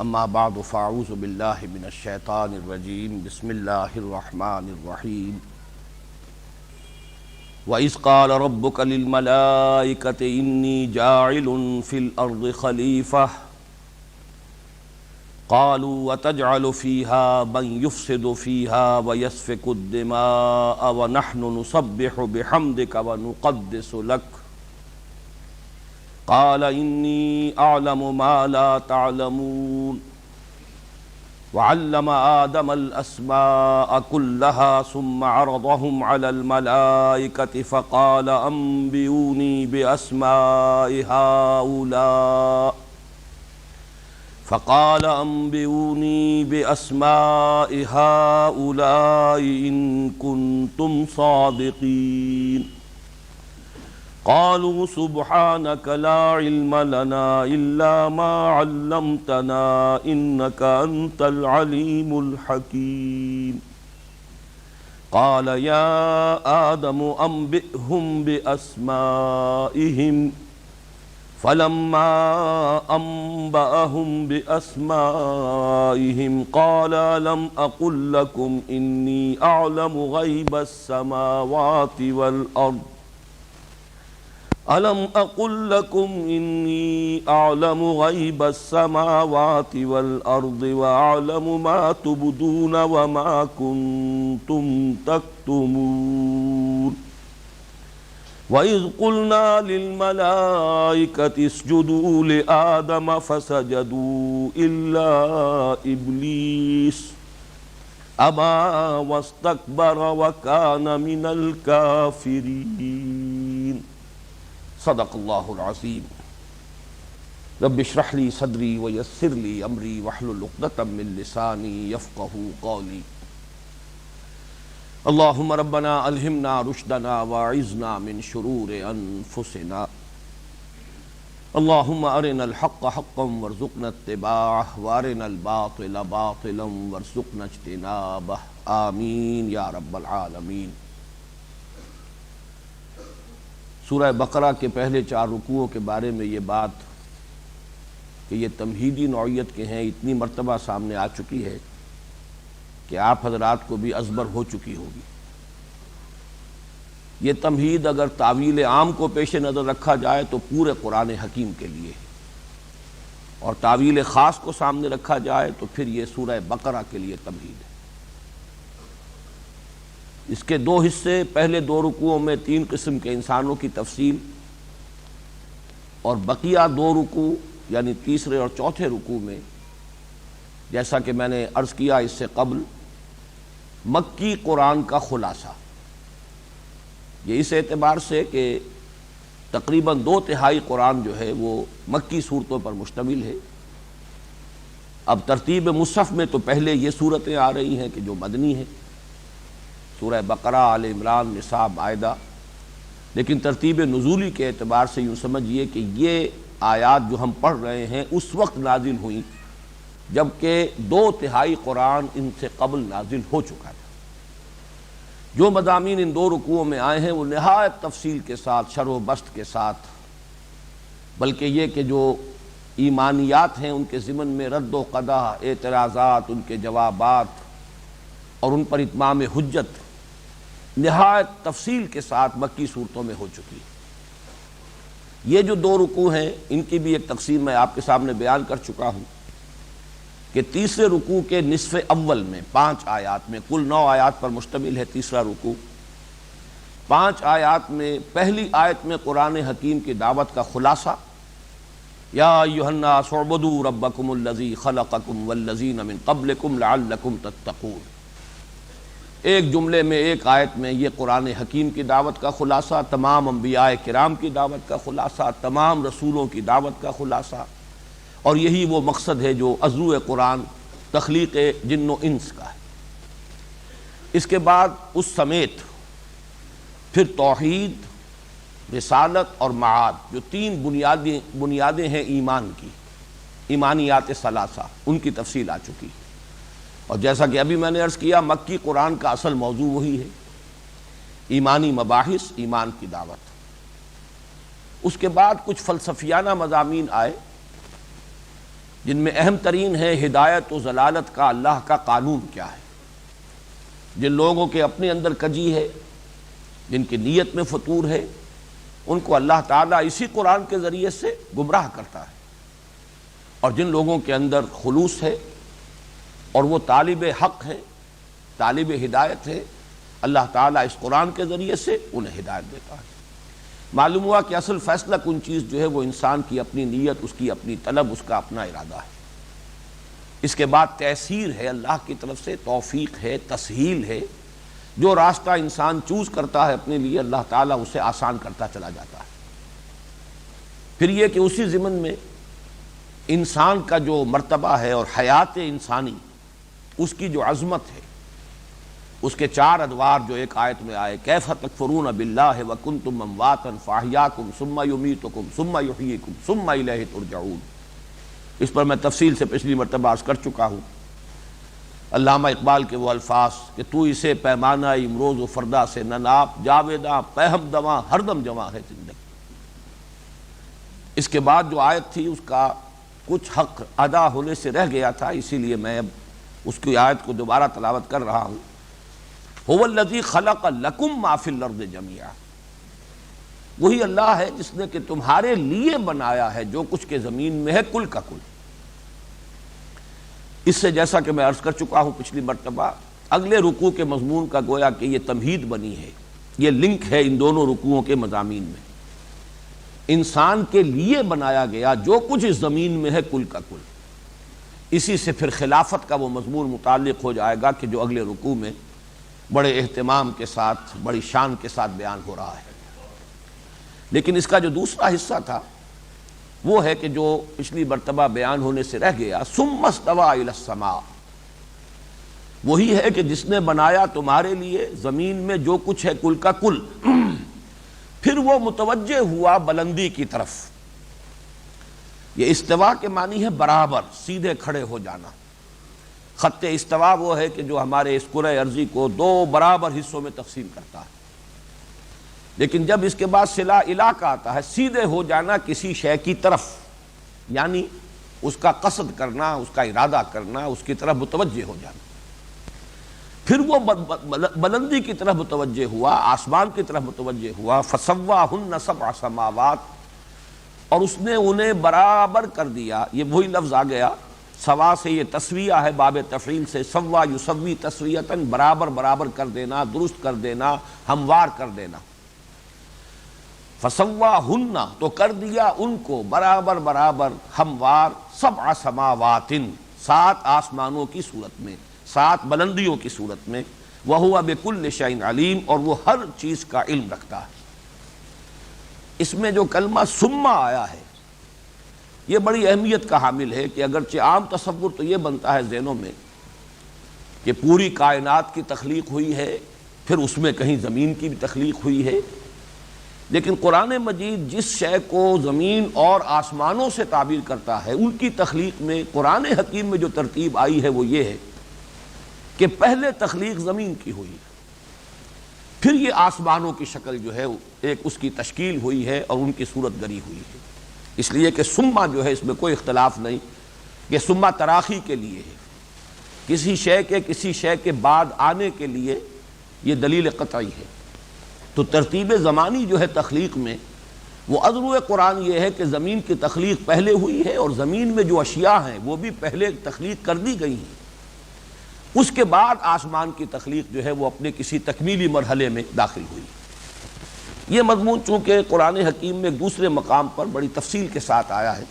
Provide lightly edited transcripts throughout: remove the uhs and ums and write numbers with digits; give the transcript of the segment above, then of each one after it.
اما بعد فاعوذ باللہ من الشیطان الرجیم بسم اللہ الرحمن الرحیم وَإِذْ قَالَ رَبُّكَ لِلْمَلَائِكَةِ إِنِّي جَاعِلٌ فِي الْأَرْضِ خَلِيفَةً قَالُوا وَتَجْعَلُ فِيهَا مَن يُفْسِدُ فِيهَا وَيَسْفِكُ الدِّمَاءَ وَنَحْنُ نُسَبِّحُ بِحَمْدِكَ وَنُقَدِّسُ لَكَ قال إني أعلم ما لا تعلمون وعلم آدم الأسماء كلها ثم عرضهم على الملائكة فقال أنبئوني بأسماء هؤلاء إن كنتم صادقين قالوا سبحانك لا علم لنا إلا ما علمتنا إنك أنت العليم الحكيم قال يا آدم أنبئهم بأسمائهم فلما أنبأهم بأسمائهم قال ألم أقل لكم إني أعلم غيب السماوات والأرض أَلَمْ أَقُلْ لَكُمْ إِنِّي أَعْلَمُ غَيْبَ السَّمَاوَاتِ وَالْأَرْضِ وَأَعْلَمُ مَا تُبْدُونَ وَمَا كُنْتُمْ تَكْتُمُونَ وَإِذْ قُلْنَا لِلْمَلَائِكَةِ اسْجُدُوا لِآدَمَ فَسَجَدُوا إِلَّا إِبْلِيسَ أَبَى وَاسْتَكْبَرَ وَكَانَ مِنَ الْكَافِرِينَ صدق اللہ العظیم رب اشرح لی صدری ویسر لی امری واحلل عقدۃ من لسانی یفقہوا قولی اللہم ربنا الہمنا رشدنا واعذنا من شرور انفسنا اللہم ارنا الحق حقا وارزقنا اتباعہ وارنا الباطل باطلا وارزقنا اجتنابہ آمین یا رب العالمین۔ سورہ بقرہ کے پہلے 4 رکوعوں کے بارے میں یہ بات کہ یہ تمہیدی نوعیت کے ہیں اتنی مرتبہ سامنے آ چکی ہے کہ آپ حضرات کو بھی ازبر ہو چکی ہوگی۔ یہ تمہید اگر تعویل عام کو پیش نظر رکھا جائے تو پورے قرآن حکیم کے لیے ہے، اور تعویل خاص کو سامنے رکھا جائے تو پھر یہ سورہ بقرہ کے لیے تمہید ہے۔ اس کے 2 حصے، پہلے 2 رکوعوں میں 3 قسم کے انسانوں کی تفصیل، اور بقیہ 2 رکوع یعنی تیسرے اور چوتھے رکوع میں جیسا کہ میں نے عرض کیا اس سے قبل مکی قرآن کا خلاصہ۔ یہ اس اعتبار سے کہ تقریباً 2/3 قرآن جو ہے وہ مکی صورتوں پر مشتمل ہے۔ اب ترتیب مصحف میں تو پہلے یہ صورتیں آ رہی ہیں کہ جو مدنی ہیں، سورہ بقرہ، آل عمران، نساء، مائدہ، لیکن ترتیب نزولی کے اعتبار سے یوں سمجھیے کہ یہ آیات جو ہم پڑھ رہے ہیں اس وقت نازل ہوئیں جبکہ 2/3 قرآن ان سے قبل نازل ہو چکا تھا۔ جو مضامین ان 2 رکوعوں میں آئے ہیں وہ نہایت تفصیل کے ساتھ، شرح و بسط کے ساتھ، بلکہ یہ کہ جو ایمانیات ہیں ان کے ضمن میں رد و قدح، اعتراضات، ان کے جوابات اور ان پر اتمام حجت نہایت تفصیل کے ساتھ مکی صورتوں میں ہو چکی ہے۔ یہ جو 2 رکوع ہیں ان کی بھی ایک تقسیم میں آپ کے سامنے بیان کر چکا ہوں کہ تیسرے رکوع کے نصف اول میں 5 آیات میں، کل 9 آیات پر مشتمل ہے تیسرا رکوع، 5 آیات میں پہلی آیت میں قرآن حکیم کی دعوت کا خلاصہ، یا ایھا الناس اعبدوا ربکم الذی خلقکم والذین من قبلکم لعلکم تتقون۔ ایک جملے میں، ایک آیت میں یہ قرآن حکیم کی دعوت کا خلاصہ، تمام انبیاء کرام کی دعوت کا خلاصہ، تمام رسولوں کی دعوت کا خلاصہ، اور یہی وہ مقصد ہے جو عضو قرآن تخلیق جن و انس کا ہے۔ اس کے بعد اس سمیت پھر توحید، رسالت اور معاد جو 3 بنیادیں ہیں ایمان کی، ایمانیات ثلاثہ، ان کی تفصیل آ چکی ہے۔ اور جیسا کہ ابھی میں نے عرض کیا مکی قرآن کا اصل موضوع وہی ہے، ایمانی مباحث، ایمان کی دعوت۔ اس کے بعد کچھ فلسفیانہ مضامین آئے جن میں اہم ترین ہے ہدایت و ضلالت کا اللہ کا قانون کیا ہے۔ جن لوگوں کے اپنے اندر کجی ہے، جن کی نیت میں فطور ہے، ان کو اللہ تعالیٰ اسی قرآن کے ذریعے سے گمراہ کرتا ہے، اور جن لوگوں کے اندر خلوص ہے اور وہ طالب حق ہے، طالب ہدایت ہے، اللہ تعالیٰ اس قرآن کے ذریعے سے انہیں ہدایت دیتا ہے۔ معلوم ہوا کہ اصل فیصلہ کن چیز جو ہے وہ انسان کی اپنی نیت، اس کی اپنی طلب، اس کا اپنا ارادہ ہے۔ اس کے بعد تیسیر ہے، اللہ کی طرف سے توفیق ہے، تسہیل ہے۔ جو راستہ انسان چوز کرتا ہے اپنے لیے، اللہ تعالیٰ اسے آسان کرتا چلا جاتا ہے۔ پھر یہ کہ اسی ضمن میں انسان کا جو مرتبہ ہے اور حیات انسانی، اس کی جو عظمت ہے، اس کے چار ادوار جو ایک آیت میں آئے، کیف تکفرون باللہ وکنتم امواتا فاحیاکم ثم یمیتکم ثم یحییکم ثم الیہ ترجعون، اس پر میں تفصیل سے پچھلی مرتبہ عرض کر چکا ہوں۔ علامہ اقبال کے وہ الفاظ کہ تو اسے پیمانہ امروز و فردا سے نہ ناپ، جاویداں پہم دواں ہر دم جواں ہے زندگی۔ اس کے بعد جو آیت تھی اس کا کچھ حق ادا ہونے سے رہ گیا تھا، اسی لیے میں اب اس کی آیت کو دوبارہ تلاوت کر رہا ہوں۔ هو الذی خلق لکم ما فی الارض جمیعا، وہی اللہ ہے جس نے کہ تمہارے لیے بنایا ہے جو کچھ کے زمین میں ہے کل کا کل۔ اس سے جیسا کہ میں عرض کر چکا ہوں پچھلی مرتبہ، اگلے رکوع کے مضمون کا گویا کہ یہ تمہید بنی ہے، یہ لنک ہے ان دونوں رکوعوں کے مضامین میں۔ انسان کے لیے بنایا گیا جو کچھ اس زمین میں ہے کل کا کل، اسی سے پھر خلافت کا وہ مضمون متعلق ہو جائے گا کہ جو اگلے رکوع میں بڑے اہتمام کے ساتھ، بڑی شان کے ساتھ بیان ہو رہا ہے۔ لیکن اس کا جو دوسرا حصہ تھا وہ ہے کہ جو پچھلی مرتبہ بیان ہونے سے رہ گیا، ثم استوى الى السماء، وہی ہے کہ جس نے بنایا تمہارے لیے زمین میں جو کچھ ہے کل کا کل، پھر وہ متوجہ ہوا بلندی کی طرف۔ یہ استوا کے معنی ہے برابر، سیدھے کھڑے ہو جانا۔ خط استوا وہ ہے کہ جو ہمارے اس کرۂ ارضی کو دو برابر حصوں میں تقسیم کرتا ہے، لیکن جب اس کے بعد صلہ الی کا آتا ہے، سیدھے ہو جانا کسی شے کی طرف، یعنی اس کا قصد کرنا، اس کا ارادہ کرنا، اس کی طرف متوجہ ہو جانا۔ پھر وہ بلندی کی طرف متوجہ ہوا، آسمان کی طرف متوجہ ہوا، فسواہن سبع سماوات، اور اس نے انہیں برابر کر دیا۔ یہ وہی لفظ آ گیا، سوا سے یہ تسویہ ہے، باب تفعیل سے، سوا یسوی تسویتاً، برابر برابر کر دینا، درست کر دینا، ہموار کر دینا۔ فسواہن، تو کر دیا ان کو برابر برابر، ہموار، سبع سماوات، 7 آسمانوں کی صورت میں، 7 بلندیوں کی صورت میں، وَهُوَ بِكُلِّ شَيْءٍ عَلِيمٌ، اور وہ ہر چیز کا علم رکھتا ہے۔ اس میں جو کلمہ ثم آیا ہے یہ بڑی اہمیت کا حامل ہے، کہ اگرچہ عام تصور تو یہ بنتا ہے ذہنوں میں کہ پوری کائنات کی تخلیق ہوئی ہے، پھر اس میں کہیں زمین کی بھی تخلیق ہوئی ہے، لیکن قرآن مجید جس شے کو زمین اور آسمانوں سے تعبیر کرتا ہے، ان کی تخلیق میں قرآن حکیم میں جو ترتیب آئی ہے وہ یہ ہے کہ پہلے تخلیق زمین کی ہوئی، پھر یہ آسمانوں کی شکل جو ہے ایک اس کی تشکیل ہوئی ہے اور ان کی صورت گری ہوئی ہے۔ اس لیے کہ ثم جو ہے اس میں کوئی اختلاف نہیں کہ ثم تراخی کے لیے ہے، کسی شے کے بعد آنے کے لیے یہ دلیل قطعی ہے۔ تو ترتیب زمانی جو ہے تخلیق میں، وہ عذر قرآن یہ ہے کہ زمین کی تخلیق پہلے ہوئی ہے، اور زمین میں جو اشیاء ہیں وہ بھی پہلے تخلیق کر دی گئی ہیں، اس کے بعد آسمان کی تخلیق جو ہے وہ اپنے کسی تکمیلی مرحلے میں داخل ہوئی۔ یہ مضمون چونکہ قرآن حکیم میں ایک دوسرے مقام پر بڑی تفصیل کے ساتھ آیا ہے،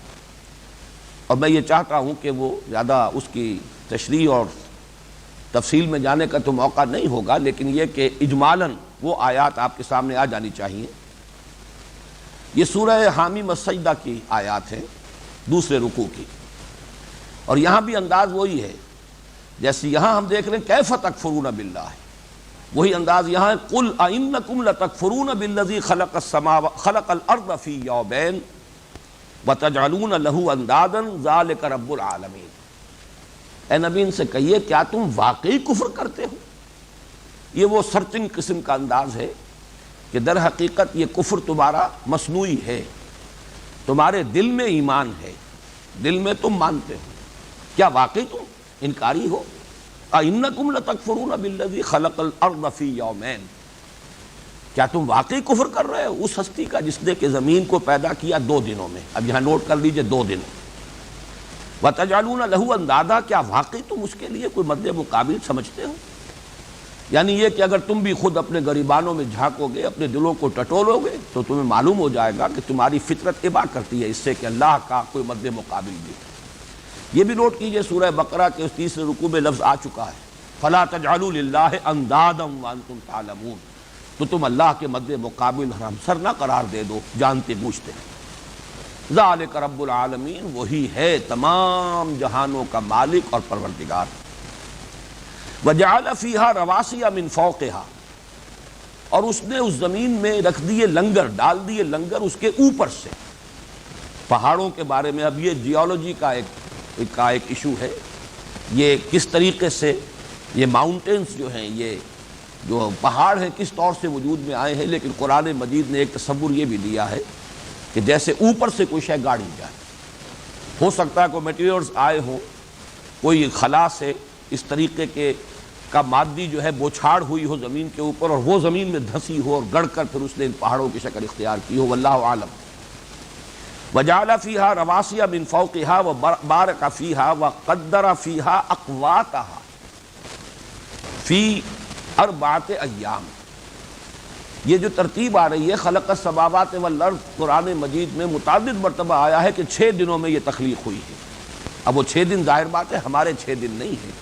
اور میں یہ چاہتا ہوں کہ وہ زیادہ اس کی تشریح اور تفصیل میں جانے کا تو موقع نہیں ہوگا، لیکن یہ کہ اجمالاً وہ آیات آپ کے سامنے آ جانی چاہیے۔ یہ سورہ حامیم السجدہ کی آیات ہیں، دوسرے رکوع کی، اور یہاں بھی انداز وہی ہے جیسے یہاں ہم دیکھ رہے ہیں کیف تکفرون باللہ، وہی انداز یہاں ہے، قل ائنکم لتکفرون بالذی خلق الارض فی یومین وتجعلون له اندادا ذلک رب العالمین۔ اے نبی ان سے کہیے کیا تم واقعی کفر کرتے ہو؟ یہ وہ سرچنگ قسم کا انداز ہے کہ در حقیقت یہ کفر تمہارا مصنوعی ہے، تمہارے دل میں ایمان ہے، دل میں تم مانتے ہو، کیا واقعی تم انکاری ہو؟ اَإِنَّكُمْ لَتَكْفُرُونَ بِالَّذِي خَلَقَ الْأَرْضَ فِي يَوْمَيْنِ، کیا تم واقعی کفر کر رہے ہو اس ہستی کا جس نے کہ زمین کو پیدا کیا 2 دنوں میں؟ اب یہاں نوٹ کر لیجئے 2 دن۔ وَتَجْعَلُونَ لَهُ أَندَادًا، کیا واقعی تم اس کے لیے کوئی مد مقابل سمجھتے ہو؟ یعنی یہ کہ اگر تم بھی خود اپنے گریبانوں میں جھانکو گے، اپنے دلوں کو ٹٹولو گے، تو تمہیں معلوم ہو جائے گا کہ تمہاری فطرت ابا کرتی ہے اس سے کہ اللہ کا کوئی مد مقابل بھی ہے۔ یہ بھی نوٹ کیجئے سورہ بقرہ کے اس 3 رکوع میں لفظ آ چکا ہے، فَلَا تَجْعَلُوا لِلَّهِ أَندَادًا وَأَنْتُمْ تَعْلَمُونَ، تو تم اللہ کے مد مقابل ہمسر نہ قرار دے دو جانتے بوجھتے ہیں۔ ذَلِكَ رَبُّ الْعَالَمِينَ، وہی ہے تمام جہانوں کا مالک اور پروردگار۔ وَجَعَلَ فِيهَا رَوَاسِيَ مِن فَوْقِهَا، اور اس نے اس زمین میں رکھ دیے لنگر، ڈال دیے لنگر اس کے اوپر سے۔ پہاڑوں کے بارے میں اب یہ جیولوجی کا ایک ایشو ہے، یہ کس طریقے سے یہ ماؤنٹینز جو ہیں، یہ جو پہاڑ ہیں کس طور سے وجود میں آئے ہیں، لیکن قرآن مجید نے ایک تصور یہ بھی دیا ہے کہ جیسے اوپر سے کوئی شے گاڑی جائے، ہو سکتا ہے کوئی میٹیریلز آئے ہوں، کوئی خلا سے اس طریقے کے کا مادی جو ہے بوچھاڑ ہوئی ہو زمین کے اوپر، اور وہ زمین میں دھسی ہو اور گڑ کر پھر اس نے ان پہاڑوں کی شکل اختیار کی ہو، واللہ عالم۔ وَجَعَلَ فِيهَا رَوَاسِيَ مِن فَوْقِهَا وَبَارَكَ فِيهَا وَقَدَّرَ فِيهَا أَقْوَاتَهَا فِي 4 أَيَّامٍ۔ یہ جو ترتیب آ رہی ہے خلق السماوات والارض، قرآن مجید میں متعدد مرتبہ آیا ہے کہ 6 دنوں میں یہ تخلیق ہوئی ہے۔ اب وہ 6 دن ظاہر بات ہے ہمارے 6 دن نہیں ہیں،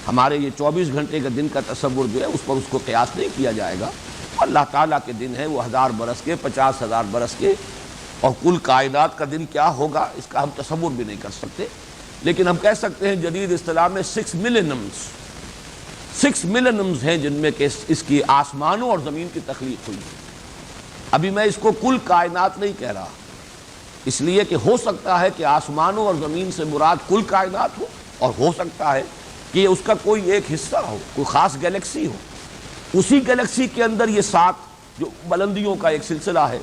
ہمارے یہ 24 گھنٹے کا دن کا تصور جو ہے اس پر اس کو قیاس نہیں کیا جائے گا۔ اللہ تعالیٰ کے دن ہیں وہ 1000 برس کے، 50,000 برس کے، اور کل کائنات کا دن کیا ہوگا اس کا ہم تصور بھی نہیں کر سکتے، لیکن ہم کہہ سکتے ہیں جدید اصطلاح میں 6 ملینمز ہیں جن میں کہ اس کی آسمانوں اور زمین کی تخلیق ہوئی ہے۔ ابھی میں اس کو کل کائنات نہیں کہہ رہا، اس لیے کہ ہو سکتا ہے کہ آسمانوں اور زمین سے مراد کل کائنات ہو، اور ہو سکتا ہے کہ اس کا کوئی ایک حصہ ہو، کوئی خاص گیلیکسی ہو، اسی گیلیکسی کے اندر یہ 7 جو بلندیوں کا ایک سلسلہ ہے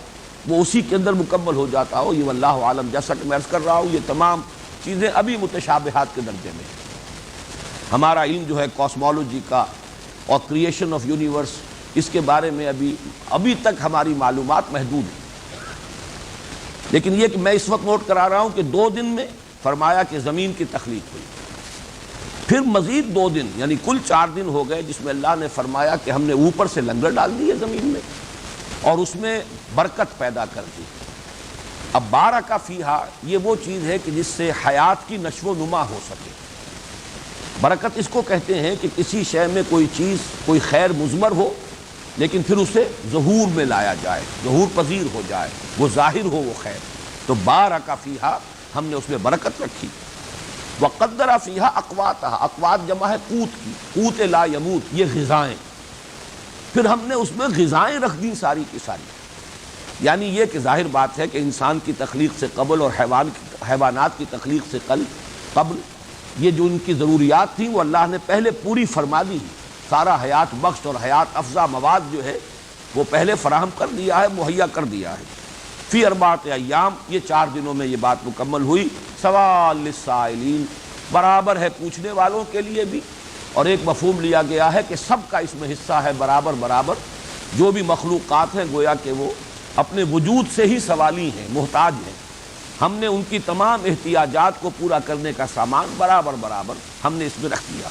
وہ اسی کے اندر مکمل ہو جاتا ہو، یہ واللہ عالم۔ جیسا کہ میں عرض کر رہا ہوں یہ تمام چیزیں ابھی متشابہات کے درجے میں ہیں۔ ہمارا علم جو ہے کاسمولوجی کا اور کریشن آف یونیورس، اس کے بارے میں ابھی تک ہماری معلومات محدود ہیں، لیکن یہ کہ میں اس وقت نوٹ کرا رہا ہوں کہ 2 دن میں فرمایا کہ زمین کی تخلیق ہوئی، پھر مزید 2 دن یعنی کل 4 دن ہو گئے جس میں اللہ نے فرمایا کہ ہم نے اوپر سے لنگر ڈال دیے زمین میں اور اس میں برکت پیدا کر دی۔ اب بارک فیہا یہ وہ چیز ہے کہ جس سے حیات کی نشو و نما ہو سکے۔ برکت اس کو کہتے ہیں کہ کسی شے میں کوئی چیز کوئی خیر مضمر ہو لیکن پھر اسے ظہور میں لایا جائے، ظہور پذیر ہو جائے، وہ ظاہر ہو وہ خیر، تو بارک فیہا ہم نے اس میں برکت رکھی۔ وقدر فیہا اقواتہا، اقوات جمع ہے قوت کی، قوت لا یموت، یہ غذائیں، پھر ہم نے اس میں غذائیں رکھ دیں ساری کی ساری۔ یعنی یہ کہ ظاہر بات ہے کہ انسان کی تخلیق سے قبل اور حیوانات کی تخلیق سے قبل یہ جو ان کی ضروریات تھیں وہ اللہ نے پہلے پوری فرما دی، سارا حیات بخش اور حیات افزا مواد جو ہے وہ پہلے فراہم کر دیا ہے، مہیا کر دیا ہے۔ فی 4 ایام، یہ 4 دنوں میں یہ بات مکمل ہوئی۔ سوال للسائلین، برابر ہے پوچھنے والوں کے لیے بھی، اور ایک مفہوم لیا گیا ہے کہ سب کا اس میں حصہ ہے برابر برابر، جو بھی مخلوقات ہیں گویا کہ وہ اپنے وجود سے ہی سوالی ہیں، محتاج ہیں، ہم نے ان کی تمام احتیاجات کو پورا کرنے کا سامان برابر برابر ہم نے اس میں رکھ دیا۔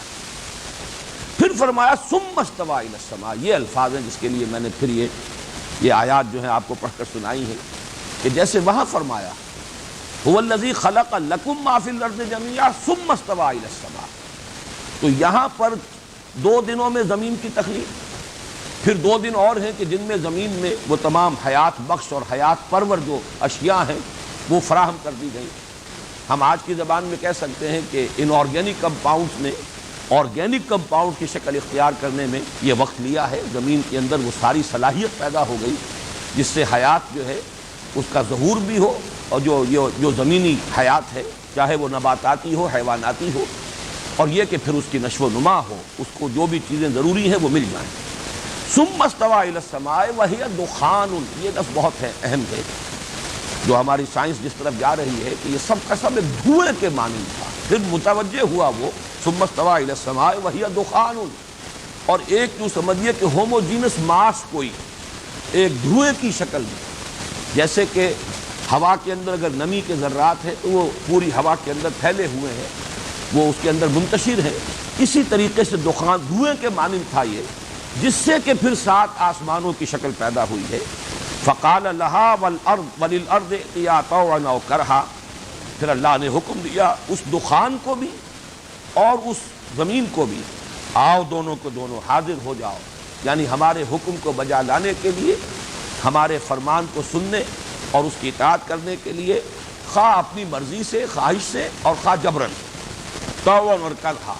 پھر فرمایا ثم استوى الى السماء، یہ الفاظ ہیں جس کے لیے میں نے پھر یہ آیات جو ہیں آپ کو پڑھ کر سنائی ہیں کہ جیسے وہاں فرمایا هو الذی خلق لکم ما فی الارض جميعا ثم استوى الى السماء، تو یہاں پر 2 دنوں میں زمین کی تخلیق، پھر 2 دن اور ہیں کہ جن میں زمین میں وہ تمام حیات بخش اور حیات پرور جو اشیاء ہیں وہ فراہم کر دی گئی۔ ہم آج کی زبان میں کہہ سکتے ہیں کہ ان آرگینک کمپاؤنڈز نے آرگینک کمپاؤنڈ کی شکل اختیار کرنے میں یہ وقت لیا ہے، زمین کے اندر وہ ساری صلاحیت پیدا ہو گئی جس سے حیات جو ہے اس کا ظہور بھی ہو، اور جو زمینی حیات ہے چاہے وہ نباتاتی ہو حیواناتی ہو، اور یہ کہ پھر اس کی نشو و نما ہو، اس کو جو بھی چیزیں ضروری ہیں وہ مل جائیں۔ ثم استوى الى السماء وهي دخان، یہ لفظ بہت ہے اہم ہے۔ جو ہماری سائنس جس طرف جا رہی ہے کہ یہ سب کا سب ایک دھوئیں کے مانند تھا، پھر متوجہ ہوا وہ ثم استوى الى السماء وهي دخان، اور ایک جو سمجھیے کہ ہوموجینس ماس کوئی ایک دھوئیں کی شکل میں، جیسے کہ ہوا کے اندر اگر نمی کے ذرات ہیں تو وہ پوری ہوا کے اندر پھیلے ہوئے ہیں، وہ اس کے اندر منتشر ہے، اسی طریقے سے دخان دھوئیں کے مانند تھا یہ، جس سے کہ پھر 7 آسمانوں کی شکل پیدا ہوئی ہے۔ فقال لها والارض وللارض ائتيا طوعا او كرها، پھر اللہ نے حکم دیا اس دخان کو بھی اور اس زمین کو بھی، آؤ دونوں کو دونوں حاضر ہو جاؤ، یعنی ہمارے حکم کو بجا لانے کے لیے، ہمارے فرمان کو سننے اور اس کی اطاعت کرنے کے لیے، خواہ اپنی مرضی سے، خواہش سے اور خواہ جبرن، طوعا اور کرہا۔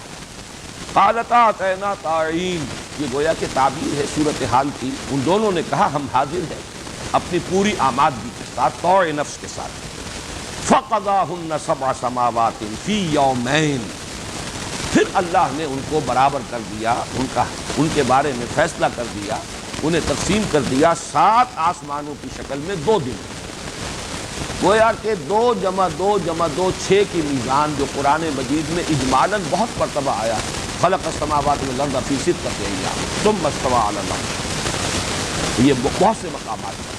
قالتا اتینا طاعین، یہ گویا کہ تعبیر ہے صورتحال کی، ان دونوں نے کہا ہم حاضر ہیں اپنی پوری آمادگی کے ساتھ، طوع نفس کے ساتھ۔ فقضاہن 7 سماوات فی یومین، پھر اللہ نے ان کو برابر کر دیا، ان کے بارے میں فیصلہ کر دیا، انہیں تقسیم کر دیا 7 آسمانوں کی شکل میں 2 دن۔ گویا کہ 2 + 2 + 2 6 کی میزان جو قرآن مجید میں اجمالاً بہت مرتبہ آیا ہے، خلق السماوات والارض فی 6 ایام ثم استوى علی العرش، یہ بہت سے مقامات ہیں۔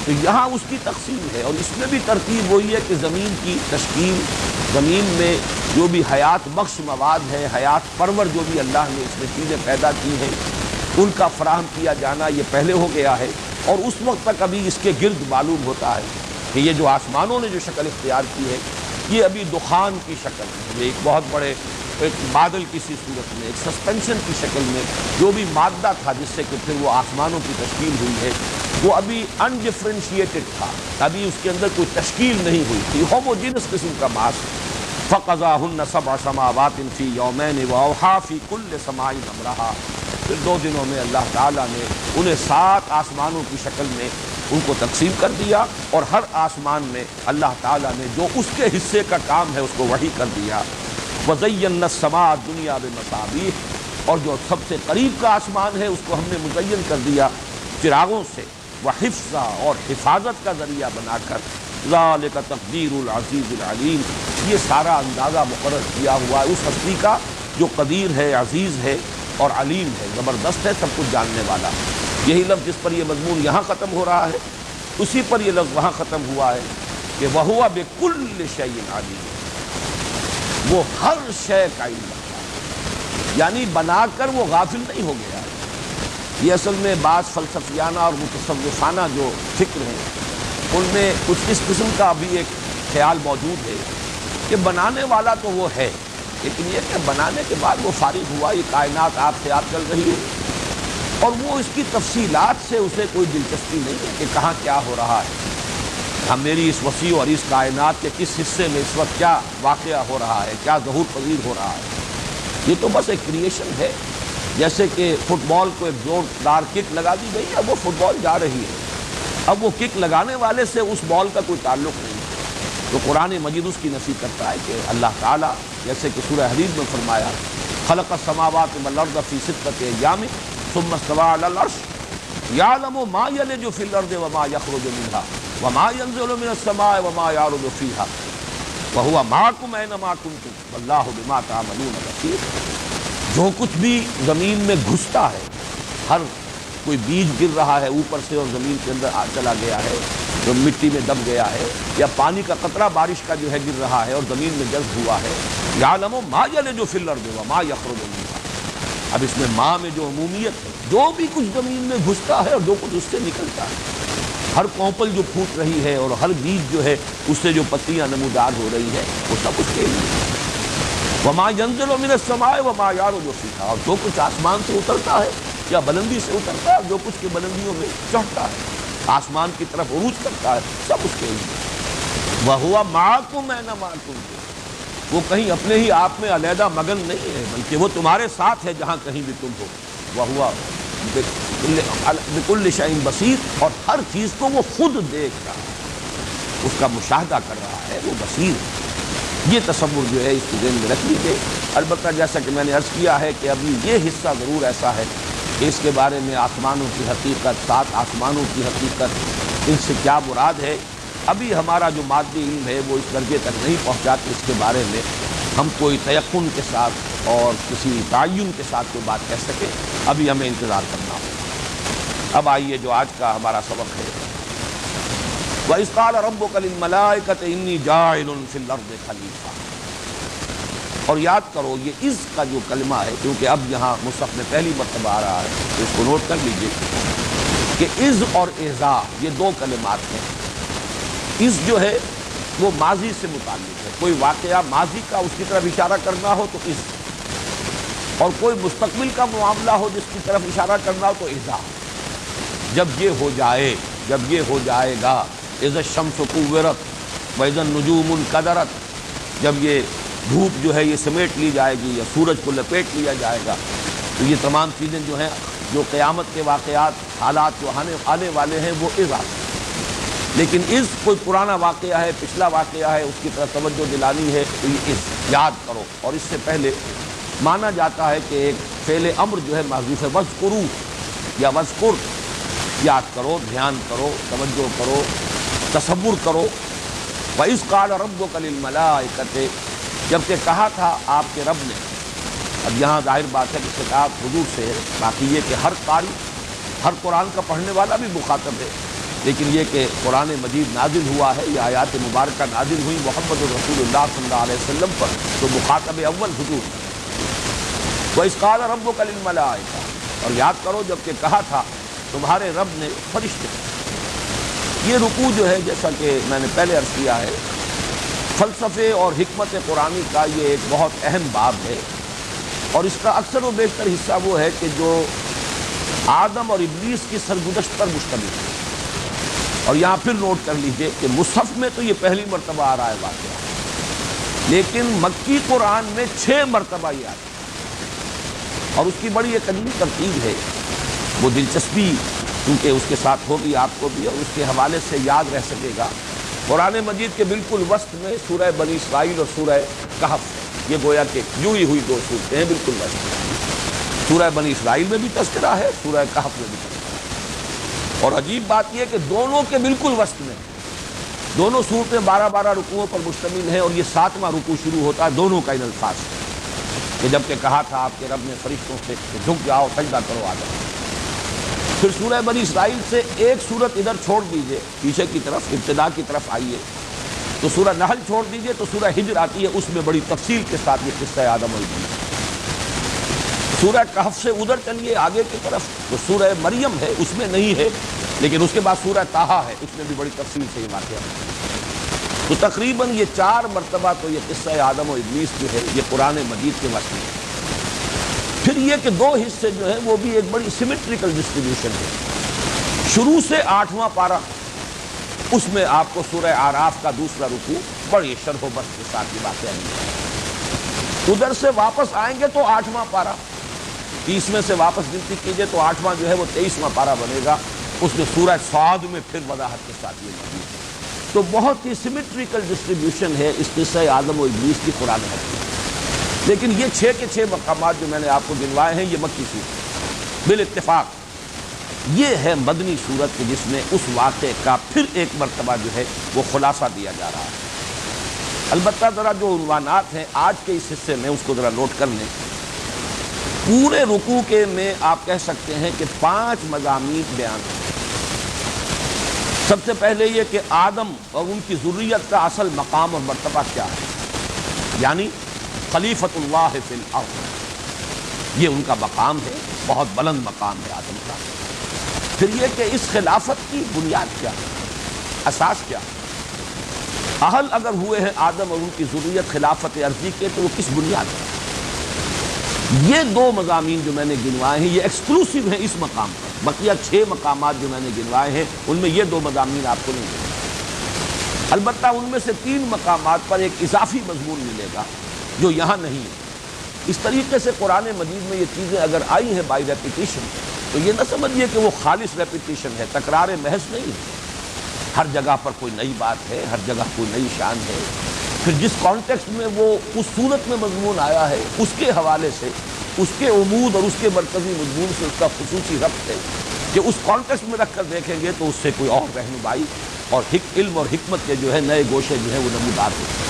تو یہاں اس کی تقسیم ہے، اور اس میں بھی ترتیب وہی ہے کہ زمین کی تشکیل، زمین میں جو بھی حیات بخش مواد ہے، حیات پرور جو بھی اللہ نے اس میں چیزیں پیدا کی ہیں، ان کا فراہم کیا جانا یہ پہلے ہو گیا ہے، اور اس وقت تک ابھی اس کے گرد معلوم ہوتا ہے کہ یہ جو آسمانوں نے جو شکل اختیار کی ہے یہ ابھی دخان کی شکل میں، یہ ایک بہت بڑے ایک بادل کسی صورت میں، ایک سسپینشن کی شکل میں جو بھی مادہ تھا جس سے کہ پھر وہ آسمانوں کی تشکیل ہوئی ہے، وہ ابھی انڈیفرینشیٹڈ تھا، ابھی اس کے اندر کوئی تشکیل نہیں ہوئی تھی، ہوموجینس قسم کا ماس۔ فقضاہن 7 سماوات فی یومین واوحی فی کل سماء امرہا، پھر 2 دنوں میں اللہ تعالیٰ نے انہیں 7 آسمانوں کی شکل میں ان کو تقسیم کر دیا، اور ہر آسمان میں اللہ تعالیٰ نے جو اس کے حصے کا کام ہے اس کو وحی کر دیا۔ وَزَيَّنَّا السَّمَاءَ الدُّنْيَا بِمَصَابِيحَ، اور جو سب سے قریب کا آسمان ہے اس کو ہم نے مزین کر دیا چراغوں سے، وحفظا، اور حفاظت کا ذریعہ بنا کر، ذَلِكَ تَقْدِيرُ الْعَزِيزِ الْعَلِيمِ، یہ سارا اندازہ مقرر کیا ہوا ہے اس ہستی کا جو قدیر ہے، عزیز ہے اور علیم ہے، زبردست ہے، سب کچھ جاننے والا۔ یہی لفظ جس پر یہ مضمون یہاں ختم ہو رہا ہے اسی پر یہ لفظ وہاں ختم ہوا ہے کہ وَهُوَ بِكُلِّ شَيْءٍ عَلِيمٌ، وہ ہر شے کا علم رکھتا ہے، یعنی بنا کر وہ غافل نہیں ہو گیا ہے۔ یہ اصل میں بعض فلسفیانہ اور متصوفانہ جو فکر ہیں ان میں کچھ اس قسم کا بھی ایک خیال موجود ہے کہ بنانے والا تو وہ ہے، لیکن یہ کہ بنانے کے بعد وہ فارغ ہوا، یہ کائنات آپ سے آپ چل رہی ہے، اور وہ اس کی تفصیلات سے اسے کوئی دلچسپی نہیں ہے کہ کہاں کیا ہو رہا ہے، ہم میری اس وسیع اور اس کائنات کے کس حصے میں اس وقت کیا واقعہ ہو رہا ہے، کیا ظہور پذیر ہو رہا ہے۔ یہ تو بس ایک کریشن ہے، جیسے کہ فٹ بال کو ایک زوردار کک لگا دی گئی، اب وہ فٹ بال جا رہی ہے، اب وہ کک لگانے والے سے اس بال کا کوئی تعلق نہیں ہے۔ تو قرآن مجید اس کی نفی کرتا ہے کہ اللہ تعالیٰ جیسے کہ سورہ حدید میں فرمایا خلق السماوات والارض فی 6 ایام ثم استوى علی العرش یعلم ما یلج فی الارض وما یخرج منها وما ينزل من السماء وما يعرج فيها وهو معكم اينما كنتم والله بما تعملون بصير، جو کچھ بھی زمین میں گھستا ہے، ہر کوئی بیج گر رہا ہے اوپر سے اور زمین کے اندر چلا گیا ہے، جو مٹی میں دب گیا ہے، یا پانی کا قطرہ بارش کا جو ہے گر رہا ہے اور زمین میں جذب ہوا ہے، یعلم ما یلج فی الارض وما یخرج منها، اب اس میں ماں میں جو عمومیت ہے، جو بھی کچھ زمین میں گھستا ہے اور جو کچھ اس سے نکلتا ہے، ہر کونپل جو پھوٹ رہی ہے اور ہر بیج جو ہے اس سے جو پتیاں نمودار ہو رہی ہے، وہ سب اس کے لیے۔ وما ينزل من السماء وما يعرج فيها، اور جو کچھ آسمان سے اترتا ہے یا بلندی سے اترتا ہے، جو کچھ کے بلندیوں میں چڑھتا ہے، آسمان کی طرف عروج کرتا ہے، سب اس کے لیے۔ وهو معكم اينما كنتم، وہ کہیں اپنے ہی آپ میں علیحدہ مگن نہیں ہے، بلکہ وہ تمہارے ساتھ ہے جہاں کہیں بھی تم ہو۔ وهو بكل شيء بصیر، اور ہر چیز کو وہ خود دیکھ رہا ہے، اس کا مشاہدہ کر رہا ہے، وہ بصیر ہے۔ یہ تصور جو ہے اس کو ذہن میں رکھ لیجیے۔ البتہ جیسا کہ میں نے عرض کیا ہے کہ ابھی یہ حصہ ضرور ایسا ہے کہ اس کے بارے میں آسمانوں کی حقیقت، 7 آسمانوں کی حقیقت، ان سے کیا مراد ہے، ابھی ہمارا جو مادی علم ہے وہ اس درجے تک نہیں پہنچا کہ اس کے بارے میں ہم کوئی تیقن کے ساتھ اور کسی تعین کے ساتھ کوئی بات کہہ سکیں. ابھی ہمیں انتظار کرنا ہوگا. اب آئیے جو آج کا ہمارا سبق ہے. وَإِذْ قَالَ رَبُّكَ لِلْمَلَائِكَةِ إِنِّي جَاعِلٌ فِي الْأَرْضِ خَلِيفَةً. اور یاد کرو یہ از کا جو کلمہ ہے، کیونکہ اب یہاں مصحف میں پہلی مرتبہ آ رہا ہے تو اس کو نوٹ کر لیجئے کہ از اور اذا یہ دو کلمات ہیں. از جو ہے وہ ماضی سے متعلق ہے، کوئی واقعہ ماضی کا اس کی طرف اشارہ کرنا ہو تو از، اور کوئی مستقبل کا معاملہ ہو جس کی طرف اشارہ کرنا ہو تو اذا. جب یہ ہو جائے، جب یہ ہو جائے گا، اذا الشمس کورت واذا النجوم انکدرت، جب یہ دھوپ جو ہے یہ سمیٹ لی جائے گی یا سورج کو لپیٹ لیا جائے گا، تو یہ تمام چیزیں جو ہیں جو قیامت کے واقعات، حالات جو آنے والے ہیں وہ از آتے. لیکن از کوئی پرانا واقعہ ہے، پچھلا واقعہ ہے، اس کی طرف توجہ دلانی ہے تو یہ از یاد کرو. اور اس سے پہلے مانا جاتا ہے کہ ایک فعل امر جو ہے محذوف ہے، وذکروا یا وذکر، یاد کرو، دھیان کرو، توجہ کرو، تصور کرو. وَإِذْ قَالَ رَبُّكَ لِلْمَلَائِكَةِ، جبکہ کہا تھا آپ کے رب نے. اب یہاں ظاہر بات ہے کہ خطاب حضور سے ہے، باقی یہ کہ ہر قاری، ہر قرآن کا پڑھنے والا بھی مخاطب ہے، لیکن یہ کہ قرآن مجید نازل ہوا ہے، یہ آیات مبارکہ نازل ہوئی محمد رسول اللہ صلی اللہ علیہ وسلم پر، تو مخاطب اول حضور. وَإِذْ قَالَ رَبُّكَ لِلْمَلَائِكَةِ، اور یاد کرو جبکہ کہا تھا تمہارے رب نے فرشتے. یہ رکوع جو ہے جیسا کہ میں نے پہلے عرض کیا ہے، فلسفے اور حکمت قرآنی کا یہ ایک بہت اہم باب ہے، اور اس کا اکثر و بیشتر حصہ وہ ہے کہ جو آدم اور ابلیس کی سرگزشت پر مشتمل ہے. اور یہاں پھر نوٹ کر لیجئے کہ مصحف میں تو یہ پہلی مرتبہ آ رہا ہے واقعہ، لیکن مکی قرآن میں 6 مرتبہ یہ آتا ہے. اور اس کی بڑی ایک عجیب ترتیب ہے، وہ دلچسپی کیونکہ اس کے ساتھ ہوگی آپ کو بھی، اور اس کے حوالے سے یاد رہ سکے گا. قرآن مجید کے بالکل وسط میں سورہ بنی اسرائیل اور سورہ کہف، یہ گویا کہ یوں ہی ہوئی دو صورتیں ہیں بالکل وسط. سورہ بنی اسرائیل میں بھی تذکرہ ہے، سورہ کہف میں بھی تذکرہ ہے. اور عجیب بات یہ کہ دونوں کے بالکل وسط میں دونوں صورتیں 12 رکوعوں پر مشتمل ہیں، اور یہ 7واں رکوع شروع ہوتا ہے دونوں کا ان الفاظ سے کہ جبکہ کہا تھا آپ کے رب نے فرشتوں سے کہ جھک جاؤ، سجدہ کرو آدم. پھر سورہ بنی اسرائیل سے ایک سورت ادھر چھوڑ دیجئے، پیچھے کی طرف ابتدا کی طرف آئیے تو سورہ نحل چھوڑ دیجئے تو سورہ ہجر آتی ہے، اس میں بڑی تفصیل کے ساتھ یہ قصہ آدم اور ابلیس. سورہ کہف سے ادھر چلیے آگے کی طرف تو سورہ مریم ہے، اس میں نہیں ہے، لیکن اس کے بعد سورہ طٰہٰ ہے، اس میں بھی بڑی تفصیل سے یہ واقعہ ہے. تو تقریباً یہ 4 مرتبہ تو یہ قصہ آدم و ابلیس جو ہے یہ قرآن مجید کے وسط میں ہے. پھر یہ کہ 2 حصے جو ہیں وہ بھی ایک بڑی سیمیٹریکل ڈسٹریبیوشن ہے. شروع سے 8واں پارہ، اس میں آپ کو سورہ اعراف کا دوسرا رکوع بڑی شرح و بسط کے ساتھ یہ واقعہ ہے. ادھر سے واپس آئیں گے تو 8واں پارہ، 30 میں سے واپس گنتی کیجئے تو 8واں جو ہے وہ 23واں پارہ بنے گا. اس میں سورہ صاد میں پھر وضاحت کے ساتھ یہ موجود ہے. تو بہت ہی سیمیٹریکل ڈسٹریبیوشن ہے اس قصہ آدم و ابلیس کی قرآن حکیم. لیکن یہ 6 کے 6 مقامات جو میں نے آپ کو گنوائے ہیں یہ مکی صورت بالاتفاق یہ ہے مدنی صورت کہ جس میں اس واقعے کا پھر ایک مرتبہ جو ہے وہ خلاصہ دیا جا رہا ہے. البتہ ذرا جو عنوانات ہیں آج کے اس حصے میں اس کو ذرا نوٹ کر لیں. پورے رکوع کے میں آپ کہہ سکتے ہیں کہ 5 مضامین بیان ہیں. سب سے پہلے یہ کہ آدم اور ان کی ذریت کا اصل مقام اور مرتبہ کیا ہے، یعنی خلیفۃ اللہ فی الارض، یہ ان کا مقام ہے، بہت بلند مقام ہے آدم کا. پھر یہ کہ اس خلافت کی بنیاد کیا ہے، اساس کیا ہے. اہل اگر ہوئے ہیں آدم اور ان کی ذریت خلافت ارضی کے تو وہ کس بنیاد پر. یہ 2 مضامین جو میں نے گنوائے ہیں یہ ایکسکلوسیو ہیں اس مقام پر. بقیہ 6 مقامات جو میں نے گنوائے ہیں ان میں یہ 2 مضامین آپ کو نہیں ملیں. البتہ ان میں سے 3 مقامات پر ایک اضافی مضمون ملے گا جو یہاں نہیں ہے. اس طریقے سے قرآن مجید میں یہ چیزیں اگر آئی ہیں بائی ریپیٹیشن تو یہ نہ سمجھیے کہ وہ خالص ریپیٹیشن ہے، تکرار محض نہیں ہے. ہر جگہ پر کوئی نئی بات ہے، ہر جگہ کوئی نئی شان ہے. پھر جس کانٹیکسٹ میں وہ اس صورت میں مضمون آیا ہے اس کے حوالے سے، اس کے عمود اور اس کے مرکزی مضمون سے اس کا خصوصی ربط ہے کہ اس کانٹیکسٹ میں رکھ کر دیکھیں گے تو اس سے کوئی اور رہنمائی اور علم اور حکمت کے جو ہے نئے گوشے جو ہیں وہ نمودار ہوتے ہیں۔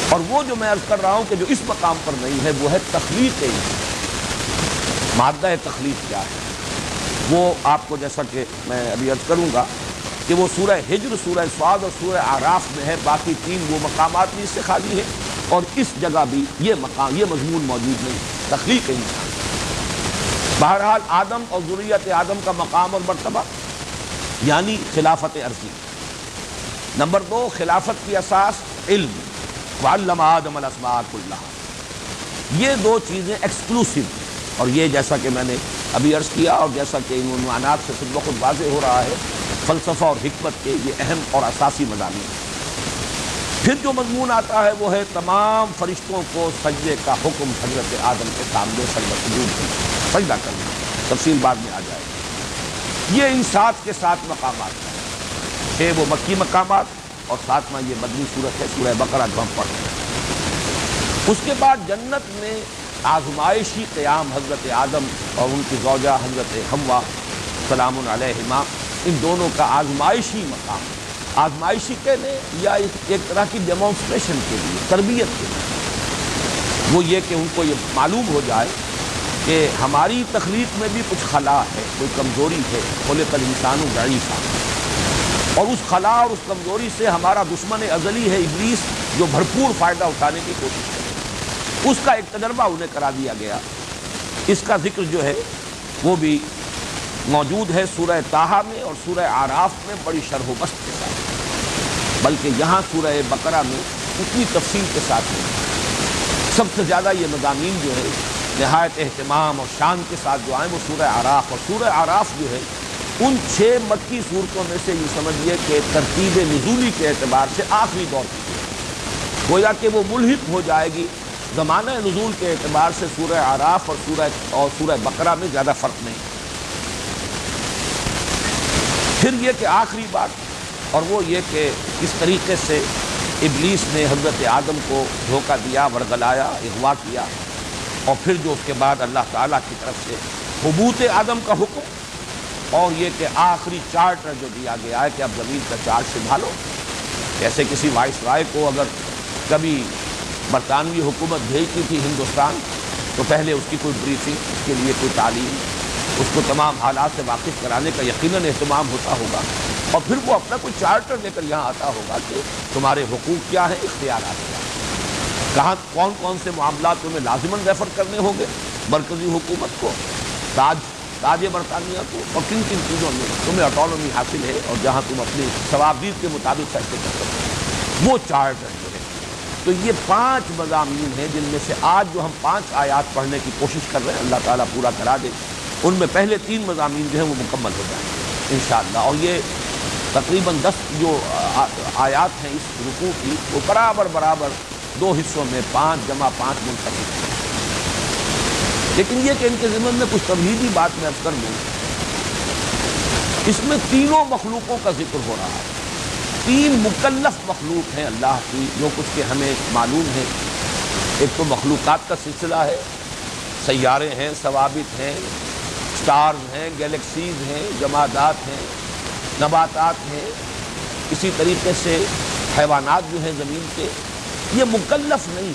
اور وہ جو میں عرض کر رہا ہوں کہ جو اس مقام پر نہیں ہے وہ ہے تخلیق انسان۔ مادہ تخلیق کیا ہے وہ آپ کو جیسا کہ میں ابھی عرض کروں گا کہ وہ سورہ ہجر، سورہ صاد اور سورہ اعراف میں ہے، باقی تین وہ مقامات بھی اس سے خالی ہیں اور اس جگہ بھی یہ مضمون موجود نہیں، تخلیق انسان۔ بہرحال آدم اور ذریت آدم کا مقام اور مرتبہ یعنی خلافت عرضی۔ نمبر 2، خلافت کی اساس علم، وعلم آدم الاسماء کلھا۔ یہ دو چیزیں ایکسکلوسیو، اور یہ جیسا کہ میں نے ابھی عرض کیا اور جیسا کہ ان عنوانات سے خود بخود واضح ہو رہا ہے، فلسفہ اور حکمت کے یہ اہم اور اساسی مضامین ہیں۔ پھر جو مضمون آتا ہے وہ ہے تمام فرشتوں کو سجدے کا حکم حضرت آدم کے سامنے سجدہ کرنا، تفصیل بعد میں آ جائے گی۔ یہ ان 7 کے 7 مقامات ہیں، 6 وہ مکی مقامات اور 7واں یہ مدنی صورت ہے سورہ بقرہ جو ہم پڑھ رہے ہیں۔ اس کے بعد جنت میں آزمائشی قیام حضرت آدم اور ان کی زوجہ حضرت حوا سلام علیہما، ان دونوں کا آزمائشی مقام، آزمائشی کہنے یا ایک طرح کی ڈیمانسٹریشن کے لیے، تربیت کے لیے، وہ یہ کہ ان کو یہ معلوم ہو جائے کہ ہماری تخلیق میں بھی کچھ خلا ہے، کوئی کمزوری ہے، خلق الانسان ضعیفا، اور اس خلا اور اس کمزوری سے ہمارا دشمن ازلی ہے ابلیس، جو بھرپور فائدہ اٹھانے کی کوشش کرے۔ اس کا ایک تجربہ انہیں کرا دیا گیا۔ اس کا ذکر جو ہے وہ بھی موجود ہے سورہ طٰہٰ میں اور سورہ اعراف میں بڑی شرح و بسط کے ساتھ، بلکہ یہاں سورہ بقرہ میں اتنی تفصیل کے ساتھ نہیں۔ سب سے زیادہ یہ مضامین جو ہے نہایت اہتمام اور شان کے ساتھ جو آئیں وہ سورہ اعراف، اور سورہ اعراف جو ہے ان 6 مکی صورتوں میں سے یہ سمجھیے کہ ترتیب نزولی کے اعتبار سے آخری دور کی ہے، گویا کہ وہ ملحق ہو جائے گی زمانہ نزول کے اعتبار سے سورہ اعراف اور سورہ بقرہ میں زیادہ فرق نہیں۔ پھر یہ کہ آخری بات اور وہ یہ کہ کس طریقے سے ابلیس نے حضرت آدم کو دھوکہ دیا، ورغلایا، اغوا کیا، اور پھر جو اس کے بعد اللہ تعالیٰ کی طرف سے حبوط آدم کا حکم، اور یہ کہ آخری چارٹر جو دیا گیا ہے کہ اب زمین کا چارج سنبھالو۔ جیسے کسی وائس رائے کو اگر کبھی برطانوی حکومت بھیجتی تھی ہندوستان تو پہلے اس کی کوئی بریفنگ، اس کے لیے کوئی تعلیم، اس کو تمام حالات سے واقف کرانے کا یقیناً اہتمام ہوتا ہوگا، اور پھر وہ اپنا کوئی چارٹر لے کر یہاں آتا ہوگا کہ تمہارے حقوق کیا ہیں، اختیارات کیا ہیں، کہاں کون کون سے معاملات تمہیں لازماً ریفر کرنے ہوں گے مرکزی حکومت کو، تاج برطانیہ کو، اور کن کن چیزوں میں تمہیں آٹونومی حاصل ہے اور جہاں تم اپنی ثوابدید کے مطابق فیصلے کر سکتے ہو، وہ چارٹر جو ہے۔ تو یہ 5 مضامین ہیں جن میں سے آج جو ہم 5 آیات پڑھنے کی کوشش کر رہے ہیں، اللہ تعالیٰ پورا کرا دے، ان میں پہلے 3 مضامین جو ہیں وہ مکمل ہو جائیں گے انشاءاللہ، اور یہ تقریباً 10 جو آیات ہیں اس رکوع کی وہ برابر 2 حصوں میں 5 جمع 5 منتقل ہیں۔ لیکن یہ کہ ان کے ضمن میں کچھ تمہیدی بات میں عرض کر دوں، اس میں تینوں مخلوقوں کا ذکر ہو رہا ہے۔ 3 مکلف مخلوق ہیں اللہ کی، جو کچھ کہ ہمیں معلوم ہے۔ ایک تو مخلوقات کا سلسلہ ہے، سیارے ہیں، ثوابت ہیں، سٹارز ہیں، گیلیکسیز ہیں، جمادات ہیں، نباتات ہیں، اسی طریقے سے حیوانات جو ہیں زمین کے، یہ مکلف نہیں۔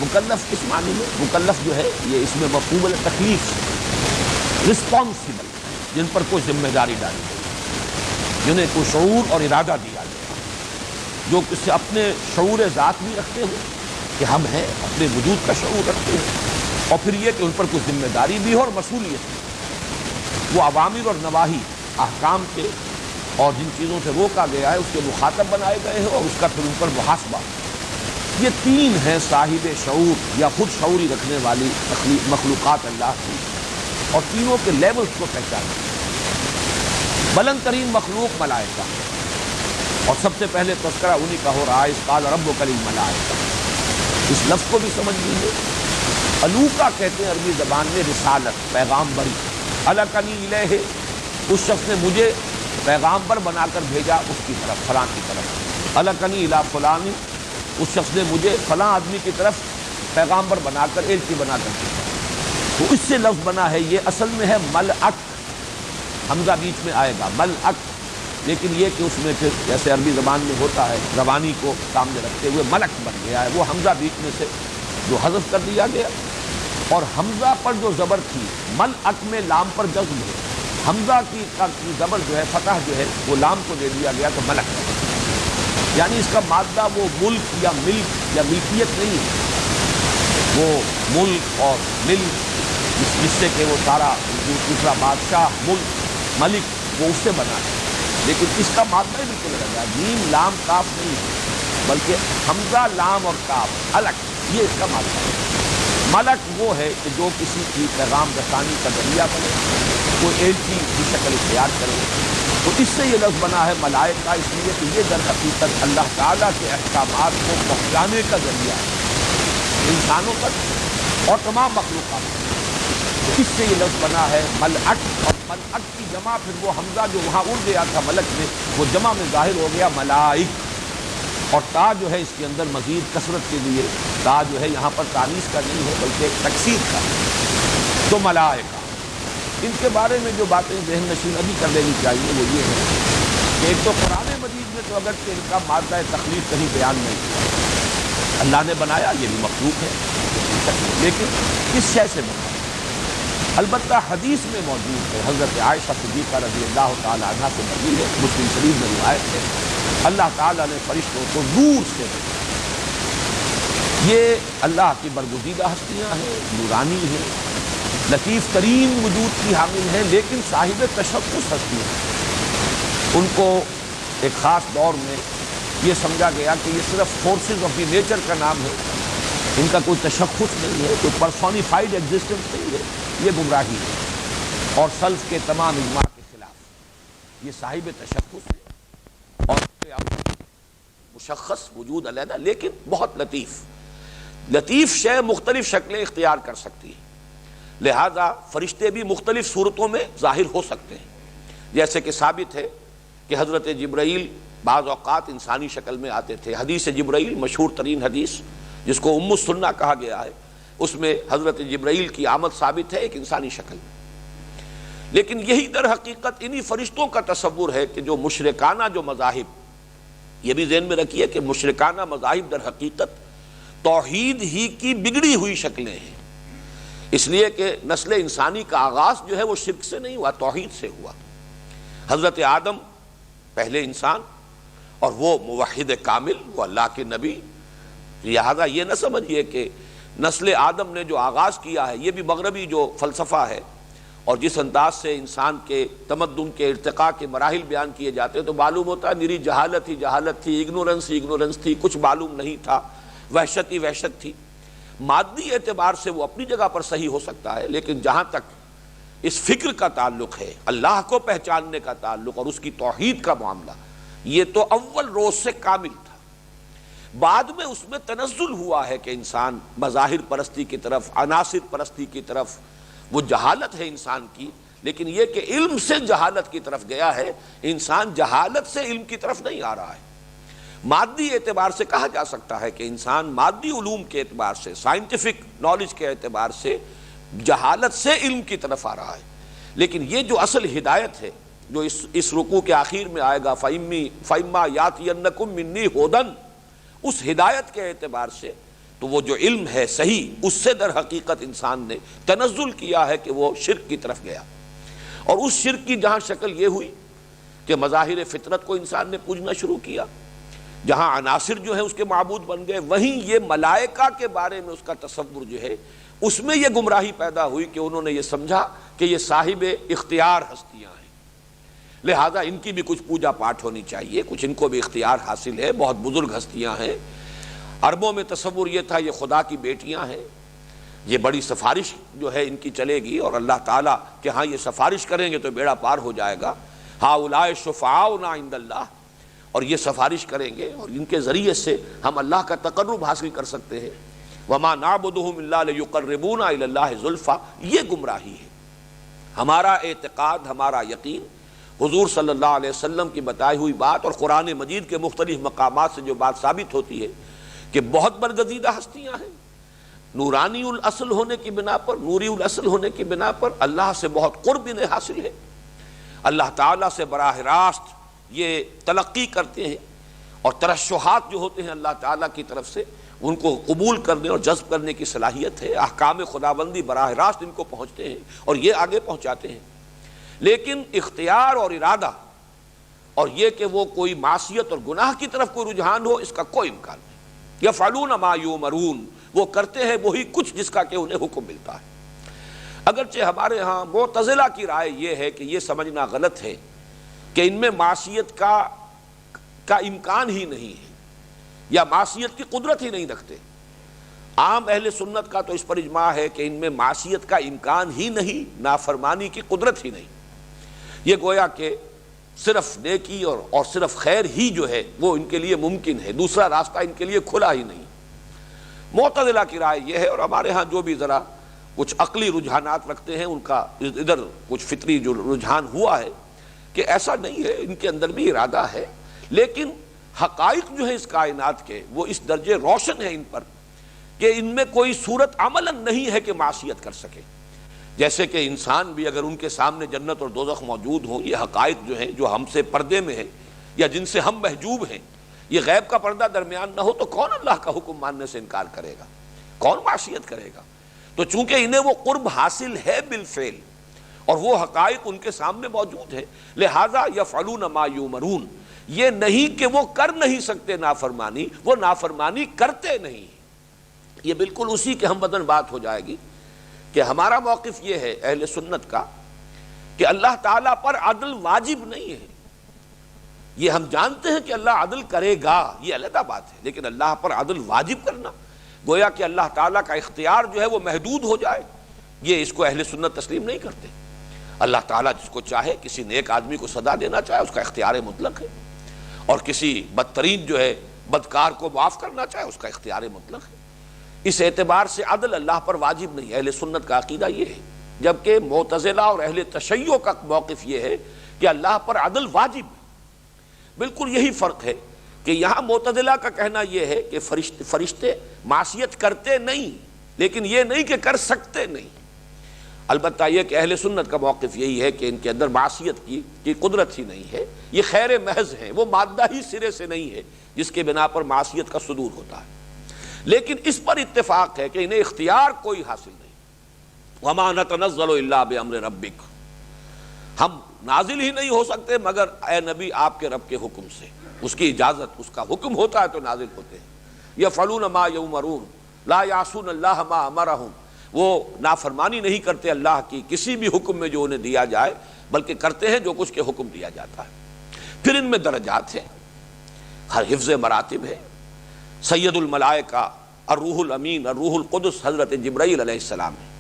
مکلف کس معنی میں؟ مکلف جو ہے یہ اس میں مفہوم تکلیف، رسپانسبل، جن پر کوئی ذمہ داری ڈالی گئی، جنہیں کوئی شعور اور ارادہ دیا گیا، جو کسی اپنے شعور ذات بھی رکھتے ہیں کہ ہم ہیں، اپنے وجود کا شعور رکھتے ہیں، اور پھر یہ کہ ان پر کوئی ذمہ داری بھی ہو اور مسئولیت بھی۔ وہ عوامر اور نواہی احکام کے اور جن چیزوں سے روکا گیا ہے اس کے مخاطب بنائے گئے ہیں، اور اس کا پھر ان پر محاسبہ۔ یہ 3 ہیں صاحب شعور یا خود شعوری رکھنے والی مخلوقات اللہ کی، اور تینوں کے لیولز کو پہچانا۔ بلند ترین مخلوق ملائکہ، اور سب سے پہلے تذکرہ انہی کا ہو رہا ہے، اذ قال ربک للملائکہ۔ اس لفظ کو بھی سمجھ لیجیے، الوکا کہتے ہیں عربی زبان میں رسالت، پیغامبری۔ الکنی الیہ، اس شخص نے مجھے پیغامبر بنا کر بھیجا اس کی طرف، فلاں کی طرف۔ الکنی الی فلان، اس شخص نے مجھے فلاں آدمی کی طرف پیغامبر بنا کر، ایلچی بنا کر بھیجا۔ تو اس سے لفظ بنا ہے، یہ اصل میں ہے ملعک، حمزہ بیچ میں آئے گا، ملعک، لیکن یہ کہ اس میں پھر جیسے عربی زبان میں ہوتا ہے روانی کو سامنے رکھتے ہوئے ملک بن گیا ہے، وہ حمزہ بیچ میں سے جو حذف کر دیا گیا، اور حمزہ پر جو زبر تھی ملعق میں لام پر جزم ہے، حمزہ کی زبر جو ہے فتح جو ہے وہ لام کو دے دیا گیا تو ملک ہے، یعنی اس کا مادہ وہ ملک یا ملک یا ملکیت نہیں ہے، وہ ملک اور ملک جس سے کہ وہ سارا دوسرا بادشاہ ملک ملک وہ اس سے بنا ہے، لیکن اس کا مادہ ہی بالکل الگ ہے، جیم لام کاف نہیں ہے بلکہ حمزہ لام اور کاف الگ، یہ اس کا مادہ ہے۔ ملک وہ ہے کہ جو کسی کی پیغام رسانی کا ذریعہ بنے، کوئی ایلچی کی شکل اختیار کرے، تو اس سے یہ لفظ بنا ہے ملائکہ، اس لیے کہ یہ در حقیقت اللہ تعالیٰ کے احکامات کو پہنچانے کا ذریعہ ہے انسانوں تک اور تمام مخلوقات تک، اس سے یہ لفظ بنا ہے ملعق، اور ملعق کی جمع پھر وہ حمزہ جو وہاں اڑ گیا تھا ملک میں وہ جمع میں ظاہر ہو گیا ملائک، اور تا جو ہے اس کے اندر مزید کثرت کے لیے تا جو ہے یہاں پر تانیث کا نہیں ہے بلکہ تکسیر کا، تو ملائکہ ان کے بارے میں جو باتیں ذہن نشین ابھی کر لینی چاہیے وہ یہ ہے کہ ایک تو قرآن مجید میں تو اگر کہ ان کا مادہ تخلیق کہیں بیان نہیں کیا، اللہ نے بنایا یہ بھی مخلوق ہے لیکن کس شے سے بنایا، البتہ حدیث میں موجود ہے، حضرت عائشہ صدیقہ رضی اللہ تعالی عنہا سے مروی ہے، مسلم شریف میں روایت ہے، اللہ تعالیٰ نے فرشتوں کو نور سے بنایا، یہ اللہ کی برگزیدہ ہستیاں ہیں، نورانی ہیں، لطیف ترین وجود کی حامل ہیں، لیکن صاحب تشخص ہستیاں ہیں، ان کو ایک خاص دور میں یہ سمجھا گیا کہ یہ صرف فورسز آف دی نیچر کا نام ہے، ان کا کوئی تشخص نہیں ہے، کوئی پرسونیفائڈ ایگزسٹنس نہیں ہے، یہ گمراہی ہے اور سلف کے تمام اجماع کے خلاف، یہ صاحب تشخص ہے اور مشخص وجود علیحدہ، لیکن بہت لطیف شے مختلف شکلیں اختیار کر سکتی ہے، لہذا فرشتے بھی مختلف صورتوں میں ظاہر ہو سکتے ہیں، جیسے کہ ثابت ہے کہ حضرت جبرائیل بعض اوقات انسانی شکل میں آتے تھے، حدیث جبرائیل مشہور ترین حدیث جس کو ام السنہ کہا گیا ہے، اس میں حضرت جبرائیل کی آمد ثابت ہے ایک انسانی شکل میں، لیکن یہی در حقیقت انہی فرشتوں کا تصور ہے کہ جو مشرکانہ جو مذاہب، یہ بھی ذہن میں رکھیے کہ مشرکانہ مذاہب در حقیقت توحید ہی کی بگڑی ہوئی شکلیں ہیں، اس لیے کہ نسل انسانی کا آغاز جو ہے وہ شرک سے نہیں ہوا، توحید سے ہوا، حضرت آدم پہلے انسان اور وہ موحد کامل، وہ اللہ کے نبی، لہذا یہ نہ سمجھیے کہ نسل آدم نے جو آغاز کیا ہے، یہ بھی مغربی جو فلسفہ ہے اور جس انداز سے انسان کے تمدن کے ارتقاء کے مراحل بیان کیے جاتے ہیں تو معلوم ہوتا ہے نری جہالت ہی جہالت تھی، اگنورنس ہی اگنورنس تھی، کچھ معلوم نہیں تھا، وحشت ہی وحشت تھی، مادی اعتبار سے وہ اپنی جگہ پر صحیح ہو سکتا ہے، لیکن جہاں تک اس فکر کا تعلق ہے، اللہ کو پہچاننے کا تعلق اور اس کی توحید کا معاملہ، یہ تو اول روز سے کامل تھا، بعد میں اس میں تنزل ہوا ہے کہ انسان مظاہر پرستی کی طرف، عناصر پرستی کی طرف، وہ جہالت ہے انسان کی، لیکن یہ کہ علم سے جہالت کی طرف گیا ہے، انسان جہالت سے علم کی طرف نہیں آ رہا ہے، مادی اعتبار سے کہا جا سکتا ہے کہ انسان مادی علوم کے اعتبار سے، سائنٹیفک نالج کے اعتبار سے جہالت سے علم کی طرف آ رہا ہے، لیکن یہ جو اصل ہدایت ہے جو اس رکوع کے آخر میں آئے گا، فَإِمَّا يَأْتِيَنَّكُم مِّنِّي هُدًى، اس ہدایت کے اعتبار سے تو وہ جو علم ہے صحیح، اس سے در حقیقت انسان نے تنزل کیا ہے کہ وہ شرک کی طرف گیا، اور اس شرک کی جہاں شکل یہ ہوئی کہ مظاہر فطرت کو انسان نے پوجنا شروع کیا، جہاں عناصر جو ہیں اس کے معبود بن گئے، وہیں یہ ملائکہ کے بارے میں اس کا تصور جو ہے اس میں یہ گمراہی پیدا ہوئی کہ انہوں نے یہ سمجھا کہ یہ صاحب اختیار ہستیاں ہیں، لہذا ان کی بھی کچھ پوجا پاٹ ہونی چاہیے، کچھ ان کو بھی اختیار حاصل ہے، بہت بزرگ ہستیاں ہیں، عربوں میں تصور یہ تھا یہ خدا کی بیٹیاں ہیں، یہ بڑی سفارش جو ہے ان کی چلے گی اور اللہ تعالیٰ کہ ہاں یہ سفارش کریں گے تو بیڑا پار ہو جائے گا، ہؤلاء شفعاؤنا عند اللہ، اور یہ سفارش کریں گے اور ان کے ذریعے سے ہم اللہ کا تقرب حاصل کر سکتے ہیں، وما نعبدهم الا ليقربونا الى الله زلفى، یہ گمراہی ہے۔ ہمارا اعتقاد، ہمارا یقین حضور صلی اللہ علیہ وسلم کی بتائی ہوئی بات اور قرآن مجید کے مختلف مقامات سے جو بات ثابت ہوتی ہے کہ بہت برگزیدہ ہستیاں ہیں، نورانی الاصل ہونے کی بنا پر، نوری الاصل ہونے کی بنا پر اللہ سے بہت قرب انہیں حاصل ہے، اللہ تعالیٰ سے براہ راست یہ تلقی کرتے ہیں اور ترشحات جو ہوتے ہیں اللہ تعالیٰ کی طرف سے ان کو قبول کرنے اور جذب کرنے کی صلاحیت ہے، احکام خداوندی براہ راست ان کو پہنچتے ہیں اور یہ آگے پہنچاتے ہیں، لیکن اختیار اور ارادہ اور یہ کہ وہ کوئی معصیت اور گناہ کی طرف کوئی رجحان ہو، اس کا کوئی امکان نہیں۔ یفعلون ما یؤمرون، وہ کرتے ہیں وہی کچھ جس کا کہ انہیں حکم ملتا ہے۔ اگرچہ ہمارے ہاں معتزلہ کی رائے یہ ہے کہ یہ سمجھنا غلط ہے کہ ان میں معصیت کا امکان ہی نہیں ہے یا معصیت کی قدرت ہی نہیں رکھتے۔ عام اہل سنت کا تو اس پر اجماع ہے کہ ان میں معصیت کا امکان ہی نہیں، نافرمانی کی قدرت ہی نہیں۔ یہ گویا کہ صرف نیکی اور صرف خیر ہی جو ہے وہ ان کے لیے ممکن ہے، دوسرا راستہ ان کے لیے کھلا ہی نہیں۔ معتزلہ کی رائے یہ ہے، اور ہمارے ہاں جو بھی ذرا کچھ عقلی رجحانات رکھتے ہیں ان کا ادھر کچھ فطری جو رجحان ہوا ہے کہ ایسا نہیں ہے، ان کے اندر بھی ارادہ ہے، لیکن حقائق جو ہیں اس کائنات کے وہ اس درجے روشن ہیں ان پر کہ ان میں کوئی صورت عملاً نہیں ہے کہ معصیت کر سکے۔ جیسے کہ انسان بھی اگر ان کے سامنے جنت اور دوزخ موجود ہوں، یہ حقائق جو ہیں جو ہم سے پردے میں ہیں یا جن سے ہم محجوب ہیں، یہ غیب کا پردہ درمیان نہ ہو تو کون اللہ کا حکم ماننے سے انکار کرے گا، کون معصیت کرے گا؟ تو چونکہ انہیں وہ قرب حاصل ہے بالفعل اور وہ حقائق ان کے سامنے موجود ہے، لہذا یفعلون ما یؤمرون، یہ نہیں کہ وہ کر نہیں سکتے نافرمانی، وہ نافرمانی کرتے نہیں۔ یہ بالکل اسی کے ہم بدن بات ہو جائے گی کہ ہمارا موقف یہ ہے اہل سنت کا کہ اللہ تعالیٰ پر عدل واجب نہیں ہے۔ یہ ہم جانتے ہیں کہ اللہ عدل کرے گا، یہ علیحدہ بات ہے، لیکن اللہ پر عدل واجب کرنا گویا کہ اللہ تعالیٰ کا اختیار جو ہے وہ محدود ہو جائے، یہ اس کو اہل سنت تسلیم نہیں کرتے۔ اللہ تعالیٰ جس کو چاہے کسی نیک آدمی کو سزا دینا چاہے اس کا اختیار مطلق ہے، اور کسی بدترین جو ہے بدکار کو معاف کرنا چاہے اس کا اختیار مطلق ہے۔ اس اعتبار سے عدل اللہ پر واجب نہیں، اہل سنت کا عقیدہ یہ ہے، جبکہ معتزلہ اور اہل تشیع کا موقف یہ ہے کہ اللہ پر عدل واجب ہے۔ بالکل یہی فرق ہے کہ یہاں معتزلہ کا کہنا یہ ہے کہ فرشتے معصیت کرتے نہیں، لیکن یہ نہیں کہ کر سکتے نہیں۔ البتہ یہ کہ اہل سنت کا موقف یہی ہے کہ ان کے اندر معصیت کی قدرت ہی نہیں ہے، یہ خیر محض ہے، وہ مادہ ہی سرے سے نہیں ہے جس کے بنا پر معصیت کا صدور ہوتا ہے۔ لیکن اس پر اتفاق ہے کہ انہیں اختیار کوئی حاصل نہیں۔ وَمَا نَتَنَزَّلُ إِلَّا بِأَمْرِ رَبِّكَ، ہم نازل ہی نہیں ہو سکتے مگر اے نبی آپ کے رب کے حکم سے، اس کی اجازت، اس کا حکم ہوتا ہے تو نازل ہوتے ہیں۔ یفعلون ما یؤمرون لا یعصون اللہ ما امرہم، وہ نافرمانی نہیں کرتے اللہ کی کسی بھی حکم میں جو انہیں دیا جائے، بلکہ کرتے ہیں جو کچھ کے حکم دیا جاتا ہے۔ پھر ان میں درجات ہیں، ہر حفظ مراتب ہے۔ سید الملائکہ الروح الامین الروح القدس حضرت جبرائیل علیہ السلام ہے۔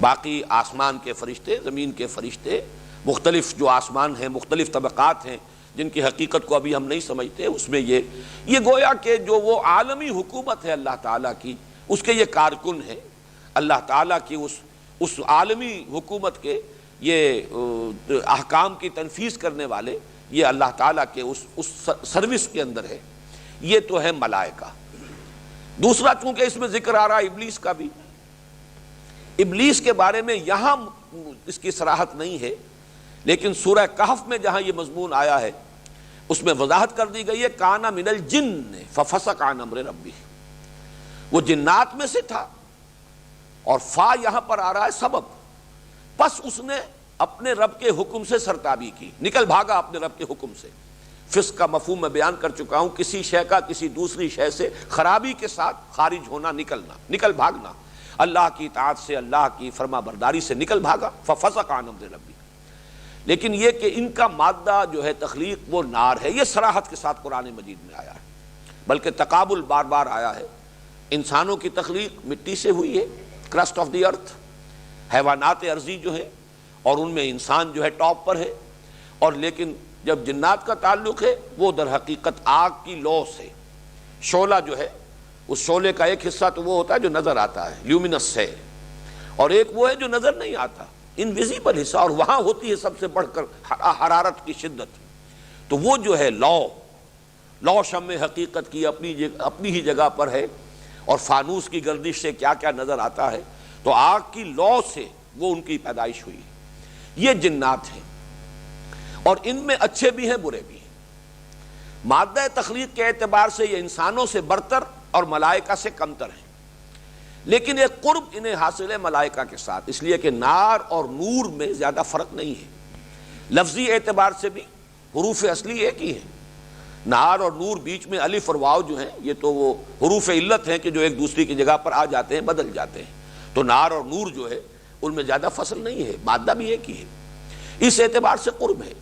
باقی آسمان کے فرشتے، زمین کے فرشتے، مختلف جو آسمان ہیں، مختلف طبقات ہیں جن کی حقیقت کو ابھی ہم نہیں سمجھتے، اس میں یہ گویا کہ جو وہ عالمی حکومت ہے اللہ تعالیٰ کی، اس کے یہ کارکن ہیں۔ اللہ تعالیٰ کی اس عالمی حکومت کے یہ احکام کی تنفیذ کرنے والے، یہ اللہ تعالیٰ کے اس سروس کے اندر ہے۔ یہ تو ہے ملائکہ۔ دوسرا چونکہ اس میں ذکر آ رہا ہے ابلیس کا بھی، ابلیس کے بارے میں یہاں اس کی صراحت نہیں ہے، لیکن سورہ کہف میں جہاں یہ مضمون آیا ہے اس میں وضاحت کر دی گئی ہے، کان من الجن ففسق عن امر ربہ، وہ جنات میں سے تھا، اور فا یہاں پر آ رہا ہے سبب، پس اس نے اپنے رب کے حکم سے سرتابی کی، نکل بھاگا اپنے رب کے حکم سے۔ فسق کا مفہوم میں بیان کر چکا ہوں، کسی شے کا کسی دوسری شے سے خرابی کے ساتھ خارج ہونا، نکلنا، نکل بھاگنا، اللہ کی اطاعت سے، اللہ کی فرما برداری سے نکل بھاگا، ففسق عن امر ربہ۔ لیکن یہ کہ ان کا مادہ جو ہے تخلیق وہ نار ہے، یہ صراحت کے ساتھ قرآن مجید میں آیا ہے، بلکہ تقابل بار بار آیا ہے۔ انسانوں کی تخلیق مٹی سے ہوئی ہے، کرسٹ آف دی ارتھ، حیوانات ارضی جو ہے، اور ان میں انسان جو ہے ٹاپ پر ہے، اور لیکن جب جنات کا تعلق ہے وہ در حقیقت آگ کی لو سے، شعلہ جو ہے، اس شعلے کا ایک حصہ تو وہ ہوتا ہے جو نظر آتا ہے، لیومینس ہے، اور ایک وہ ہے جو نظر نہیں آتا، انویزیبل حصہ، اور وہاں ہوتی ہے سب سے بڑھ کر حرارت کی شدت۔ تو وہ جو ہے لو شمع حقیقت کی اپنی ہی جگہ پر ہے، اور فانوس کی گردش سے کیا کیا نظر آتا ہے، تو آگ کی لو سے وہ ان کی پیدائش ہوئی۔ یہ جنات ہیں، اور ان میں اچھے بھی ہیں برے بھی ہیں۔ مادہ تخلیق کے اعتبار سے یہ انسانوں سے برتر اور ملائکہ سے کمتر ہیں، لیکن ایک قرب انہیں حاصل ہے ملائکہ کے ساتھ، اس لیے کہ نار اور نور میں زیادہ فرق نہیں ہے۔ لفظی اعتبار سے بھی حروف اصلی ایک ہی ہیں، نار اور نور بیچ میں الف اور واو جو ہیں یہ تو وہ حروف علت ہیں کہ جو ایک دوسری کی جگہ پر آ جاتے ہیں، بدل جاتے ہیں، تو نار اور نور جو ہے ان میں زیادہ فصل نہیں ہے، مادہ بھی ایک ہی ہے، اس اعتبار سے قرب ہے۔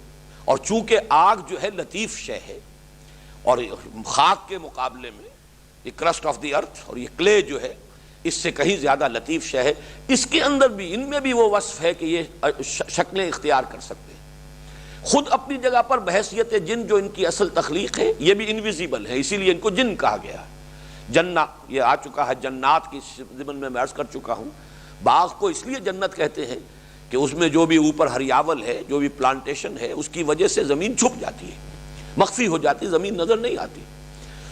اور چونکہ آگ جو ہے لطیف شے ہے، اور خاک کے مقابلے میں یہ کرسٹ آف دی ارتھ اور یہ کلے جو ہے اس سے کہیں زیادہ لطیف شے ہے، اس کے اندر بھی ان میں بھی وہ وصف ہے کہ یہ شکلیں اختیار کر سکتے ہیں۔ خود اپنی جگہ پر بحیثیت جن جو ان کی اصل تخلیق ہے یہ بھی انویزیبل ہے، اسی لیے ان کو جن کہا گیا ہے۔ جنہ یہ آ چکا ہے، جنات کی ضمن میں عرض کر چکا ہوں، باغ کو اس لیے جنت کہتے ہیں کہ اس میں جو بھی اوپر ہریاول ہے، جو بھی پلانٹیشن ہے، اس کی وجہ سے زمین چھپ جاتی ہے، مخفی ہو جاتی، زمین نظر نہیں آتی،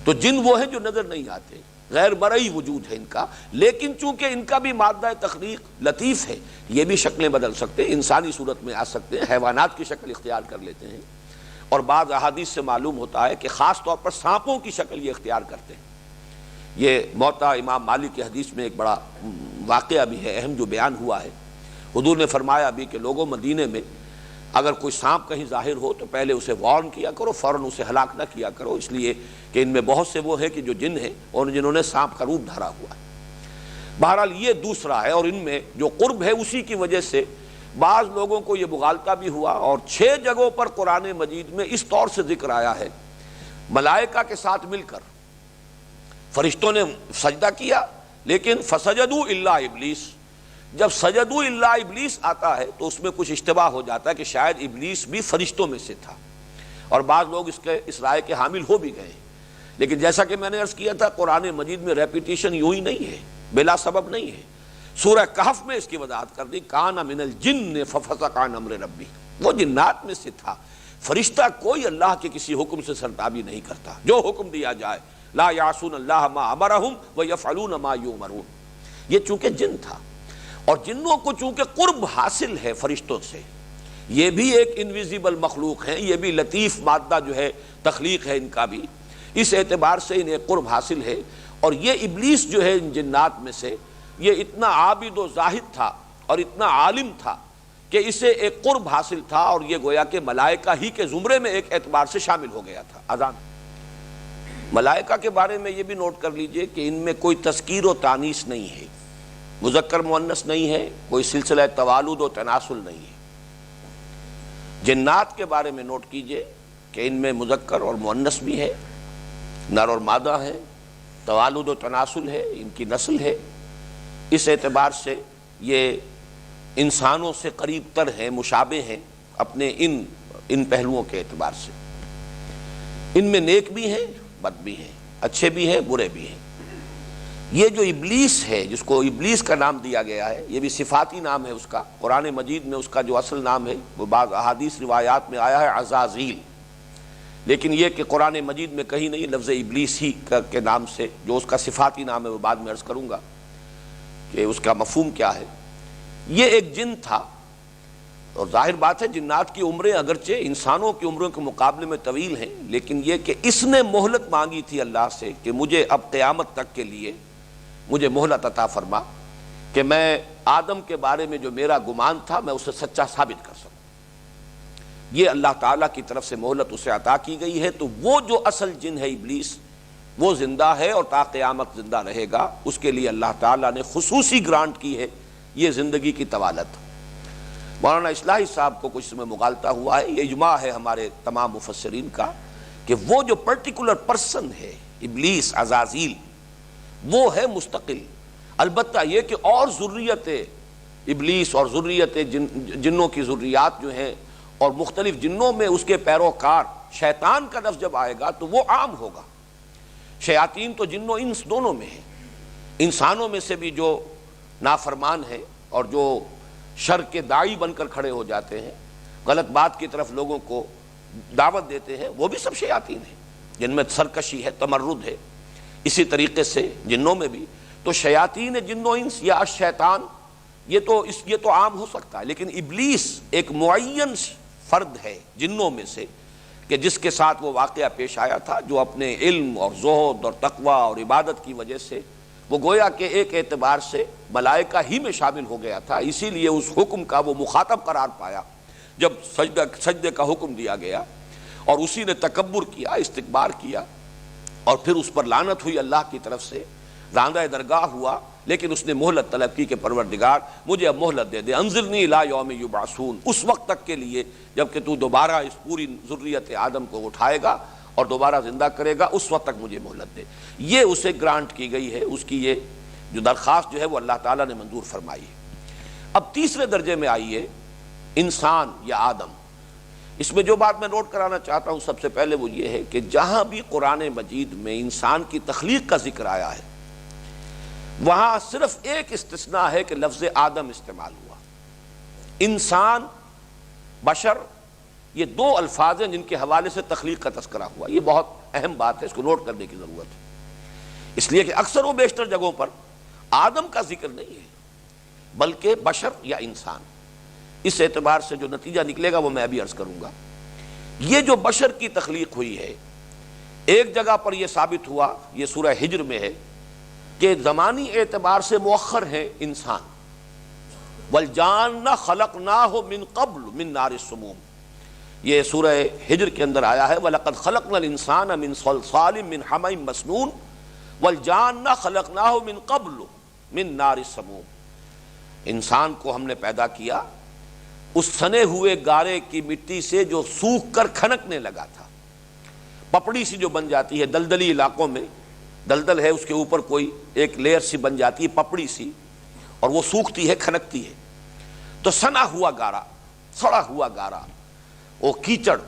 تو جن وہ ہیں جو نظر نہیں آتے، غیر مرئی وجود ہے ان کا، لیکن چونکہ ان کا بھی مادہ تخلیق لطیف ہے، یہ بھی شکلیں بدل سکتے ہیں، انسانی صورت میں آ سکتے ہیں، حیوانات کی شکل اختیار کر لیتے ہیں، اور بعض احادیث سے معلوم ہوتا ہے کہ خاص طور پر سانپوں کی شکل یہ اختیار کرتے ہیں۔ یہ موطا امام مالک کی حدیث میں ایک بڑا واقعہ بھی ہے، اہم جو بیان ہوا ہے، حضور نے فرمایا بھی کہ لوگوں مدینے میں اگر کوئی سانپ کہیں ظاہر ہو تو پہلے اسے وارن کیا کرو، فوراً اسے ہلاک نہ کیا کرو، اس لیے کہ ان میں بہت سے وہ ہیں کہ جو جن ہیں اور جنہوں نے سانپ کا روپ دھرا ہوا ہے۔ بہرحال یہ دوسرا ہے، اور ان میں جو قرب ہے اسی کی وجہ سے بعض لوگوں کو یہ مغالطہ بھی ہوا، اور 6 جگہوں پر قرآن مجید میں اس طور سے ذکر آیا ہے ملائکہ کے ساتھ مل کر فرشتوں نے سجدہ کیا، لیکن فسجدوا الا ابلیس، جب سجدوا الا ابلیس آتا ہے تو اس میں کچھ اشتباہ ہو جاتا ہے کہ شاید ابلیس بھی فرشتوں میں سے تھا، اور بعض لوگ اس رائے کے حامل ہو بھی گئے، لیکن جیسا کہ میں نے عرض کیا تھا قرآن مجید میں ریپیٹیشن یوں ہی نہیں ہے، بلا سبب نہیں ہے۔ سورہ کہف میں اس کی وضاحت کر دی، کان من الجن ففسق عن امر ربی، وہ جنات میں سے تھا، فرشتہ کوئی اللہ کے کسی حکم سے سرتابی نہیں کرتا، جو حکم دیا جائے، لا یعصون اللہ ما امرہم ویفعلون ما یؤمرون، یہ چونکہ جن تھا، اور جنوں کو چونکہ قرب حاصل ہے فرشتوں سے، یہ بھی ایک انویزیبل مخلوق ہیں، یہ بھی لطیف مادہ جو ہے تخلیق ہے ان کا بھی، اس اعتبار سے انہیں قرب حاصل ہے۔ اور یہ ابلیس جو ہے ان جنات میں سے یہ اتنا عابد و زاہد تھا اور اتنا عالم تھا کہ اسے ایک قرب حاصل تھا، اور یہ گویا کہ ملائکہ ہی کے زمرے میں ایک اعتبار سے شامل ہو گیا تھا۔ اذان ملائکہ کے بارے میں یہ بھی نوٹ کر لیجئے کہ ان میں کوئی تذکیر و تانیث نہیں ہے، مذکر مؤنث نہیں ہے، کوئی سلسلہ توالد و تناسل نہیں ہے۔ جنات کے بارے میں نوٹ کیجئے کہ ان میں مذکر اور مؤنث بھی ہے، نر اور مادہ ہے، توالد و تناسل ہے، ان کی نسل ہے، اس اعتبار سے یہ انسانوں سے قریب تر ہیں، مشابہ ہیں اپنے ان پہلوؤں کے اعتبار سے۔ ان میں نیک بھی ہیں، بد بھی ہیں، اچھے بھی ہیں، برے بھی ہیں۔ یہ جو ابلیس ہے، جس کو ابلیس کا نام دیا گیا ہے، یہ بھی صفاتی نام ہے اس کا، قرآن مجید میں اس کا جو اصل نام ہے وہ بعض احادیث روایات میں آیا ہے عزازیل، لیکن یہ کہ قرآن مجید میں کہیں نہیں لفظ ابلیس ہی کے نام سے، جو اس کا صفاتی نام ہے وہ بعد میں عرض کروں گا کہ اس کا مفہوم کیا ہے۔ یہ ایک جن تھا، اور ظاہر بات ہے جنات کی عمریں اگرچہ انسانوں کی عمروں کے مقابلے میں طویل ہیں، لیکن یہ کہ اس نے مہلت مانگی تھی اللہ سے کہ مجھے اب قیامت تک کے لیے مجھے مہلت عطا فرما کہ میں آدم کے بارے میں جو میرا گمان تھا میں اسے سچا ثابت کر سکوں۔ یہ اللہ تعالیٰ کی طرف سے مہلت اسے عطا کی گئی ہے، تو وہ جو اصل جن ہے ابلیس وہ زندہ ہے اور تا قیامت زندہ رہے گا، اس کے لیے اللہ تعالیٰ نے خصوصی گرانٹ کی ہے یہ زندگی کی طوالت۔ مولانا اصلاحی صاحب کو کچھ میں مغالطہ ہوا ہے، یہ اجماع ہے ہمارے تمام مفسرین کا کہ وہ جو پرٹیکولر پرسن ہے ابلیس عزازیل وہ ہے مستقل، البتہ یہ کہ اور ذریت ابلیس اور ذریت جنوں کی ذریات جو ہیں اور مختلف جنوں میں اس کے پیروکار شیطان کا لفظ جب آئے گا تو وہ عام ہوگا۔ شیاطین تو جن و انس دونوں میں ہیں، انسانوں میں سے بھی جو نافرمان ہیں اور جو شر کے داعی بن کر کھڑے ہو جاتے ہیں، غلط بات کی طرف لوگوں کو دعوت دیتے ہیں، وہ بھی سب شیاطین ہیں جن میں سرکشی ہے، تمرد ہے۔ اسی طریقے سے جنوں میں بھی تو شیاطین جن و انس یا الشیطان یہ تو عام ہو سکتا ہے، لیکن ابلیس ایک معین فرد ہے جنوں میں سے کہ جس کے ساتھ وہ واقعہ پیش آیا تھا، جو اپنے علم اور زہد اور تقوی اور عبادت کی وجہ سے وہ گویا کہ ایک اعتبار سے ملائکہ ہی میں شامل ہو گیا تھا، اسی لیے اس حکم کا وہ مخاطب قرار پایا جب سجدے کا حکم دیا گیا، اور اسی نے تکبر کیا، استکبار کیا، اور پھر اس پر لعنت ہوئی اللہ کی طرف سے، راندہ درگاہ ہوا، لیکن اس نے مہلت طلب کی کہ پروردگار مجھے اب مہلت دے دے، انظرنی الی یوم یبعثون، اس وقت تک کے لیے جب کہ تو دوبارہ اس پوری ذریت آدم کو اٹھائے گا اور دوبارہ زندہ کرے گا، اس وقت تک مجھے مہلت دے۔ یہ اسے گرانٹ کی گئی ہے، اس کی یہ جو درخواست جو ہے وہ اللہ تعالیٰ نے منظور فرمائی ہے۔ اب تیسرے درجے میں آئیے، انسان یا آدم۔ اس میں جو بات میں نوٹ کرانا چاہتا ہوں سب سے پہلے وہ یہ ہے کہ جہاں بھی قرآن مجید میں انسان کی تخلیق کا ذکر آیا ہے، وہاں صرف ایک استثناء ہے کہ لفظ آدم استعمال ہوا۔ انسان، بشر، یہ دو الفاظ ہیں جن کے حوالے سے تخلیق کا تذکرہ ہوا۔ یہ بہت اہم بات ہے، اس کو نوٹ کرنے کی ضرورت ہے، اس لیے کہ اکثر و بیشتر جگہوں پر آدم کا ذکر نہیں ہے بلکہ بشر یا انسان۔ اس اعتبار سے جو نتیجہ نکلے گا وہ میں ابھی عرض کروں گا۔ یہ جو بشر کی تخلیق ہوئی ہے، ایک جگہ پر یہ ثابت ہوا، یہ سورہ ہجر میں ہے، کہ زمانی اعتبار سے مؤخر ہے انسان۔ وَالْجَانَّ خَلَقْنَاهُ مِن قَبْلُ مِن نَارِ السُّمُومِ، یہ سورہ ہجر کے اندر آیا ہے، وَلَقَدْ خَلَقْنَا الْإِنسَانَ مِن صَلْصَالٍ مِّن حَمَإٍ مَّسْنُونٍ وَالْجَانَّ خَلَقْنَاهُ مِن قَبْلُ مِن نَارِ السَّمُومِ، انسان کو ہم نے پیدا کیا اس سنے ہوئے گارے کی مٹی سے جو سوکھ کر کھنکنے لگا تھا، پپڑی سی جو بن جاتی ہے دلدلی علاقوں میں، دلدل ہے اس کے اوپر کوئی ایک لیئر سی بن جاتی ہے پپڑی سی، اور وہ سوکھتی ہے، کھنکتی ہے، تو سنا ہوا گارا، سڑا ہوا گارا، وہ کیچڑ،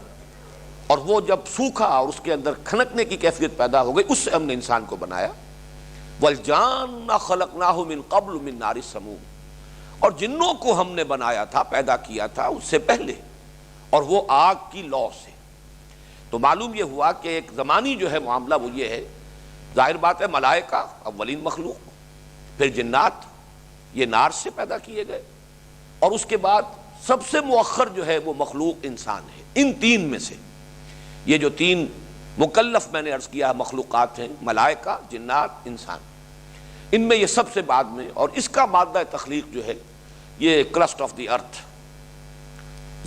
اور وہ جب سوکھا اور اس کے اندر کھنکنے کی کیفیت پیدا ہو گئی، اس سے ہم نے انسان کو بنایا۔ وَالْجَانَّ خَلَقْنَاهُ مِن قَبْلُ مِن نَارِ السَّمُومِ، اور جنوں کو ہم نے بنایا تھا، پیدا کیا تھا اس سے پہلے، اور وہ آگ کی لو سے۔ تو معلوم یہ ہوا کہ ایک زمانی جو ہے معاملہ وہ یہ ہے، ظاہر بات ہے ملائکہ اولین مخلوق، پھر جنات، یہ نار سے پیدا کیے گئے، اور اس کے بعد سب سے مؤخر جو ہے وہ مخلوق انسان ہے۔ ان تین میں سے یہ جو تین مکلف میں نے عرض کیا مخلوقات ہیں، ملائکہ، جنات، انسان، ان میں یہ سب سے بعد میں، اور اس کا مادہ تخلیق جو ہے یہ کرسٹ آف دی ارتھ،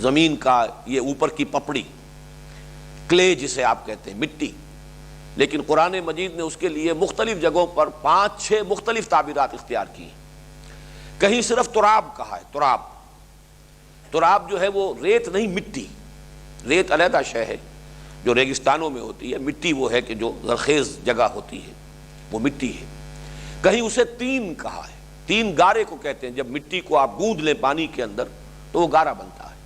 زمین کا یہ اوپر کی پپڑی، کلے جسے آپ کہتے ہیں، مٹی۔ لیکن قرآن مجید نے اس کے لیے مختلف جگہوں پر 5-6 مختلف تعبیرات اختیار کی ہیں۔ کہیں صرف تراب کہا ہے، تراب، تراب جو ہے وہ ریت نہیں، مٹی، ریت علیحدہ شے ہے جو ریگستانوں میں ہوتی ہے، مٹی وہ ہے کہ جو زرخیز جگہ ہوتی ہے وہ مٹی ہے۔ کہیں اسے تین کہا ہے، تین گارے کو کہتے ہیں، جب مٹی کو آپ گوندھ لیں پانی کے اندر تو وہ گارا بنتا ہے۔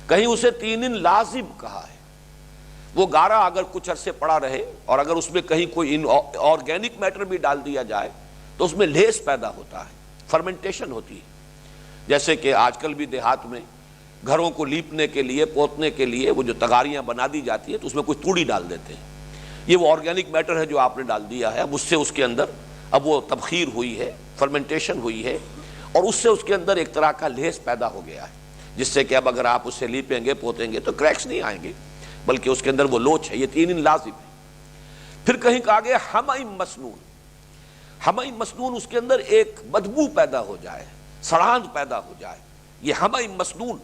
کہیں اسے تین لازب کہا ہے، وہ گارا اگر کچھ عرصے پڑا رہے اور اگر اس میں کہیں کوئی آرگینک میٹر بھی ڈال دیا جائے تو اس میں لیس پیدا ہوتا ہے، فرمنٹیشن ہوتی ہے۔ جیسے کہ آج کل بھی دیہات میں گھروں کو لیپنے کے لیے، پوتنے کے لیے وہ جو تغاریاں بنا دی جاتی ہے تو اس میں کچھ توڑی ڈال دیتے ہیں، یہ وہ آرگینک میٹر ہے جو آپ نے ڈال دیا ہے، اب اس سے اس کے اندر اب وہ تبخیر ہوئی ہے، فرمنٹیشن ہوئی ہے، اور اس سے اس کے اندر ایک طرح کا لیس پیدا ہو گیا ہے، جس سے کہ اب اگر آپ اسے لیپیں گے، پوتیں گے تو کریکس نہیں آئیں گے، بلکہ اس کے اندر وہ لوچ ہے۔ یہ تین لازم ہے۔ پھر کہیں کہا گیا حمأ مسنون، حمأ مسنون، اس کے اندر ایک بدبو پیدا ہو جائے، سڑاند پیدا ہو جائے، یہ حمأ مسنون۔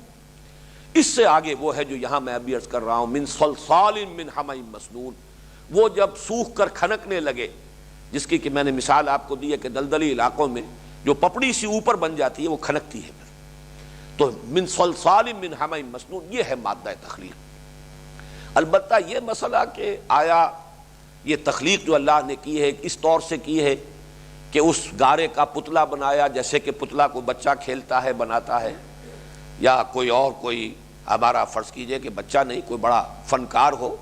اس سے آگے وہ ہے جو یہاں میں ابھی عرض کر رہا ہوں، من صلصال من حمأ مسنون، وہ جب سوکھ کر کھنکنے لگے، جس کی کہ میں نے مثال آپ کو دی ہے کہ دلدلی علاقوں میں جو پپڑی سی اوپر بن جاتی ہے وہ کھنکتی ہے، پھر تو من صلصال من حمأ مسنون، یہ ہے مادہ تخلیق۔ البتہ یہ مسئلہ کہ آیا یہ تخلیق جو اللہ نے کی ہے اس طور سے کی ہے کہ اس گارے کا پتلا بنایا، جیسے کہ پتلا کو بچہ کھیلتا ہے، بناتا ہے، یا کوئی اور کوئی ہمارا فرض کیجئے کہ بچہ نہیں، کوئی بڑا فنکار ہو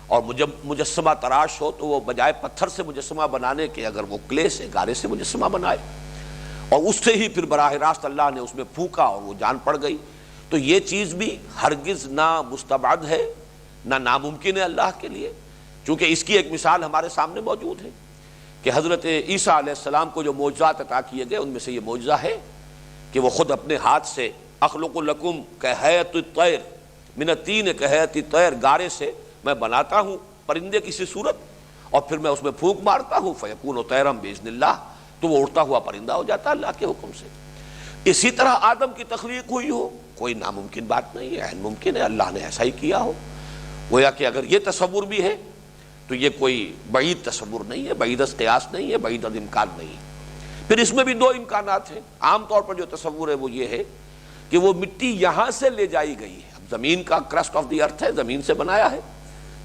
اور مجسمہ تراش ہو تو وہ بجائے پتھر سے مجسمہ بنانے کے اگر وہ کلے سے، گارے سے مجسمہ بنائے اور اس سے ہی پھر براہ راست اللہ نے اس میں پھونکا اور وہ جان پڑ گئی، تو یہ چیز بھی ہرگز نہ مستبعد ہے نہ ناممکن ہے اللہ کے لیے، چونکہ اس کی ایک مثال ہمارے سامنے موجود ہے کہ حضرت عیسیٰ علیہ السلام کو جو معجزات عطا کیے گئے ان میں سے یہ معجزہ ہے کہ وہ خود اپنے ہاتھ سے اخلق لکم کہیئۃ الطیر، من الطین کہیت طیر، گارے سے میں بناتا ہوں پرندے کی سی صورت، اور پھر میں اس میں پھونک مارتا ہوں، فیکون طیرا باذن اللہ، تو وہ اڑتا ہوا پرندہ ہو جاتا ہے اللہ کے حکم سے۔ اسی طرح آدم کی تخلیق ہوئی ہو، کوئی ناممکن بات نہیں ہے، عین ممکن ہے اللہ نے ایسا ہی کیا ہو۔ گویا کہ اگر یہ تصور بھی ہے تو یہ کوئی بعید تصور نہیں ہے، بعید از قیاس نہیں ہے، بعید از امکان نہیں ہے۔ پھر اس میں بھی دو امکانات ہیں۔ عام طور پر جو تصور ہے وہ یہ ہے کہ وہ مٹی یہاں سے لے جائی گئی ہے، اب زمین کا کرسٹ آف دی ارتھ ہے، زمین سے بنایا ہے،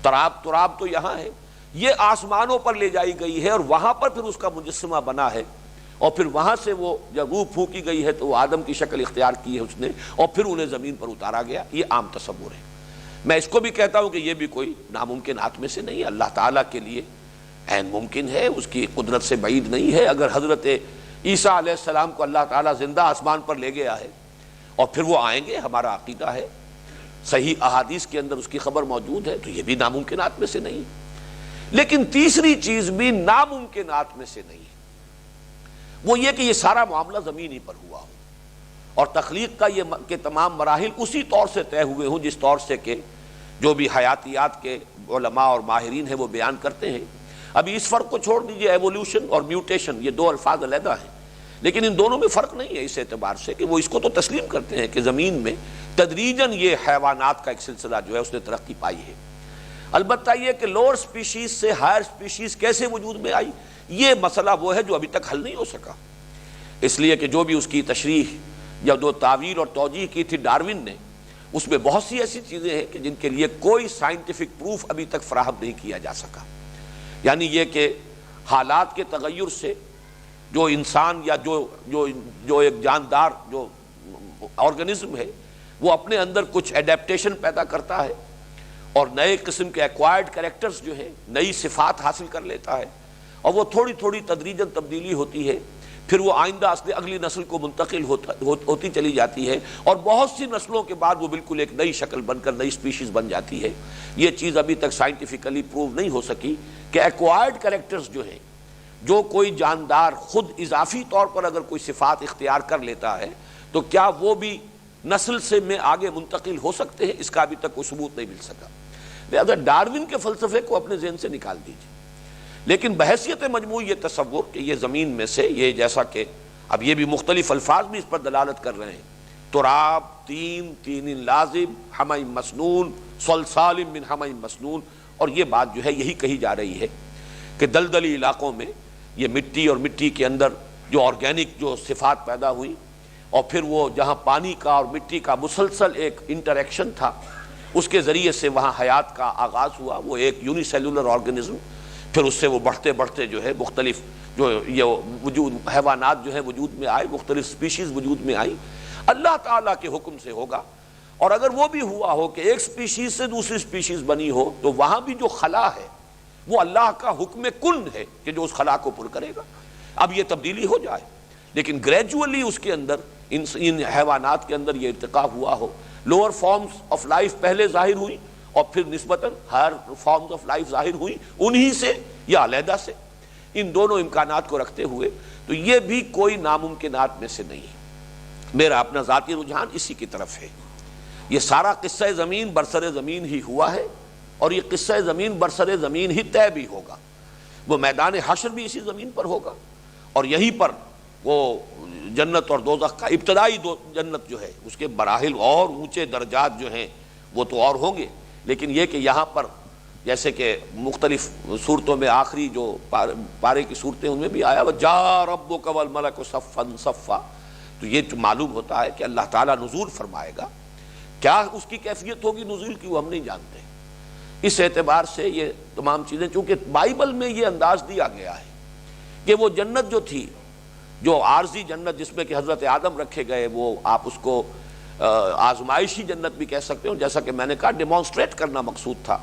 تراب تو یہاں ہے، یہ آسمانوں پر لے جائی گئی ہے اور وہاں پر پھر اس کا مجسمہ بنا ہے، اور پھر وہاں سے وہ جب روح پھونکی گئی ہے تو وہ آدم کی شکل اختیار کی ہے اس نے، اور پھر انہیں زمین پر اتارا گیا۔ یہ عام تصور ہے۔ میں اس کو بھی کہتا ہوں کہ یہ بھی کوئی ناممکنات میں سے نہیں ہے، اللہ تعالیٰ کے لیے عین ممکن ہے، اس کی قدرت سے بعید نہیں ہے۔ اگر حضرت عیسیٰ علیہ السلام کو اللہ تعالیٰ زندہ آسمان پر لے گیا ہے اور پھر وہ آئیں گے، ہمارا عقیدہ ہے، صحیح احادیث کے اندر اس کی خبر موجود ہے، تو یہ بھی ناممکنات میں سے نہیں ہے۔ لیکن تیسری چیز بھی ناممکنات میں سے نہیں ہے، وہ یہ کہ یہ سارا معاملہ زمین ہی پر ہوا ہو اور تخلیق کا یہ کہ تمام مراحل اسی طور سے طے ہوئے ہوں جس طور سے کہ جو بھی حیاتیات کے علماء اور ماہرین ہیں وہ بیان کرتے ہیں۔ ابھی اس فرق کو چھوڑ دیجئے، ایوولوشن اور میوٹیشن، یہ دو الفاظ علیحدہ ہیں، لیکن ان دونوں میں فرق نہیں ہے اس اعتبار سے کہ وہ اس کو تو تسلیم کرتے ہیں کہ زمین میں تدریجاً یہ حیوانات کا ایک سلسلہ جو ہے اس نے ترقی پائی ہے۔ البتہ یہ کہ لوور سپیشیز سے ہائر سپیشیز کیسے وجود میں آئی، یہ مسئلہ وہ ہے جو ابھی تک حل نہیں ہو سکا، اس لیے کہ جو بھی اس کی تشریح یا جو تعویل اور توجیہ کی تھی ڈارون نے، اس میں بہت سی ایسی چیزیں ہیں کہ جن کے لیے کوئی سائنٹیفک پروف ابھی تک فراہم نہیں کیا جا سکا۔ یعنی یہ کہ حالات کے تغیر سے جو انسان یا جو ایک جاندار جو آرگنزم ہے وہ اپنے اندر کچھ ایڈیپٹیشن پیدا کرتا ہے اور نئے قسم کے ایکوائرڈ کریکٹرز جو ہیں، نئی صفات حاصل کر لیتا ہے، اور وہ تھوڑی تھوڑی تدریجاً تبدیلی ہوتی ہے، پھر وہ آئندہ اگلی نسل کو منتقل ہوتی چلی جاتی ہے، اور بہت سی نسلوں کے بعد وہ بالکل ایک نئی شکل بن کر نئی سپیشیز بن جاتی ہے۔ یہ چیز ابھی تک سائنٹیفکلی پروو نہیں ہو سکی کہ ایکوائرڈ کریکٹرز جو ہیں، جو کوئی جاندار خود اضافی طور پر اگر کوئی صفات اختیار کر لیتا ہے تو کیا وہ بھی نسل سے میں آگے منتقل ہو سکتے ہیں، اس کا ابھی تک کوئی ثبوت نہیں مل سکا۔ لہذا ڈارون کے فلسفے کو اپنے ذہن سے نکال دیجیے، لیکن بحیثیت مجموعی یہ تصور کہ یہ زمین میں سے یہ، جیسا کہ اب یہ بھی مختلف الفاظ بھی اس پر دلالت کر رہے ہیں، تراب، تین لازم، حمأ مسنون، صلصال من حمأ مسنون، اور یہ بات جو ہے یہی کہی جا رہی ہے کہ دلدلی علاقوں میں یہ مٹی اور مٹی کے اندر جو آرگینک جو صفات پیدا ہوئی، اور پھر وہ جہاں پانی کا اور مٹی کا مسلسل ایک انٹریکشن تھا، اس کے ذریعے سے وہاں حیات کا آغاز ہوا، وہ ایک یونی سیلولر آرگنزم، پھر اس سے وہ بڑھتے بڑھتے جو ہے مختلف جو یہ وجود حیوانات جو ہے وجود میں آئے، مختلف سپیشیز وجود میں آئی، اللہ تعالیٰ کے حکم سے ہوگا۔ اور اگر وہ بھی ہوا ہو کہ ایک سپیشیز سے دوسری سپیشیز بنی ہو تو وہاں بھی جو خلا ہے وہ اللہ کا حکم کن ہے کہ جو اس خلا کو پر کرے گا۔ اب یہ تبدیلی ہو جائے، لیکن گریجولی اس کے اندر ان حیوانات کے اندر یہ ارتقا ہوا ہو، لوور فارمز آف لائف پہلے ظاہر ہوئی اور پھر نسبتاً ہائر فارمز آف لائف ظاہر ہوئی، انہی سے یا علیحدہ سے، ان دونوں امکانات کو رکھتے ہوئے تو یہ بھی کوئی ناممکنات میں سے نہیں ہے۔ میرا اپنا ذاتی رجحان اسی کی طرف ہے۔ یہ سارا قصہ زمین برسر زمین ہی ہوا ہے، اور یہ قصہ زمین برسر زمین ہی طے بھی ہوگا۔ وہ میدان حشر بھی اسی زمین پر ہوگا، اور یہیں پر وہ جنت اور دوزخ کا ابتدائی جنت جو ہے اس کے مراحل اور اونچے درجات جو ہیں وہ تو اور ہوں گے، لیکن یہ کہ یہاں پر جیسے کہ مختلف صورتوں میں آخری جو پارے کی صورتیں ان میں بھی آیا وَجَاءَ رَبُّكَ وَالْمَلَكُ صَفًّا صَفًّا، تو یہ جو معلوم ہوتا ہے کہ اللہ تعالیٰ نزول فرمائے گا۔ کیا اس کی کیفیت ہوگی نزول کی وہ ہم نہیں جانتے۔ اس اعتبار سے یہ تمام چیزیں، چونکہ بائبل میں یہ انداز دیا گیا ہے کہ وہ جنت جو تھی، جو عارضی جنت جس میں کہ حضرت آدم رکھے گئے، وہ آپ اس کو آزمائشی جنت بھی کہہ سکتے ہو، جیسا کہ میں نے کہا ڈیمانسٹریٹ کرنا مقصود تھا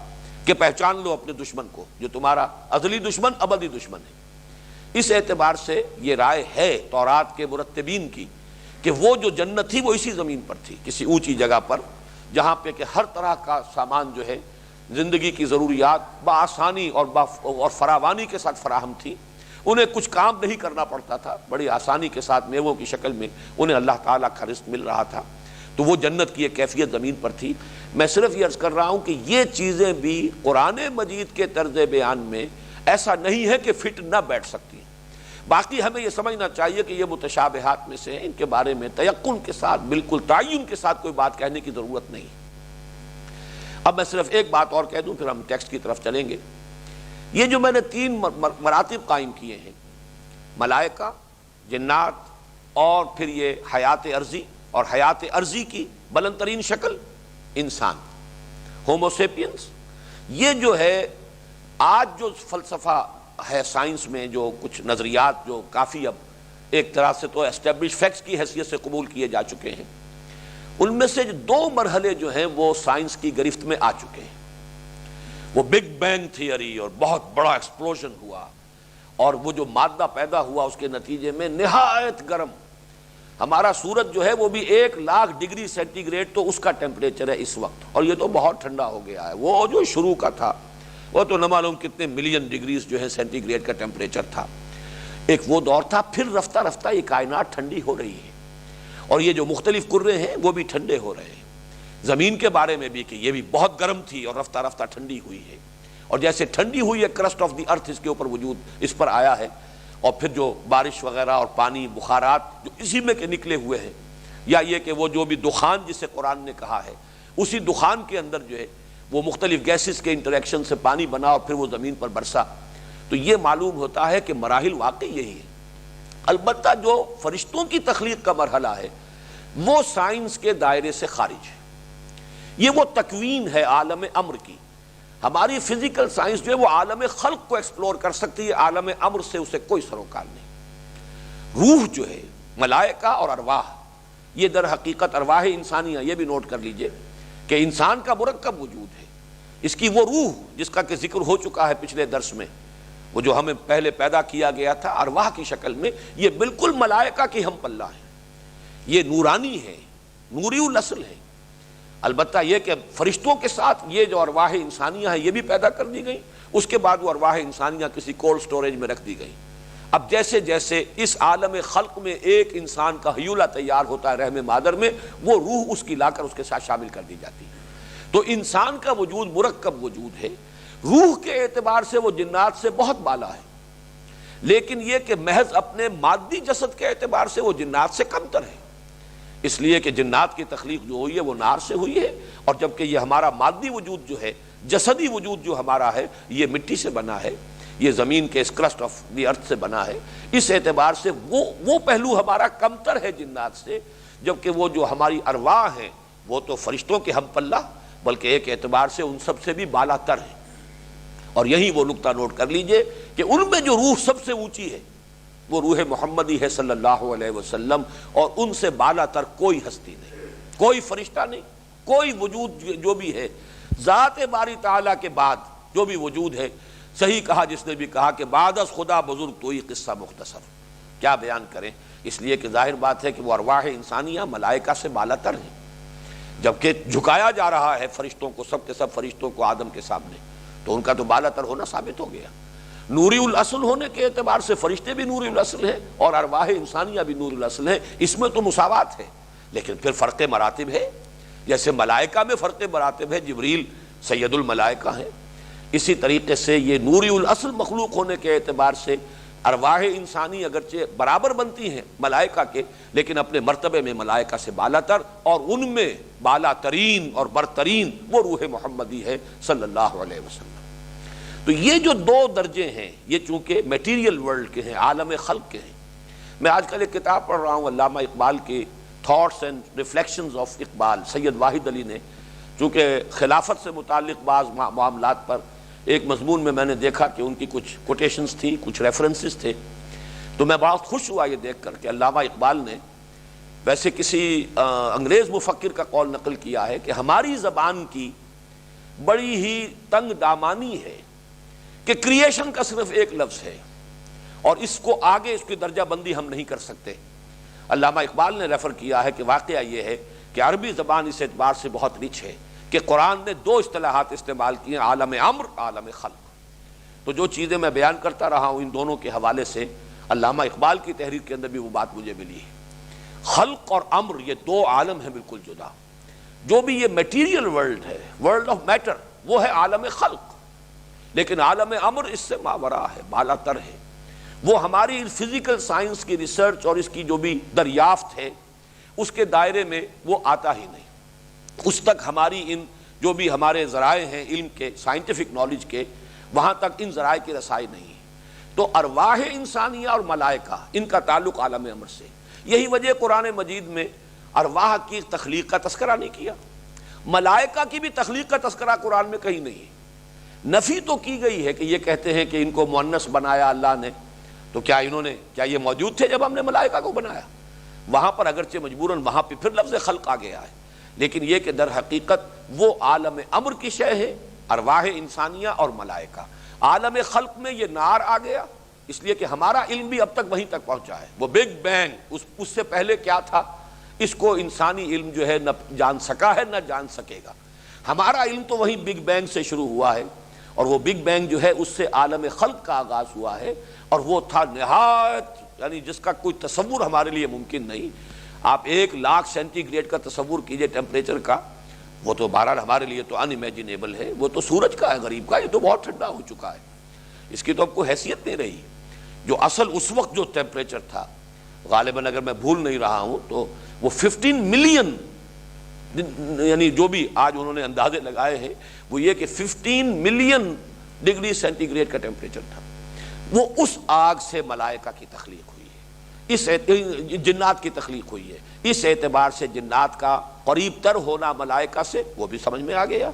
کہ پہچان لو اپنے دشمن کو، جو تمہارا ازلی دشمن ابدی دشمن ہے۔ اس اعتبار سے یہ رائے ہے تورات کے مرتبین کی کہ وہ جو جنت تھی وہ اسی زمین پر تھی، کسی اونچی جگہ پر، جہاں پہ کہ ہر طرح کا سامان جو ہے زندگی کی ضروریات بآسانی اور فراوانی کے ساتھ فراہم تھی۔ انہیں کچھ کام نہیں کرنا پڑتا تھا، بڑی آسانی کے ساتھ میووں کی شکل میں انہیں اللہ تعالیٰ کا رزق مل رہا تھا۔ تو وہ جنت کی ایک کیفیت زمین پر تھی۔ میں صرف یہ عرض کر رہا ہوں کہ یہ چیزیں بھی قرآن مجید کے طرز بیان میں ایسا نہیں ہے کہ فٹ نہ بیٹھ سکتی ہیں۔ باقی ہمیں یہ سمجھنا چاہیے کہ یہ متشابہات میں سے ہیں، ان کے بارے میں تیقن کے ساتھ، بالکل تعین کے ساتھ کوئی بات کہنے کی ضرورت نہیں۔ اب میں صرف ایک بات اور کہہ دوں پھر ہم ٹیکسٹ کی طرف چلیں گے۔ یہ جو میں نے 3 مراتب قائم کیے ہیں، ملائکہ، جنات اور پھر یہ حیات عرضی، اور حیات عرضی کی بلند ترین شکل انسان، ہومو سیپینس، یہ جو ہے آج جو فلسفہ ہے سائنس میں، جو کچھ نظریات جو کافی اب ایک طرح سے تو اسٹیبلش فیکٹس کی حیثیت سے قبول کیے جا چکے ہیں، ان میں سے 2 مرحلے جو ہیں وہ سائنس کی گرفت میں آ چکے ہیں۔ وہ بگ بینگ تھیوری اور بہت بڑا ایکسپلوژن ہوا، اور وہ جو مادہ پیدا ہوا اس کے نتیجے میں نہایت گرم، ہمارا سورج جو ہے وہ بھی 1,00,000 ڈگری سینٹی گریڈ تو اس کا ٹیمپریچر ہے اس وقت، اور یہ تو بہت ٹھنڈا ہو گیا ہے۔ وہ جو شروع کا تھا وہ تو نہ معلوم کتنے ملین ڈگریز جو ہے سینٹی گریڈ کا ٹیمپریچر تھا، ایک وہ دور تھا۔ پھر رفتہ رفتہ یہ کائنات ٹھنڈی ہو رہی ہے، اور یہ جو مختلف کرے ہیں وہ بھی ٹھنڈے ہو رہے ہیں۔ زمین کے بارے میں بھی کہ یہ بھی بہت گرم تھی اور رفتہ رفتہ ٹھنڈی ہوئی ہے، اور جیسے ٹھنڈی ہوئی ہے کرسٹ آف دی ارتھ اس کے اوپر وجود اس پر آیا ہے، اور پھر جو بارش وغیرہ اور پانی بخارات جو اسی میں کے نکلے ہوئے ہیں، یا یہ کہ وہ جو بھی دخان جسے قرآن نے کہا ہے، اسی دخان کے اندر جو ہے وہ مختلف گیسز کے انٹریکشن سے پانی بنا اور پھر وہ زمین پر برسا، تو یہ معلوم ہوتا ہے کہ مراحل واقعی یہی ہے۔ البتہ جو فرشتوں کی تخلیق کا مرحلہ ہے وہ سائنس کے دائرے سے خارج ہے، یہ وہ تکوین ہے عالم امر کی۔ ہماری فزیکل سائنس جو ہے وہ عالم خلق کو ایکسپلور کر سکتی ہے، عالم امر سے اسے کوئی سروکار نہیں۔ روح جو ہے، ملائکہ اور ارواح، یہ در حقیقت ارواح انسانیہ، یہ بھی نوٹ کر لیجئے کہ انسان کا مرکب وجود ہے، اس کی وہ روح جس کا کہ ذکر ہو چکا ہے پچھلے درس میں، وہ جو ہمیں پہلے پیدا کیا گیا تھا ارواح کی شکل میں، یہ بالکل ملائکہ کی ہم پلہ ہے، یہ نورانی ہے، نوری الاصل ہے۔ البتہ یہ کہ فرشتوں کے ساتھ یہ جو ارواح انسانیہ ہے یہ بھی پیدا کر دی گئی، اس کے بعد وہ ارواح انسانیہ کسی کولڈ سٹوریج میں رکھ دی گئی۔ اب جیسے جیسے اس عالم خلق میں ایک انسان کا حیولہ تیار ہوتا ہے رحم مادر میں، وہ روح اس کی لا کر اس کے ساتھ شامل کر دی جاتی ہے۔ تو انسان کا وجود مرکب وجود ہے، روح کے اعتبار سے وہ جنات سے بہت بالا ہے، لیکن یہ کہ محض اپنے مادی جسد کے اعتبار سے وہ جنات سے کمتر ہے، اس لیے کہ جنات کی تخلیق جو ہوئی ہے وہ نار سے ہوئی ہے، اور جبکہ یہ ہمارا مادی وجود جو ہے، جسدی وجود جو ہمارا ہے، یہ مٹی سے بنا ہے، یہ زمین کے اس کرسٹ آف دی ارتھ سے بنا ہے۔ اس اعتبار سے وہ پہلو ہمارا کمتر ہے جنات سے، جبکہ وہ جو ہماری ارواح ہیں وہ تو فرشتوں کے ہم پلہ، بلکہ ایک اعتبار سے ان سب سے بھی بالا تر ہے۔ اور یہی وہ نقطہ نوٹ کر لیجئے کہ ان میں جو روح سب سے اونچی ہے وہ روح محمدی ہے صلی اللہ علیہ وسلم، اور ان سے بالا تر کوئی ہستی نہیں، کوئی فرشتہ نہیں، کوئی وجود جو بھی ہے ذات باری تعالیٰ کے بعد جو بھی وجود ہے۔ صحیح کہا جس نے بھی کہا کہ بعد از خدا بزرگ تو ہی قصہ مختصر، کیا بیان کریں، اس لیے کہ ظاہر بات ہے کہ وہ ارواح انسانیہ ملائکہ سے بالا تر ہیں، جبکہ جھکایا جا رہا ہے فرشتوں کو، سب کے سب فرشتوں کو آدم کے سامنے، تو ان کا تو بالا تر ہونا ثابت ہو گیا۔ نوری الاصل ہونے کے اعتبار سے فرشتے بھی نوری الاصل ہیں اور ارواح انسانیہ بھی نوری الاصل ہیں، اس میں تو مساوات ہے، لیکن پھر فرق مراتب ہے۔ جیسے ملائکہ میں فرق مراتب ہے، جبریل سید الملائکہ ہیں، اسی طریقے سے یہ نوری الاصل مخلوق ہونے کے اعتبار سے ارواح انسانی اگرچہ برابر بنتی ہیں ملائکہ کے، لیکن اپنے مرتبے میں ملائکہ سے بالا تر، اور ان میں بالا ترین اور برترین وہ روح محمدی ہے صلی اللہ علیہ وسلم۔ تو یہ جو 2 درجے ہیں، یہ چونکہ میٹیریل ورلڈ کے ہیں، عالم خلق کے ہیں۔ میں آج کل ایک کتاب پڑھ رہا ہوں علامہ اقبال کی thoughts and reflections of Iqbal, Syed Wahid Ali نے، چونکہ خلافت سے متعلق بعض معاملات پر ایک مضمون میں نے دیکھا کہ ان کی کچھ کوٹیشنز تھی، کچھ ریفرنسز تھے، تو میں بہت خوش ہوا یہ دیکھ کر کہ علامہ اقبال نے ویسے کسی انگریز مفکر کا قول نقل کیا ہے کہ ہماری زبان کی بڑی ہی تنگ دامانی ہے کہ کریشن کا صرف ایک لفظ ہے، اور اس کو آگے اس کی درجہ بندی ہم نہیں کر سکتے۔ علامہ اقبال نے ریفر کیا ہے کہ واقعہ یہ ہے کہ عربی زبان اس اعتبار سے بہت رچ ہے کہ قرآن نے 2 اصطلاحات استعمال کی ہیں، عالم امر، عالم خلق۔ تو جو چیزیں میں بیان کرتا رہا ہوں ان دونوں کے حوالے سے علامہ اقبال کی تحریر کے اندر بھی وہ بات مجھے ملی ہے۔ خلق اور امر یہ دو عالم ہیں بالکل جدا. جو بھی یہ میٹیریل ورلڈ ہے، ورلڈ آف میٹر، وہ ہے عالم خلق، لیکن عالم امر اس سے ماورا ہے، بالا تر ہے. وہ ہماری فزیکل سائنس کی ریسرچ اور اس کی جو بھی دریافت ہے اس کے دائرے میں وہ آتا ہی نہیں. اس تک ہماری ان جو بھی ہمارے ذرائع ہیں علم کے، سائنٹیفک نالج کے، وہاں تک ان ذرائع کی رسائی نہیں ہے. تو ارواح انسانیہ اور ملائکہ ان کا تعلق عالم امر سے. یہی وجہ قرآن مجید میں ارواح کی تخلیق کا تذکرہ نہیں کیا، ملائکہ کی بھی تخلیق کا تذکرہ قرآن میں کہیں نہیں ہے. نفی تو کی گئی ہے کہ یہ کہتے ہیں کہ ان کو مؤنث بنایا اللہ نے، تو کیا یہ موجود تھے جب ہم نے ملائکہ کو بنایا؟ وہاں پر اگرچہ مجبوراً وہاں پہ پھر لفظ خلق آ گیا ہے، لیکن یہ کہ در حقیقت وہ عالم امر کی شے ہے، ارواح انسانیہ اور ملائکہ. عالم خلق میں یہ نار آ گیا اس لیے کہ ہمارا علم بھی اب تک وہیں تک پہنچا ہے. وہ بگ بینگ، اس سے پہلے کیا تھا اس کو انسانی علم جو ہے نہ جان سکا ہے نہ جان سکے گا. ہمارا علم تو وہیں بگ بینگ سے شروع ہوا ہے، اور وہ بگ بینگ جو ہے اس سے عالم خلق کا آغاز ہوا ہے، اور وہ تھا نہایت، یعنی جس کا کوئی تصور ہمارے لیے ممکن نہیں. آپ 1,00,000 سینٹی گریڈ کا تصور کیجئے ٹیمپریچر کا، وہ تو بہرحال ہمارے لیے تو ان امیجنیبل ہے. وہ تو سورج کا ہے غریب کا، یہ تو بہت ٹھنڈا ہو چکا ہے، اس کی تو اب کوئی حیثیت نہیں رہی. جو اصل اس وقت جو ٹیمپریچر تھا غالباً اگر میں بھول نہیں رہا ہوں تو وہ 15 ملین، یعنی جو بھی آج انہوں نے اندازے لگائے ہیں وہ یہ کہ 15 ملین ڈگری سینٹی گریڈ کا ٹیمپریچر تھا. وہ اس آگ سے ملائکہ کی تخلیق ہوئی ہے، اس جنات کی تخلیق ہوئی ہے. اس اعتبار سے جنات کا قریب تر ہونا ملائکہ سے وہ بھی سمجھ میں آ گیا.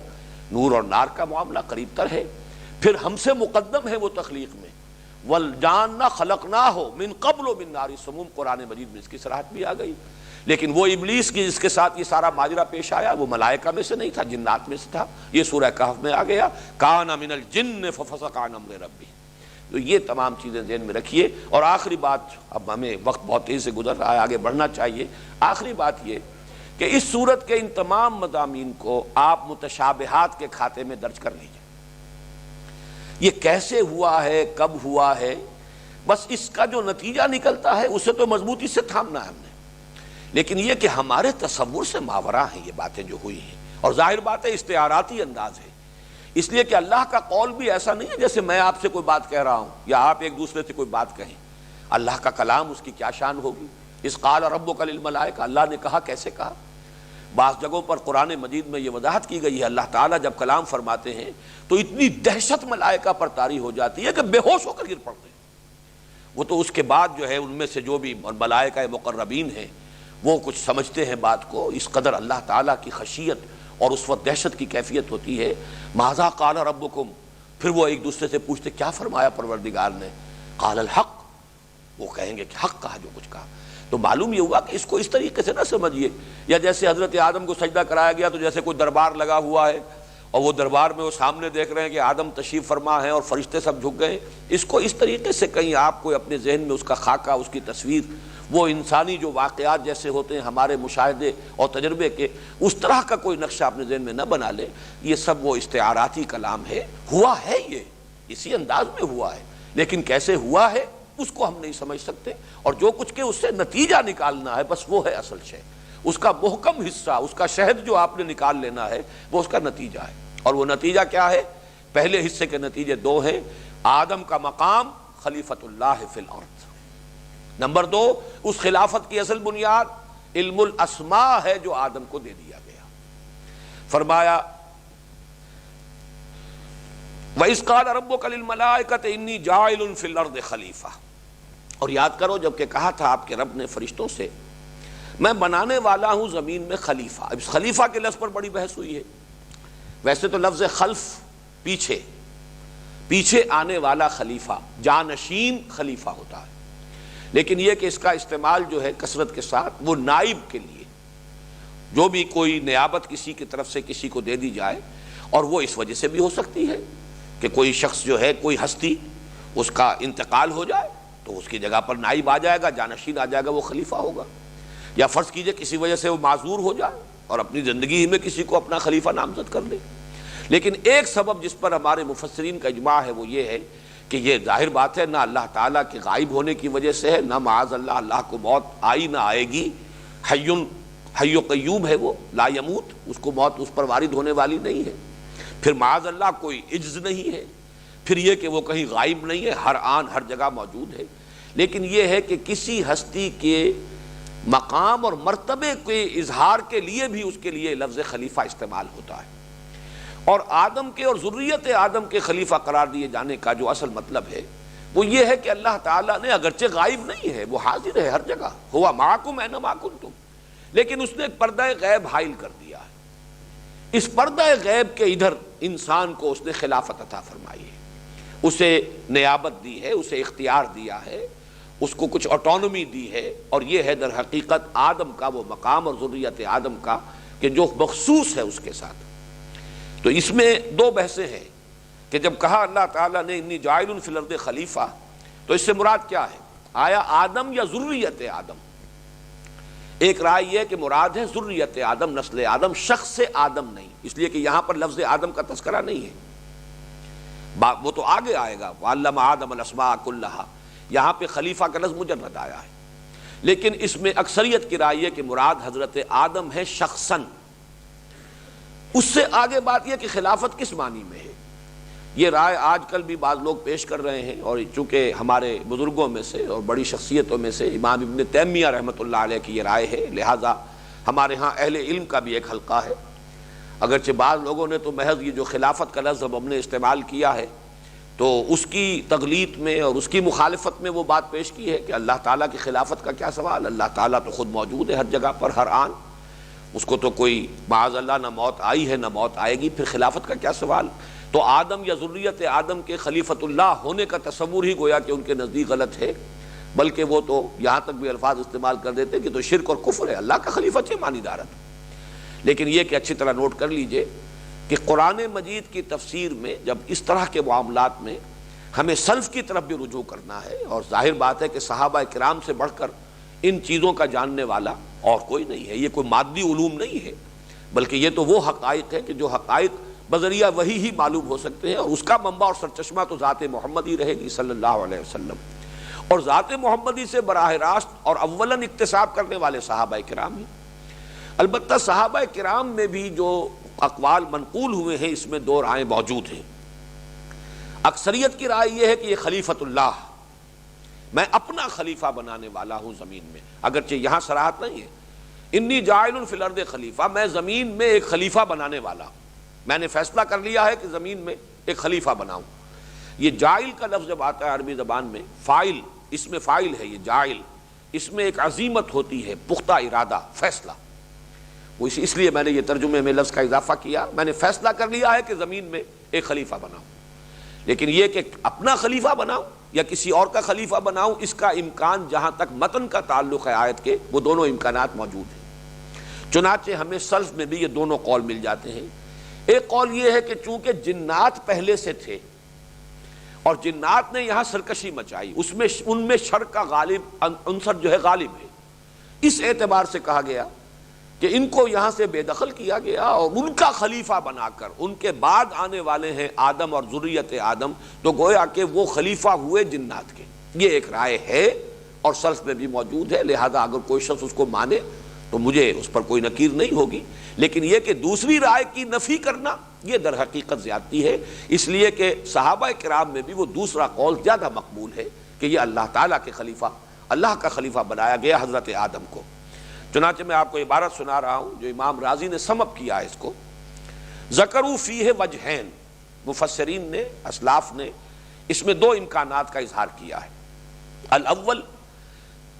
نور اور نار کا معاملہ قریب تر ہے، پھر ہم سے مقدم ہے وہ تخلیق میں. وَالْجَانَّ خَلَقْنَاهُ مِن قَبْلُ مِن نَارِ السَّمُومِ، قرآن مجید میں اس کی صراحت بھی آ گئی. لیکن وہ ابلیس کی جس کے ساتھ یہ سارا ماجرا پیش آیا وہ ملائکہ میں سے نہیں تھا، جنات میں سے تھا. یہ سورہ کہف میں آ گیا، کَانَ مِنَ الْجِنِّ فَفَسَقَ عَنْ أَمْرِ رَبِّهِ. تو یہ تمام چیزیں ذہن میں رکھیے. اور آخری بات، اب ہمیں وقت بہت تیزی سے گزر رہا ہے، آگے بڑھنا چاہیے. آخری بات یہ کہ اس سورت کے ان تمام مضامین کو آپ متشابہات کے کھاتے میں درج کر لیجئے. یہ کیسے ہوا ہے، کب ہوا ہے، بس اس کا جو نتیجہ نکلتا ہے اسے تو مضبوطی سے تھامنا ہے ہم نے. لیکن یہ کہ ہمارے تصور سے ماورا ہیں یہ باتیں جو ہوئی ہیں، اور ظاہر بات ہے استعاراتی انداز ہے، اس لیے کہ اللہ کا قول بھی ایسا نہیں ہے جیسے میں آپ سے کوئی بات کہہ رہا ہوں یا آپ ایک دوسرے سے کوئی بات کہیں. اللہ کا کلام، اس کی کیا شان ہوگی. اذ قال ربک للملائکہ، اللہ نے کہا، کیسے کہا. بعض جگہوں پر قرآن مجید میں یہ وضاحت کی گئی ہے، اللہ تعالیٰ جب کلام فرماتے ہیں تو اتنی دہشت ملائکہ پر طاری ہو جاتی ہے کہ بے ہوش ہو کر گر پڑتے ہیں. وہ تو اس کے بعد جو ہے ان میں سے جو بھی ملائکہ مقربین ہیں وہ کچھ سمجھتے ہیں بات کو. اس قدر اللہ تعالیٰ کی خشیت اور اس وقت دہشت کی کیفیت ہوتی ہے. ماذا قال ربکم، پھر وہ ایک دوسرے سے پوچھتے کیا فرمایا پروردگار نے. قال الحق، وہ کہیں گے کہ حق کہا، جو کچھ کہا. تو معلوم یہ ہوا کہ اس کو اس طریقے سے نہ سمجھیے، یا جیسے حضرت آدم کو سجدہ کرایا گیا تو جیسے کوئی دربار لگا ہوا ہے اور وہ دربار میں وہ سامنے دیکھ رہے ہیں کہ آدم تشریف فرما ہے اور فرشتے سب جھک گئے. اس کو اس طریقے سے کہیں آپ کو اپنے ذہن میں اس کا خاکہ، اس کی تصویر، وہ انسانی جو واقعات جیسے ہوتے ہیں ہمارے مشاہدے اور تجربے کے، اس طرح کا کوئی نقشہ اپنے ذہن میں نہ بنا لے. یہ سب وہ استعاراتی کلام ہے. ہوا ہے یہ اسی انداز میں ہوا ہے، لیکن کیسے ہوا ہے اس کو ہم نہیں سمجھ سکتے. اور جو کچھ کہ اس سے نتیجہ نکالنا ہے بس وہ ہے اصل شے. اس کا محکم حصہ، اس کا شہد جو آپ نے نکال لینا ہے وہ اس کا نتیجہ ہے. اور وہ نتیجہ کیا ہے؟ پہلے حصے کے نتیجے دو ہیں. آدم کا مقام خلیفۃ اللہ فی الارض. نمبر دو، اس خلافت کی اصل بنیاد علم الاسماء ہے جو آدم کو دے دیا گیا. فرمایا وَإِذْ قَالَ رَبُّكَ لِلْمَلَائِكَةِ إِنِّي جَاعِلٌ فِي الْأَرْضِ خَلِيفَةً. اور یاد کرو جب کہ کہا تھا آپ کے رب نے فرشتوں سے میں بنانے والا ہوں زمین میں خلیفہ. اب اس خلیفہ کے لفظ پر بڑی بحث ہوئی ہے. ویسے تو لفظ خلف پیچھے آنے والا خلیفہ، جانشین خلیفہ ہوتا ہے، لیکن یہ کہ اس کا استعمال جو ہے کثرت کے ساتھ وہ نائب کے لیے، جو بھی کوئی نیابت کسی کی طرف سے کسی کو دے دی جائے، اور وہ اس وجہ سے بھی ہو سکتی ہے کہ کوئی شخص جو ہے، کوئی ہستی، اس کا انتقال ہو جائے تو اس کی جگہ پر نائب آ جائے گا، جانشین آ جائے گا، وہ خلیفہ ہوگا. یا فرض کیجئے کسی وجہ سے وہ معذور ہو جائے اور اپنی زندگی ہی میں کسی کو اپنا خلیفہ نامزد کر دے. لیکن ایک سبب جس پر ہمارے مفسرین کا اجماع ہے وہ یہ ہے کہ یہ ظاہر بات ہے نہ اللہ تعالیٰ کے غائب ہونے کی وجہ سے ہے، نہ معاذ اللہ اللہ کو موت آئی نہ آئے گی، حی و قیوم ہے، وہ لا یموت، اس کو موت اس پر وارد ہونے والی نہیں ہے۔ پھر معاذ اللہ کوئی عجز نہیں ہے، پھر یہ کہ وہ کہیں غائب نہیں ہے، ہر آن ہر جگہ موجود ہے۔ لیکن یہ ہے کہ کسی ہستی کے مقام اور مرتبے کے اظہار کے لیے بھی اس کے لیے لفظ خلیفہ استعمال ہوتا ہے، اور آدم کے اور ذریت آدم کے خلیفہ قرار دیے جانے کا جو اصل مطلب ہے وہ یہ ہے کہ اللہ تعالیٰ نے اگرچہ غائب نہیں ہے، وہ حاضر ہے ہر جگہ، ہوا معکم اینما کنتم، لیکن اس نے ایک پردہ غیب حائل کر دیا ہے۔ اس پردہ غیب کے ادھر انسان کو اس نے خلافت عطا فرمائی ہے، اسے نیابت دی ہے، اسے اختیار دیا ہے، اس کو کچھ آٹونومی دی ہے، اور یہ ہے در حقیقت آدم کا وہ مقام اور ذریت آدم کا کہ جو مخصوص ہے اس کے ساتھ۔ تو اس میں دو بحثیں ہیں کہ جب کہا اللہ تعالیٰ نے انی جاعل فی الارض خلیفہ، تو اس سے مراد کیا ہے؟ آیا آدم یا ذریت آدم؟ ایک رائے یہ کہ مراد ہے ذریت آدم، نسل آدم، شخص آدم نہیں، اس لیے کہ یہاں پر لفظ آدم کا تذکرہ نہیں ہے، وہ تو آگے آئے گا، وعلم آدم الاسماء کلھا، یہاں پہ خلیفہ کا لفظ مجرد آیا ہے۔ لیکن اس میں اکثریت کی رائے یہ کہ مراد حضرت آدم ہے شخصاً۔ اس سے آگے بات یہ کہ خلافت کس معنی میں ہے، یہ رائے آج کل بھی بعض لوگ پیش کر رہے ہیں، اور چونکہ ہمارے بزرگوں میں سے اور بڑی شخصیتوں میں سے امام ابن تیمیہ رحمۃ اللہ علیہ کی یہ رائے ہے، لہٰذا ہمارے ہاں اہل علم کا بھی ایک حلقہ ہے، اگرچہ بعض لوگوں نے تو محض یہ جو خلافت کا لفظ ہم نے استعمال کیا ہے تو اس کی تغلیط میں اور اس کی مخالفت میں وہ بات پیش کی ہے کہ اللہ تعالیٰ کی خلافت کا کیا سوال، اللہ تعالیٰ تو خود موجود ہے ہر جگہ پر، ہر آن، اس کو تو کوئی معاذ اللہ نہ موت آئی ہے نہ موت آئے گی، پھر خلافت کا کیا سوال؟ تو آدم یا ذریت آدم کے خلیفۃ اللہ ہونے کا تصور ہی گویا کہ ان کے نزدیک غلط ہے، بلکہ وہ تو یہاں تک بھی الفاظ استعمال کر دیتے کہ تو شرک اور کفر ہے، اللہ کا خلیفہ چھ مانی دارت۔ لیکن یہ کہ اچھی طرح نوٹ کر لیجئے کہ قرآن مجید کی تفسیر میں جب اس طرح کے معاملات میں ہمیں سلف کی طرف بھی رجوع کرنا ہے، اور ظاہر بات ہے کہ صحابہ کرام سے بڑھ کر ان چیزوں کا جاننے والا اور کوئی نہیں ہے، یہ کوئی مادی علوم نہیں ہے، بلکہ یہ تو وہ حقائق ہے کہ جو حقائق بذریعہ وحی ہی معلوم ہو سکتے ہیں، اور اس کا منبع اور سرچشمہ تو ذات محمد ہی رہے گی صلی اللہ علیہ وسلم، اور ذات محمدی سے براہ راست اور اولاً اکتساب کرنے والے صحابہ کرام ہی۔ البتہ صحابہ کرام میں بھی جو اقوال منقول ہوئے ہیں اس میں دو رائے موجود ہیں۔ اکثریت کی رائے یہ ہے کہ یہ خلیفۃ اللہ، میں اپنا خلیفہ بنانے والا ہوں زمین میں، اگرچہ یہاں صراحت نہیں ہے، انی جاعل فی الارض خلیفہ، میں زمین میں ایک خلیفہ بنانے والا ہوں، میں نے فیصلہ کر لیا ہے کہ زمین میں ایک خلیفہ بناؤں۔ یہ جاعل کا لفظ جب آتا ہے عربی زبان میں، فاعل، اس میں فاعل ہے یہ جاعل، اس میں ایک عزیمت ہوتی ہے، پختہ ارادہ، فیصلہ، وہ اس لیے میں نے یہ ترجمے میں لفظ کا اضافہ کیا، میں نے فیصلہ کر لیا ہے کہ زمین میں ایک خلیفہ بناؤں۔ لیکن یہ کہ اپنا خلیفہ بناؤں یا کسی اور کا خلیفہ بناؤں، اس کا امکان جہاں تک متن کا تعلق ہے آیت کے، وہ دونوں امکانات موجود ہیں۔ چنانچہ ہمیں سلف میں بھی یہ دونوں قول مل جاتے ہیں۔ ایک قول یہ ہے کہ چونکہ جنات پہلے سے تھے اور جنات نے یہاں سرکشی مچائی، ان میں شر کا غالب عنصر جو ہے غالب ہے، اس اعتبار سے کہا گیا کہ ان کو یہاں سے بے دخل کیا گیا، اور ان کا خلیفہ بنا کر ان کے بعد آنے والے ہیں آدم اور ذریت آدم، تو گویا کہ وہ خلیفہ ہوئے جنات کے۔ یہ ایک رائے ہے اور سلف میں بھی موجود ہے، لہذا اگر کوئی شخص اس کو مانے تو مجھے اس پر کوئی نکیر نہیں ہوگی، لیکن یہ کہ دوسری رائے کی نفی کرنا یہ در حقیقت زیادتی ہے، اس لیے کہ صحابہ کرام میں بھی وہ دوسرا قول زیادہ مقبول ہے کہ یہ اللہ تعالیٰ کے خلیفہ، اللہ کا خلیفہ بنایا گیا حضرت آدم کو۔ چنانچہ میں آپ کو عبارت سنا رہا ہوں جو امام رازی نے سم اپ کیا ہے اس کو، ذکروا فیہ وجہین، مفسرین نے، اسلاف نے اس میں دو امکانات کا اظہار کیا ہے۔ الاول،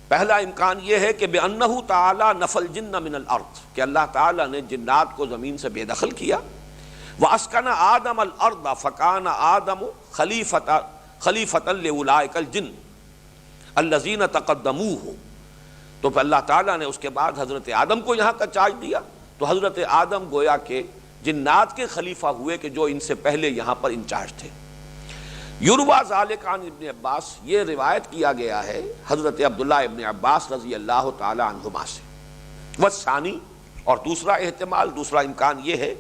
پہلا امکان یہ ہے کہ بِأَنَّهُ تَعَالَى نَفَى الْجِنَّ مِنَ الْأَرْضِ، کہ اللہ تعالیٰ نے جنات کو زمین سے بے دخل کیا، وَأَسْكَنَ آدَمَ الْأَرْضَ فَكَانَ آدَمُ خَلِيفَةً لِأُولَٰئِكَ الْجِنِّ الَّذِينَ تَقَدَّمُوهُ، تو پھر اللہ تعالیٰ نے اس کے بعد حضرت آدم کو یہاں کا چارج دیا، تو حضرت آدم گویا کہ جنات کے خلیفہ ہوئے کہ جو ان سے پہلے یہاں پر انچارج تھے۔ یروی ذالک عن ابن عباس، یہ روایت کیا گیا ہے حضرت عبداللہ ابن عباس رضی اللہ تعالی عنہما سے۔ والثانی، اور دوسرا احتمال، دوسرا امکان یہ ہے،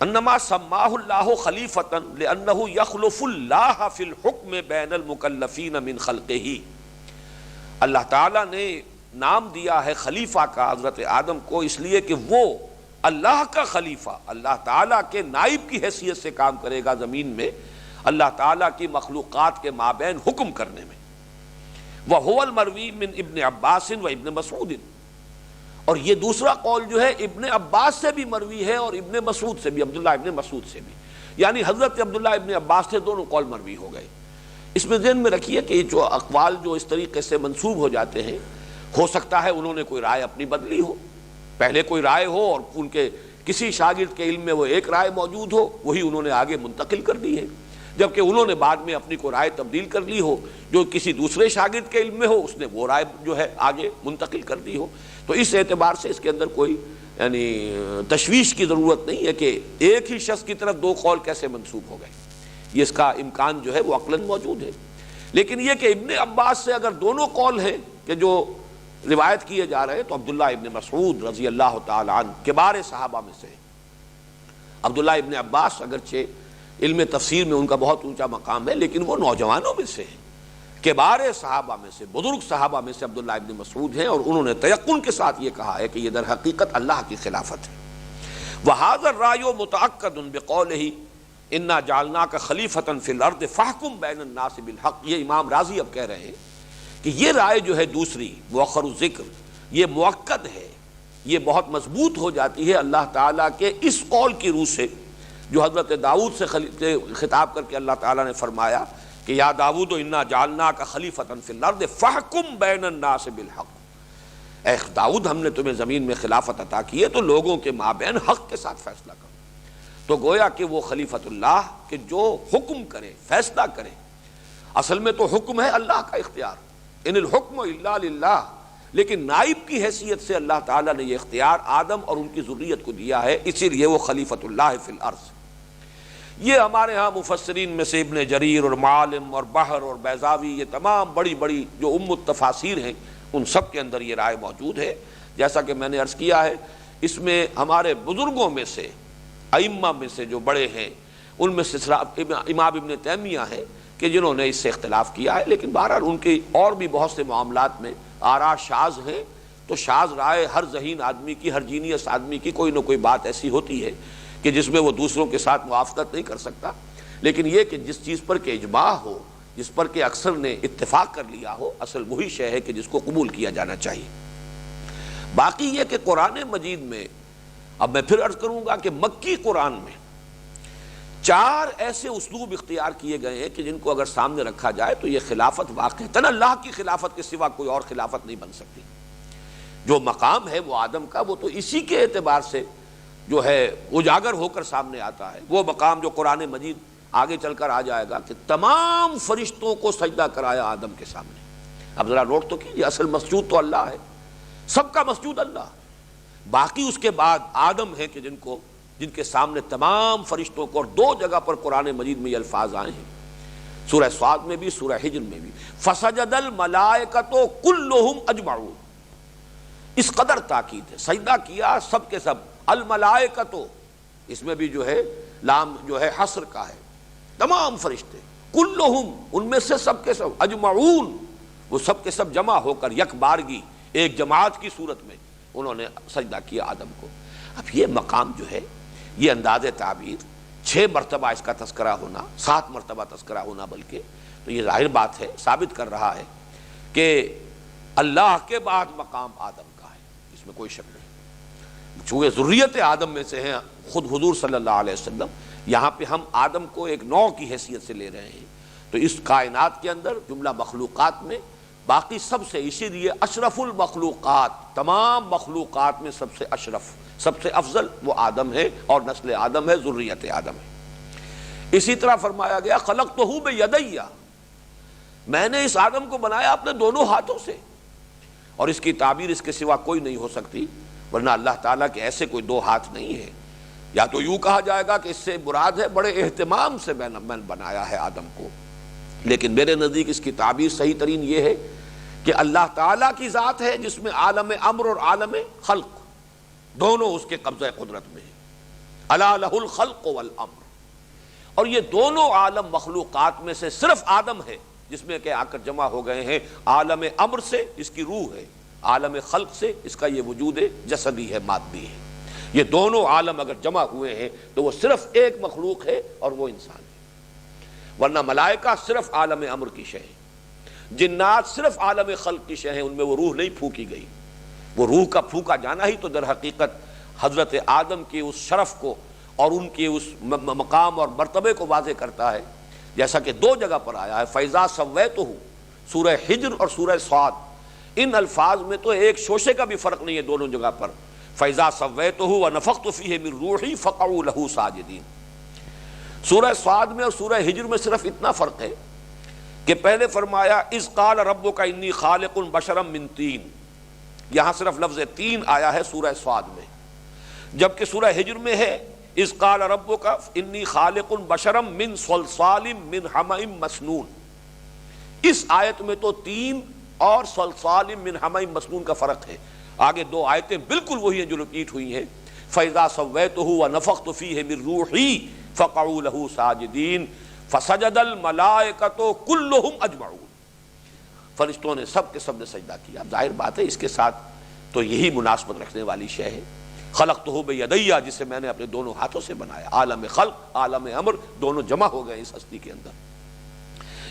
انما سماہ اللہ خلیفۃ لانہ یخلف اللہ فی الحکم بین المکلفین من خلقہ، اللہ تعالیٰ نے نام دیا ہے خلیفہ کا حضرت آدم کو اس لیے کہ وہ اللہ کا خلیفہ، اللہ تعالیٰ کے نائب کی حیثیت سے کام کرے گا زمین میں، اللہ تعالیٰ کی مخلوقات کے مابین حکم کرنے میں۔ وَهُوَ الْمَرْوِي مِنْ ابن عباس وابن مسعود، اور یہ دوسرا قول جو ہے ابن عباس سے بھی مروی ہے اور ابن مسعود سے بھی، عبداللہ ابن مسعود سے بھی، یعنی حضرت عبداللہ ابن عباس سے دونوں قول مروی ہو گئے۔ اس میں ذہن میں رکھیے کہ یہ جو اقوال جو اس طریقے سے منسوب ہو جاتے ہیں، ہو سکتا ہے انہوں نے کوئی رائے اپنی بدلی ہو، پہلے کوئی رائے ہو اور ان کے کسی شاگرد کے علم میں وہ ایک رائے موجود ہو، وہی انہوں نے آگے منتقل کر دی ہے، جبکہ انہوں نے بعد میں اپنی کوئی رائے تبدیل کر لی ہو جو کسی دوسرے شاگرد کے علم میں ہو، اس نے وہ رائے جو ہے آگے منتقل کر دی ہو۔ تو اس اعتبار سے اس کے اندر کوئی یعنی تشویش کی ضرورت نہیں ہے کہ ایک ہی شخص کی طرف دو قول کیسے منسوب ہو گئے، یہ اس کا امکان جو ہے وہ عقلاً موجود ہے۔ لیکن یہ کہ ابن عباس سے اگر دونوں قول ہیں کہ جو روایت کیے جا رہے ہیں، تو عبداللہ ابن مسعود رضی اللہ تعالی عنہ کبار صحابہ میں سے، عبداللہ ابن عباس اگرچہ علم تفسیر میں ان کا بہت اونچا مقام ہے، لیکن وہ نوجوانوں میں سے ہیں، کبار صحابہ میں سے، بزرگ صحابہ میں سے عبداللہ ابن مسعود ہیں، اور انہوں نے تیقن کے ساتھ یہ کہا ہے کہ یہ در حقیقت اللہ کی خلافت ہے۔ وَهَذَا الرَّأْيُ مُتَأَكَّدٌ بِقَوْلِهِ إِنَّا جَعَلْنَاكَ خَلِيفَةً فِي الْأَرْضِ فَاحْكُم بَيْنَ النَّاسِ بِالْحَقِّ، یہ امام راضی اب کہہ رہے ہیں کہ یہ رائے جو ہے دوسری مؤخر الذکر، یہ مؤکد ہے، یہ بہت مضبوط ہو جاتی ہے اللہ تعالیٰ کے اس قول کی روح سے جو حضرت داؤد سے خطاب کر کے اللہ تعالیٰ نے فرمایا کہ یا داؤد انا جعلناک خلیفۃ فی الارض فاحکم بین الناس بالحق، اے داؤد ہم نے تمہیں زمین میں خلافت عطا کی ہے تو لوگوں کے مابین حق کے ساتھ فیصلہ کرو۔ تو گویا کہ وہ خلیفۃ اللہ کہ جو حکم کرے، فیصلہ کرے، اصل میں تو حکم ہے اللہ کا اختیار، ان الحکم الا للہ، لیکن نائب کی حیثیت سے اللہ تعالیٰ نے یہ اختیار آدم اور ان کی ذریت کو دیا ہے، اسی لیے وہ خلیفۃ اللہ فی الارض۔ یہ ہمارے ہاں مفسرین میں سے ابن جریر اور معالم اور بحر اور بیضاوی، یہ تمام بڑی بڑی جو التفاسیر ہیں، ان سب کے اندر یہ رائے موجود ہے۔ جیسا کہ میں نے عرض کیا ہے، اس میں ہمارے بزرگوں میں سے، ائمہ میں سے جو بڑے ہیں، ان میں سے امام ابن تیمیہ ہیں کہ جنہوں نے اس سے اختلاف کیا ہے، لیکن بہرحال ان کی اور بھی بہت سے معاملات میں آراء شاذ ہیں، تو شاذ رائے ہر ذہین آدمی کی، ہر جینیس آدمی کی کوئی نہ کوئی بات ایسی ہوتی ہے کہ جس میں وہ دوسروں کے ساتھ موافقت نہیں کر سکتا، لیکن یہ کہ جس چیز پر کہ اجماع ہو، جس پر کہ اکثر نے اتفاق کر لیا ہو، اصل وہی شے ہے کہ جس کو قبول کیا جانا چاہیے۔ باقی یہ کہ قرآن مجید میں، اب میں پھر عرض کروں گا کہ مکی قرآن میں 4 ایسے اسلوب اختیار کیے گئے ہیں کہ جن کو اگر سامنے رکھا جائے تو یہ خلافت واقعتاً اللہ کی خلافت کے سوا کوئی اور خلافت نہیں بن سکتی۔ جو مقام ہے وہ آدم کا، وہ تو اسی کے اعتبار سے جو ہے اجاگر ہو کر سامنے آتا ہے، وہ مقام جو قرآن مجید آگے چل کر آ جائے گا کہ تمام فرشتوں کو سجدہ کرایا آدم کے سامنے۔ اب ذرا نوٹ تو کیجیے، اصل مسجود تو اللہ ہے، سب کا مسجود اللہ، باقی اس کے بعد آدم ہے کہ جن کے سامنے تمام فرشتوں کو، اور 2 جگہ پر قرآن مجید میں یہ الفاظ آئے ہیں، سورہ صاد میں بھی، سورہ حجر میں بھی، فسجد الملائکۃ کلھم اجمعون، اس قدر تاکید ہے، سجدہ کیا سب کے سب، الملائکۃ، اس میں بھی جو ہے لام جو ہے حصر کا ہے، تمام فرشتے، کلھم، ان میں سے سب کے سب، اجمعون، وہ سب کے سب جمع ہو کر یک بارگی ایک جماعت کی صورت میں انہوں نے سجدہ کیا آدم کو۔ اب یہ مقام جو ہے، یہ انداز تعبیر 6 مرتبہ اس کا تذکرہ ہونا، 7 مرتبہ تذکرہ ہونا بلکہ، تو یہ ظاہر بات ہے، ثابت کر رہا ہے کہ اللہ کے بعد مقام آدم کا ہے، اس میں کوئی شک نہیں۔ چونکہ ذریت آدم میں سے ہیں خود حضور صلی اللہ علیہ وسلم، یہاں پہ ہم آدم کو ایک نوع کی حیثیت سے لے رہے ہیں، تو اس کائنات کے اندر جملہ مخلوقات میں باقی سب سے، اسی لیے اشرف المخلوقات، تمام مخلوقات میں سب سے اشرف، سب سے افضل وہ آدم ہے، اور نسل آدم ہے، ذریت آدم ہے۔ اسی طرح فرمایا گیا خلقتہ بیدی، میں نے اس آدم کو بنایا اپنے دونوں ہاتھوں سے، اور اس کی تعبیر اس کے سوا کوئی نہیں ہو سکتی، ورنہ اللہ تعالیٰ کے ایسے کوئی 2 ہاتھ نہیں ہے۔ یا تو یوں کہا جائے گا کہ اس سے مراد ہے بڑے اہتمام سے میں نے بنایا ہے آدم کو، لیکن میرے نزدیک اس کی تعبیر صحیح ترین یہ ہے کہ اللہ تعالیٰ کی ذات ہے جس میں عالم امر اور عالم خلق دونوں اس کے قبضہ قدرت میں ہیں، الا لہ الخلق والامر، اور یہ دونوں عالم مخلوقات میں سے صرف آدم ہے جس میں کہ آ کر جمع ہو گئے ہیں عالم امر سے، جس کی روح ہے، عالم خلق سے اس کا یہ وجود جسدی ہے، مادی ہے۔ یہ دونوں عالم اگر جمع ہوئے ہیں تو وہ صرف ایک مخلوق ہے اور وہ انسان ہے، ورنہ ملائکہ صرف عالم امر کی شے ہیں، جنات صرف عالم خلق کی شے ہیں، ان میں وہ روح نہیں پھونکی گئی۔ وہ روح کا پھونکا جانا ہی تو در حقیقت حضرت آدم کی اس شرف کو اور ان کے اس مقام اور مرتبے کو واضح کرتا ہے، جیسا کہ دو جگہ پر آیا ہے فَإِذَا سَوَّيْتُهُ، سورہ حجر اور سورہ صاد۔ ان الفاظ میں تو ایک شوشے کا بھی فرق نہیں ہے دونوں جگہ پر، فَإِذَا سَوَّيْتُهُ وَنَفَخْتُ فِيهِ مِن رُوحِي فَقَعُوا لَهُ سَاجِدِينَ۔ سورہ صاد میں اور سورہ حجر میں صرف اتنا فرق ہے کہ پہلے فرمایا اذ قال ربک انی خالق بشرا من طین، یہاں صرف لفظ تین آیا ہے سورہ صاد میں، جبکہ سورہ حجر میں ہے اذ قال ربک انی خالق بشرا من صلصال من حمأ مسنون۔ اس آیت میں تو تین اور صلصال من حمأ مسنون کا فرق ہے، آگے دو آیتیں بالکل وہی ہیں جو رپیٹ ہوئی ہیں، فَإِذَا سَوَّيْتُهُ وَنَفَخْتُ فِيهِ مِن رُوحِي فَقَعُوا لَهُ سَاجِدِينَ فَسَجَدَ الْمَلَائِكَةُ كُلُّهُمْ أَجْمَعُونَ۔ فرشتوں نے سب کے سب نے سجدہ کیا۔ اب ظاہر بات ہے اس کے ساتھ تو یہی مناسبت رکھنے والی شے ہے، خلقتہ بیدیہ، جسے میں نے اپنے دونوں ہاتھوں سے بنایا۔ عالم خلق عالم امر دونوں جمع ہو گئے اس ہستی کے اندر۔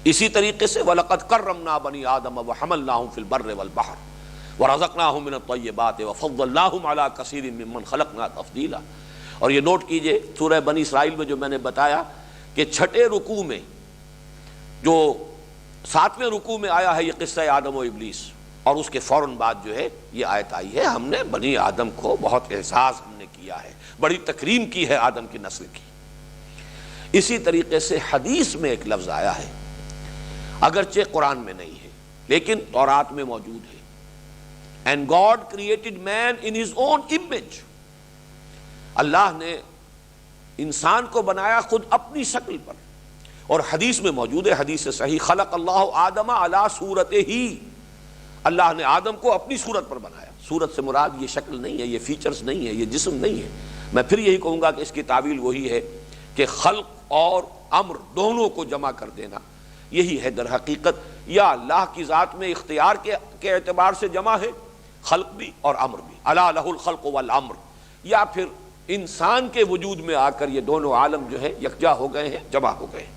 اسی طریقے سے وَلَقَدْ كَرَّمْنَا بَنِي آدَمَ وَحَمَلْنَاهُمْ فِي الْبَرِّ وَالْبَحْرِ وَرَزَقْنَاهُمْ مِنَ الطَّيِّبَاتِ وَفَضَّلْنَاهُمْ عَلَى كَثِيرٍ مِّمَّنْ خَلَقْنَا تَفْضِيلًا۔ اور یہ نوٹ کیجئے سورہ بنی اسرائیل میں جو میں نے بتایا کہ چھٹے رکوع میں جو ساتویں رکوع میں آیا ہے یہ قصہ آدم و ابلیس، اور اس کے فوراً بعد جو ہے یہ آیت آئی ہے ہم نے بنی آدم کو بہت اعزاز ہم نے کیا ہے، بڑی تکریم کی ہے آدم کی نسل کی۔ اسی طریقے سے حدیث میں ایک لفظ آیا ہے، اگرچہ قرآن میں نہیں ہے لیکن تورات میں موجود ہے، And God created man in his own image۔ اللہ نے انسان کو بنایا خود اپنی شکل پر، اور حدیث میں موجود ہے، حدیث صحیح، خلق اللہ آدم علی صورتہ، اللہ نے آدم کو اپنی صورت پر بنایا۔ صورت سے مراد یہ شکل نہیں ہے، یہ فیچرز نہیں ہے، یہ جسم نہیں ہے۔ میں پھر یہی کہوں گا کہ اس کی تعویل وہی ہے کہ خلق اور امر دونوں کو جمع کر دینا یہی ہے در حقیقت، یا اللہ کی ذات میں اختیار کے اعتبار سے جمع ہے خلق بھی اور امر بھی، الا لہ الخلق والامر، یا پھر انسان کے وجود میں آ کر یہ دونوں عالم جو ہے یکجا ہو گئے ہیں، جمع ہو گئے ہیں۔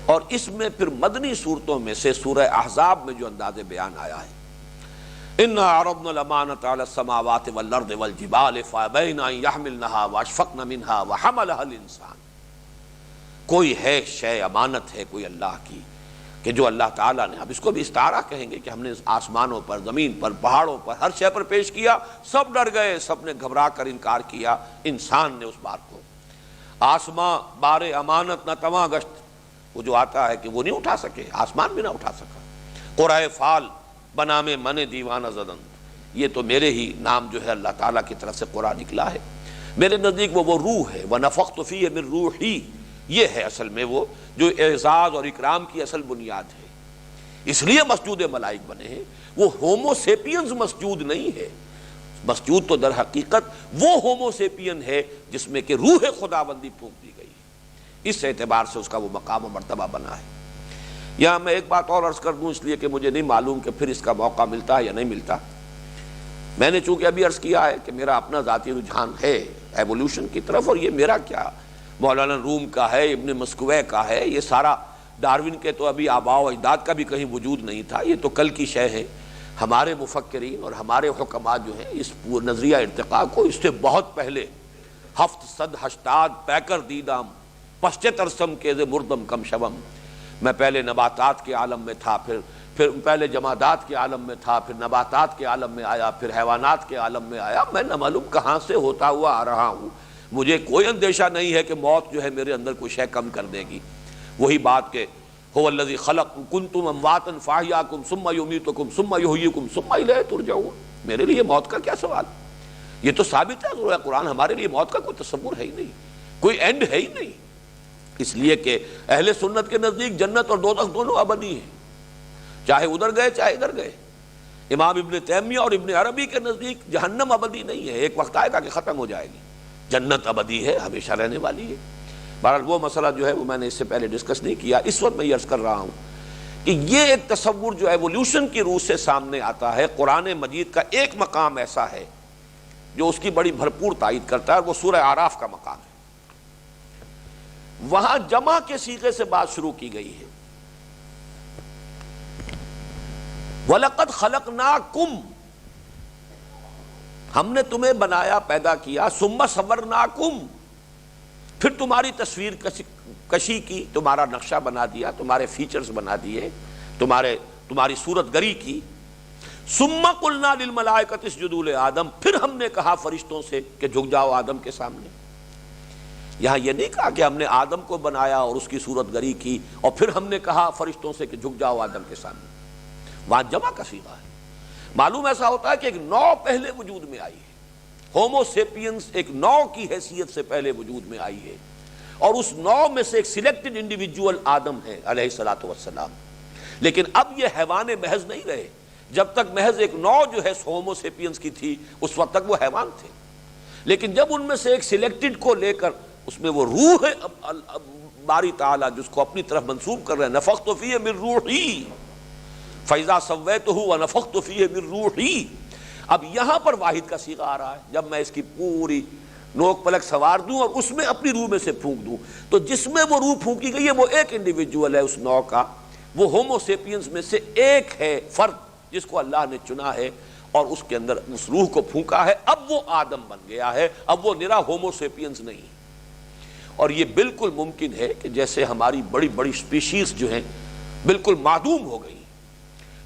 اور اس میں پھر مدنی صورتوں میں سے سورہ احزاب میں جو انداز بیان آیا ہے، اِنَّا عَرَضْنَا الْأَمَانَةَ عَلَى السَّمَاوَاتِ وَالْأَرْضِ وَالْجِبَالِ فَأَبَيْنَ أَن يَحْمِلْنَهَا وَأَشْفَقْنَ مِنْهَا وَحَمَلَهَا الْإِنسَانُ۔ کوئی ہے شے، امانت ہے کوئی اللہ کی کہ جو اللہ تعالیٰ نے، اب اس کو بھی استعارہ کہیں گے کہ ہم نے آسمانوں پر، زمین پر، پہاڑوں پر، ہر شے پر پیش کیا، سب ڈر گئے، سب نے گھبرا کر انکار کیا، انسان نے اس بات کو۔ آسماں بار امانت نہ تواں گشت، وہ جو آتا ہے کہ وہ نہیں اٹھا سکے، آسمان بھی نہ اٹھا سکا۔ قرائے فال بنام من دیوانہ زدن، یہ تو میرے ہی نام جو ہے اللہ تعالیٰ کی طرف سے قرآن نکلا ہے، میرے نزدیک وہ روح ہے، وَنَفَخْتُ فِيهِ مِن رُوحِي، یہ ہے اصل میں وہ جو اعزاز اور اکرام کی اصل بنیاد ہے۔ اس لیے مسجود ملائک بنے ہیں، وہ ہومو سیپینز مسجود نہیں ہے، مسجود تو در حقیقت وہ ہومو سیپین ہے جس میں کہ روح خداوندی پھونک دی گئی ہے، اس اعتبار سے اس کا وہ مقام و مرتبہ بنا ہے۔ یہاں میں ایک بات اور عرض کر دوں، اس لیے کہ مجھے نہیں معلوم کہ پھر اس کا موقع ملتا ہے یا نہیں ملتا۔ میں نے چونکہ ابھی عرض کیا ہے کہ میرا اپنا ذاتی رجحان ہے ایوولوشن کی طرف، اور یہ میرا کیا مولانا روم کا ہے، ابن مسکوے کا ہے، یہ سارا ڈارون کے تو ابھی آباء و اجداد کا بھی کہیں وجود نہیں تھا، یہ تو کل کی شے ہے۔ ہمارے مفکرین اور ہمارے حکماء جو ہیں اس نظریہ ارتقاء کو اس سے بہت پہلے 780 پیکر دیدام پشچ ترسم کے مردم کم شبم، میں پہلے نباتات کے عالم میں تھا، پھر پہلے جمادات کے عالم میں تھا، پھر نباتات کے عالم میں آیا، پھر حیوانات کے عالم میں آیا، میں نہ معلوم کہاں سے ہوتا ہوا آ رہا ہوں۔ مجھے کوئی اندیشہ نہیں ہے کہ موت جو ہے میرے اندر کوئی شے کم کر دے گی۔ وہی بات کہ هو الذی خلق کنتم امواتا فاحیاکم ثم یمیتکم ثم یحییکم ثم الیہ ترجعون، میرے لیے موت کا کیا سوال؟ یہ تو ثابت ہے سورہ قرآن، ہمارے لیے موت کا کوئی تصور ہے ہی نہیں، کوئی اینڈ ہے ہی نہیں، اس لیے کہ اہل سنت کے نزدیک جنت اور دوزخ دونوں ابدی ہیں، چاہے ادھر گئے چاہے ادھر گئے۔ امام ابن تیمیہ اور ابن عربی کے نزدیک جہنم ابدی نہیں ہے، ایک وقت آئے گا کہ ختم ہو جائے گی، جنت ابدی ہے، ہمیشہ رہنے والی ہے۔ بہرحال وہ مسئلہ جو ہے وہ میں نے اس سے پہلے ڈسکس نہیں کیا، اس وقت میں یہ عرض کر رہا ہوں کہ یہ ایک تصور جو ایولیوشن کی روح سے سامنے آتا ہے، قرآن مجید کا ایک مقام ایسا ہے جو اس کی بڑی بھرپور تائید کرتا ہے، وہ سورہ اعراف کا مقام ہے۔ وہاں جمع کے صیغے سے بات شروع کی گئی ہے، وَلَقَدْ خَلَقْنَاكُمْ، ہم نے تمہیں بنایا، پیدا کیا، ثُمَّ صَوَّرْنَاكُمْ، پھر تمہاری تصویر کشی کی، تمہارا نقشہ بنا دیا، تمہارے فیچرز بنا دیے، تمہاری صورت گری کی۔ ثُمَّ قُلْنَا لِلْمَلَائِكَةِ اسْجُدُوا لِآدَمَ، پھر ہم نے کہا فرشتوں سے کہ جھک جاؤ آدم کے سامنے۔ یہاں یہ نہیں کہا کہ ہم نے آدم کو بنایا اور اس کی صورت گری کی اور پھر ہم نے کہا فرشتوں سے کہ جھک جاؤ آدم کے سامنے، وہاں جمع کا صیغہ ہے۔ معلوم ایسا ہوتا ہے کہ ایک نو پہلے وجود میں آئی ہے، ہومو سیپینس ایک نو کی حیثیت سے پہلے وجود میں آئی ہے، اور اس نو میں سے ایک سلیکٹڈ انڈیویجول آدم ہے علیہ الصلوۃ والسلام۔ لیکن اب یہ حیوان محض نہیں رہے، جب تک محض ایک نو جو ہے ہومو سیپینس کی تھی اس وقت تک وہ حیوان تھے، لیکن جب ان میں سے ایک سلیکٹڈ کو لے کر اس میں وہ روح ہے باری تعالیٰ جس کو اپنی طرف منسوب کر رہے ہیں، نفخت فیہ من روحی فاذا سویتہ ونفخت فیہ من روحی، اب یہاں پر واحد کا صیغہ آ رہا ہے، جب میں اس کی پوری نوک پلک سوار دوں اور اس میں اپنی روح میں سے پھونک دوں، تو جس میں وہ روح پھونکی گئی ہے وہ ایک انڈیویجول ہے اس نو کا، وہ ہومو سیپینس میں سے ایک ہے، فرد جس کو اللہ نے چنا ہے اور اس کے اندر اس روح کو پھونکا ہے، اب وہ آدم بن گیا ہے، اب وہ نرا ہومو سیپینس نہیں۔ اور یہ بالکل ممکن ہے کہ جیسے ہماری بڑی بڑی سپیشیز جو ہیں بالکل معدوم ہو گئی،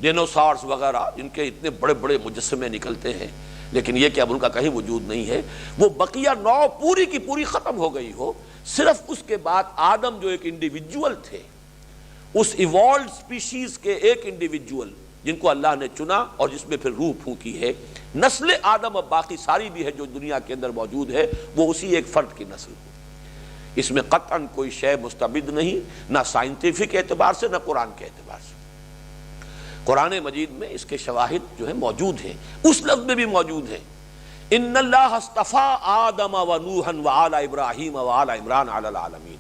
ڈینوسارز وغیرہ جن کے اتنے بڑے بڑے مجسمے نکلتے ہیں، لیکن یہ کہ اب ان کا کہیں وجود نہیں ہے، وہ بقیہ نو پوری کی پوری ختم ہو گئی ہو، صرف اس کے بعد آدم جو ایک انڈیویجول تھے، اس ایوالڈ سپیشیز کے ایک انڈیویجول جن کو اللہ نے چنا اور جس میں پھر روح پھونکی ہے، نسل آدم اب باقی ساری بھی ہے جو دنیا کے اندر موجود ہے، وہ اسی ایک فرد کی نسل ہے۔ اس میں قطعاً کوئی شے مستبد نہیں، نہ سائنٹیفک اعتبار سے نہ قرآن کے اعتبار سے۔ قرآن مجید میں اس کے شواہد جو ہیں موجود ہیں، اس لفظ میں بھی موجود ہیں، ان اللہ اصطفیٰ آدم و نوحا وآل ابراہیم وآل عمران علی العالمین،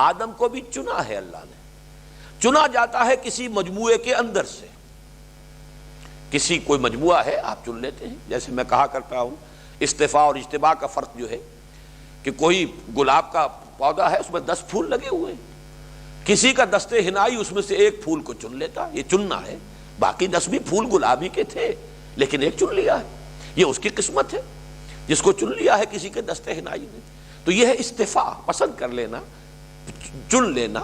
آدم کو بھی چنا ہے اللہ نے۔ چنا جاتا ہے کسی مجموعے کے اندر سے، کسی کوئی مجموعہ ہے آپ چن لیتے ہیں، جیسے میں کہا کرتا ہوں استفاء اور اجتباء کا فرق جو ہے کہ کوئی گلاب کا پودا ہے اس میں 10 پھول لگے ہوئے ہیں، کسی کا دستے ہنائی اس میں سے ایک پھول کو چن لیتا، یہ چننا ہے، باقی 10 بھی پھول گلابی کے تھے لیکن ایک چن لیا ہے، یہ اس کی قسمت ہے جس کو چن لیا ہے کسی کے دستے ہنائی نے۔ تو یہ ہے استفاء، پسند کر لینا، چن لینا۔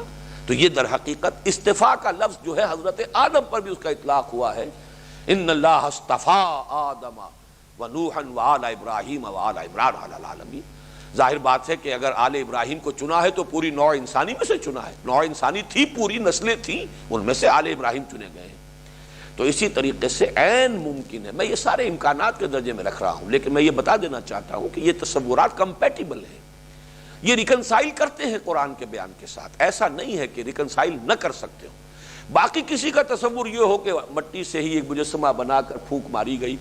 تو یہ در حقیقت استفاء کا لفظ جو ہے حضرت آدم پر بھی اس کا اطلاق ہوا ہے، ان اللہ اصطفیٰ آدم و نوحا وآل ابراہیم وآل عمران علی العالمین۔ ظاہر بات ہے کہ اگر آل ابراہیم کو چنا ہے تو پوری نوع انسانی میں سے چنا ہے، نوع انسانی تھی، پوری نسلیں تھیں، ان میں سے آل ابراہیم چنے گئے ہیں۔ تو اسی طریقے سے عین ممکن ہے، میں یہ سارے امکانات کے درجے میں رکھ رہا ہوں، لیکن میں یہ بتا دینا چاہتا ہوں کہ یہ تصورات کمپیٹیبل ہیں، یہ ریکنسائل کرتے ہیں قرآن کے بیان کے ساتھ، ایسا نہیں ہے کہ ریکنسائل نہ کر سکتے ہو۔ باقی کسی کا تصور یہ ہو کہ مٹی سے ہی ایک مجسمہ بنا کر پھونک ماری گئی،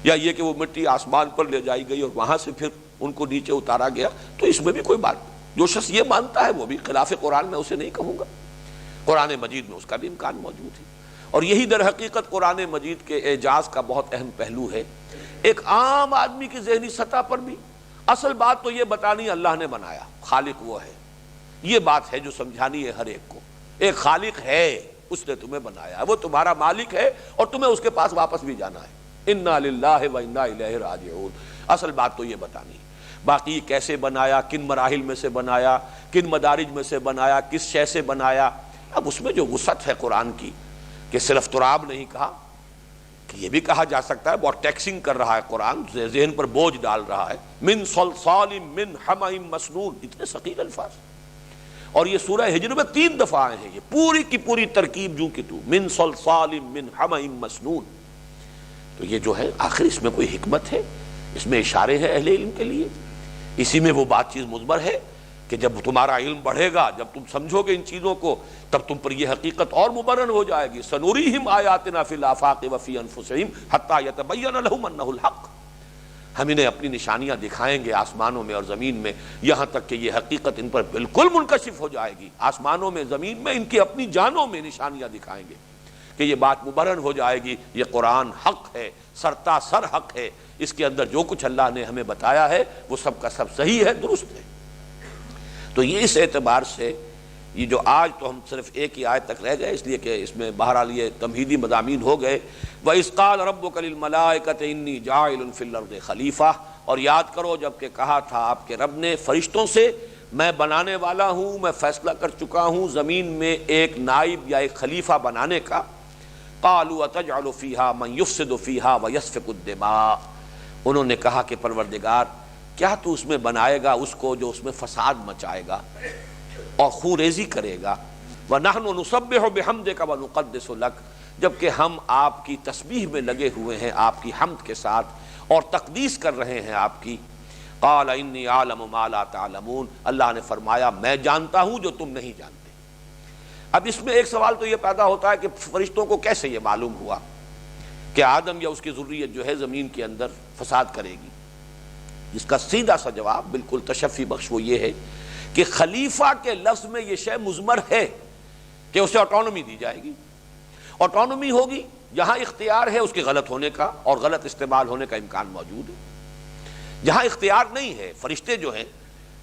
یا یہ کہ وہ مٹی آسمان پر لے جائی گئی اور وہاں سے پھر ان کو نیچے اتارا گیا، تو اس میں بھی کوئی بات نہیں۔ جو شخص یہ مانتا ہے وہ بھی خلاف قرآن میں اسے نہیں کہوں گا، قرآن مجید میں اس کا بھی امکان موجود ہے۔ اور یہی در حقیقت قرآن مجید کے اعجاز کا بہت اہم پہلو ہے۔ ایک عام آدمی کی ذہنی سطح پر بھی اصل بات تو یہ بتانی اللہ نے بنایا، خالق وہ ہے، یہ بات ہے جو سمجھانی ہے ہر ایک کو، ایک خالق ہے، اس نے تمہیں بنایا، وہ تمہارا مالک ہے اور تمہیں اس کے پاس واپس بھی جانا ہے، انا للہ و انا الیہ راجعون، اصل بات تو یہ بتانی ہے۔ باقی یہ کیسے بنایا، کن مراحل میں سے بنایا، کن مدارج میں سے بنایا، کس شے سے بنایا، اب اس میں جو وسعت ہے قرآن کی کہ صرف تراب نہیں کہا، کہ یہ بھی کہا جا سکتا ہے، بہت ٹیکسنگ کر رہا ہے قرآن، ذہن پر بوجھ ڈال رہا ہے، من صلصال من حمأ مسنون، اتنے ثقیل الفاظ، اور یہ سورہ ہجر میں 3 دفعہ آئے ہیں، یہ پوری کی پوری ترکیب جو کہ تو من صلصال من حمأ مسنون۔ تو یہ جو ہے آخر اس میں کوئی حکمت ہے، اس میں اشارے ہیں اہل علم کے لیے، اسی میں وہ بات چیز مضمر ہے کہ جب تمہارا علم بڑھے گا، جب تم سمجھو گے ان چیزوں کو، تب تم پر یہ حقیقت اور مبرہن ہو جائے گی۔ سنوریہم آیاتنا فی الآفاق وفی انفسہم حتی یتبین لہم انہ الحق، ہم انہیں اپنی نشانیاں دکھائیں گے آسمانوں میں اور زمین میں، یہاں تک کہ یہ حقیقت ان پر بالکل منکشف ہو جائے گی، آسمانوں میں زمین میں ان کی اپنی جانوں میں نشانیاں دکھائیں گے کہ یہ بات مبرہن ہو جائے گی، یہ قرآن حق ہے، سرتا سر حق ہے، اس کے اندر جو کچھ اللہ نے ہمیں بتایا ہے وہ سب کا سب صحیح ہے، درست ہے۔ تو یہ اس اعتبار سے یہ جو آج تو ہم صرف ایک ہی آیت تک رہ گئے، اس لیے کہ اس میں بہرحال یہ تمہیدی مضامین ہو گئے، وَإِذْ قَالَ رَبُّكَ لِلْمَلَائِكَةِ إِنِّي جَاعِلٌ فِي الْأَرْضِ خلیفہ، اور یاد کرو جب کہ کہا تھا آپ کے رب نے فرشتوں سے میں بنانے والا ہوں، میں فیصلہ کر چکا ہوں زمین میں ایک نائب یا ایک خلیفہ بنانے کا۔ قَالُوا أَتَجْعَلُ فِيهَا مَن يُفْسِدُ فِيهَا وَيَسْفِكُ الدِّمَاءَ، انہوں نے کہا کہ پروردگار کیا تو اس میں بنائے گا اس کو جو اس میں فساد مچائے گا اور خون ریزی کرے گا، وَنَحْنُ نُسَبِّحُ بِحَمْدِكَ وَنُقَدِّسُ لَكَ، جبکہ ہم آپ کی تسبیح میں لگے ہوئے ہیں، آپ کی حمد کے ساتھ اور تقدیس کر رہے ہیں آپ کی۔ قَالَ إِنِّي أَعْلَمُ مَا لَا تَعْلَمُونَ، اللہ نے فرمایا میں جانتا ہوں جو تم نہیں جانتے۔ اب اس میں ایک سوال تو یہ پیدا ہوتا ہے کہ فرشتوں کو کیسے یہ معلوم ہوا کہ آدم یا اس کی ذریت جو ہے زمین کے اندر فساد کرے گی؟ جس کا سیدھا سا جواب بالکل تشفی بخش وہ یہ ہے کہ خلیفہ کے لفظ میں یہ شے مضمر ہے کہ اسے آٹونومی دی جائے گی۔ آٹونومی ہوگی، جہاں اختیار ہے اس کے غلط ہونے کا اور غلط استعمال ہونے کا امکان موجود ہے۔ جہاں اختیار نہیں ہے، فرشتے جو ہیں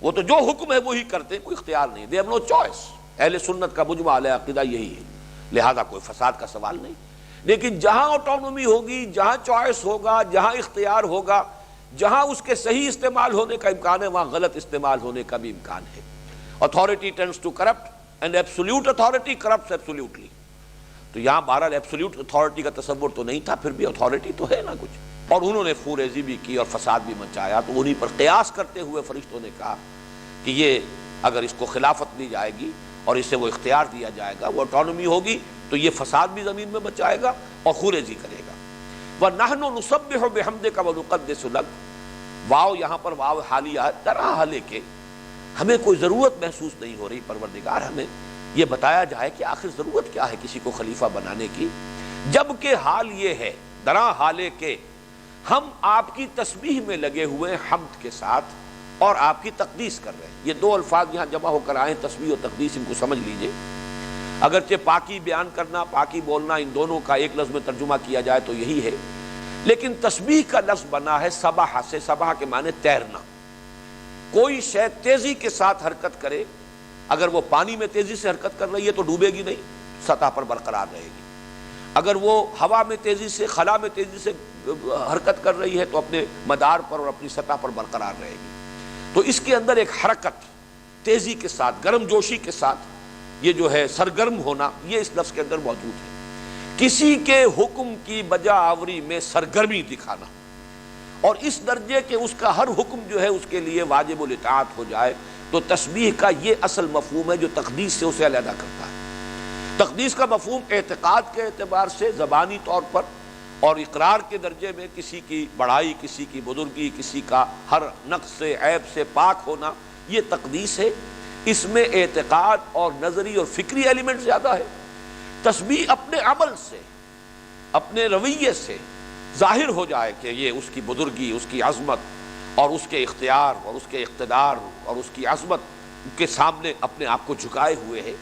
وہ تو جو حکم ہے وہی کرتے ہیں، کوئی اختیار نہیں، دے ہیو نو چوائس۔ اہل سنت کا مجمع علیہ عقیدہ یہی ہے، لہذا کوئی فساد کا سوال نہیں۔ لیکن جہاں آٹونومی ہوگی، جہاں چوائس ہوگا، جہاں اختیار ہوگا، جہاں اس کے صحیح استعمال ہونے کا امکان ہے وہاں غلط استعمال ہونے کا بھی امکان ہے۔ Authority tends to corrupt and absolute authority corrupts absolutely۔ تو یہاں بہرحال ایبسولوٹ اتھارٹی کا تصور تو نہیں تھا، پھر بھی اتھارٹی تو ہے نا کچھ، اور انہوں نے فوریزی بھی کی اور فساد بھی مچایا، تو انہی پر قیاس کرتے ہوئے فرشتوں نے کہا کہ یہ اگر اس کو خلافت دی جائے گی اور اسے وہ اختیار دیا جائے گا، وہ آٹونومی ہوگی، تو یہ فساد بھی زمین میں مچائے گا اور خوریزی کرے گا۔ وَنَحْنُ نُسَبِّحُ بِحَمْدِكَ وَنُقَدِّسُ لَكَ، واو یہاں پر واو حالیہ درا حالے کے ہمیں کوئی ضرورت محسوس نہیں ہو رہی پروردگار ہمیں یہ بتایا جائے کہ آخر ضرورت کیا ہے کسی کو خلیفہ بنانے کی، جبکہ حال یہ ہے درا حالے کے ہم آپ کی تسبیح میں لگے ہوئے حمد کے ساتھ اور آپ کی تقدیس کر رہے ہیں۔ یہ دو الفاظ یہاں جمع ہو کر آئیں، تسبیح و تقدیس، ان کو سمجھ لیجئے۔ اگرچہ پاکی بیان کرنا، پاکی بولنا، ان دونوں کا ایک لفظ میں ترجمہ کیا جائے تو یہی ہے، لیکن تسبیح کا لفظ بنا ہے سبح سے، سبح کے معنی تیرنا۔ کوئی شے تیزی کے ساتھ حرکت کرے، اگر وہ پانی میں تیزی سے حرکت کر رہی ہے تو ڈوبے گی نہیں، سطح پر برقرار رہے گی۔ اگر وہ ہوا میں تیزی سے، خلا میں تیزی سے حرکت کر رہی ہے تو اپنے مدار پر اور اپنی سطح پر برقرار رہے گی۔ تو اس کے اندر ایک حرکت تیزی کے ساتھ، گرم جوشی کے ساتھ، یہ جو ہے سرگرم ہونا، یہ اس لفظ کے اندر موجود ہے۔ کسی کے حکم کی بجا آوری میں سرگرمی دکھانا، اور اس درجے کہ اس کا ہر حکم جو ہے اس کے لیے واجب الاطاعت ہو جائے، تو تسبیح کا یہ اصل مفہوم ہے جو تقدیس سے اسے علیحدہ کرتا ہے۔ تقدیس کا مفہوم اعتقاد کے اعتبار سے زبانی طور پر اور اقرار کے درجے میں کسی کی بڑائی، کسی کی بزرگی، کسی کا ہر نقص سے، عیب سے پاک ہونا، یہ تقدیس ہے۔ اس میں اعتقاد اور نظری اور فکری ایلیمنٹ زیادہ ہے۔ تسبیح اپنے عمل سے، اپنے رویے سے ظاہر ہو جائے کہ یہ اس کی بزرگی، اس کی عظمت اور اس کے اختیار اور اس کے اقتدار اور اس کی عظمت کے سامنے اپنے آپ کو جھکائے ہوئے ہے،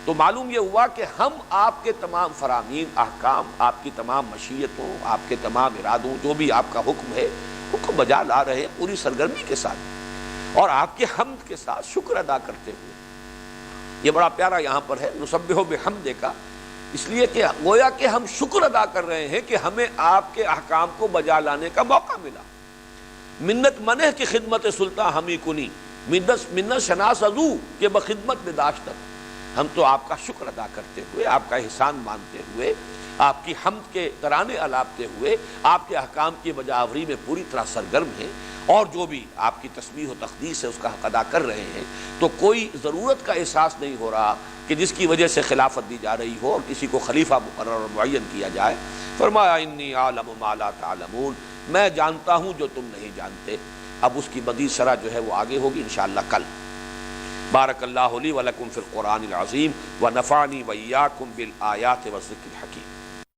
تو معلوم یہ ہوا کہ ہم آپ کے تمام فرامین، احکام، آپ کی تمام مشیتوں، آپ کے تمام ارادوں، جو بھی آپ کا حکم ہے، حکم بجا لا رہے ہیں پوری سرگرمی کے ساتھ اور آپ کے حمد کے ساتھ، شکر ادا کرتے ہوئے۔ یہ بڑا پیارا یہاں پر ہے نسبح بحمدک، اس لیے کہ گویا کہ ہم شکر ادا کر رہے ہیں کہ ہمیں آپ کے احکام کو بجا لانے کا موقع ملا۔ منت منہ کی خدمت سلطان ہمی کنی، منت شناس ازو کہ بخدمت بداشتت، ہم تو آپ کا شکر ادا کرتے ہوئے، آپ کا احسان مانتے ہوئے، آپ کی حمد کے ترانے الاپتے ہوئے، آپ کے احکام کی بجاوری میں پوری طرح سرگرم ہیں، اور جو بھی آپ کی تسبیح و تقدیس ہے اس کا حق ادا کر رہے ہیں، تو کوئی ضرورت کا احساس نہیں ہو رہا کہ جس کی وجہ سے خلافت دی جا رہی ہو اور کسی کو خلیفہ مقرر اور معین کیا جائے۔ فرمایا انی اعلم ما لا تعلمون، میں جانتا ہوں جو تم نہیں جانتے۔ اب اس کی مزید شرح جو ہے وہ آگے ہوگی انشاءاللہ کل۔ بارک اللہ لی ولکم فی القرآن العظیم ونفعنی وإیاکم بالآیات والذکر الحکیم۔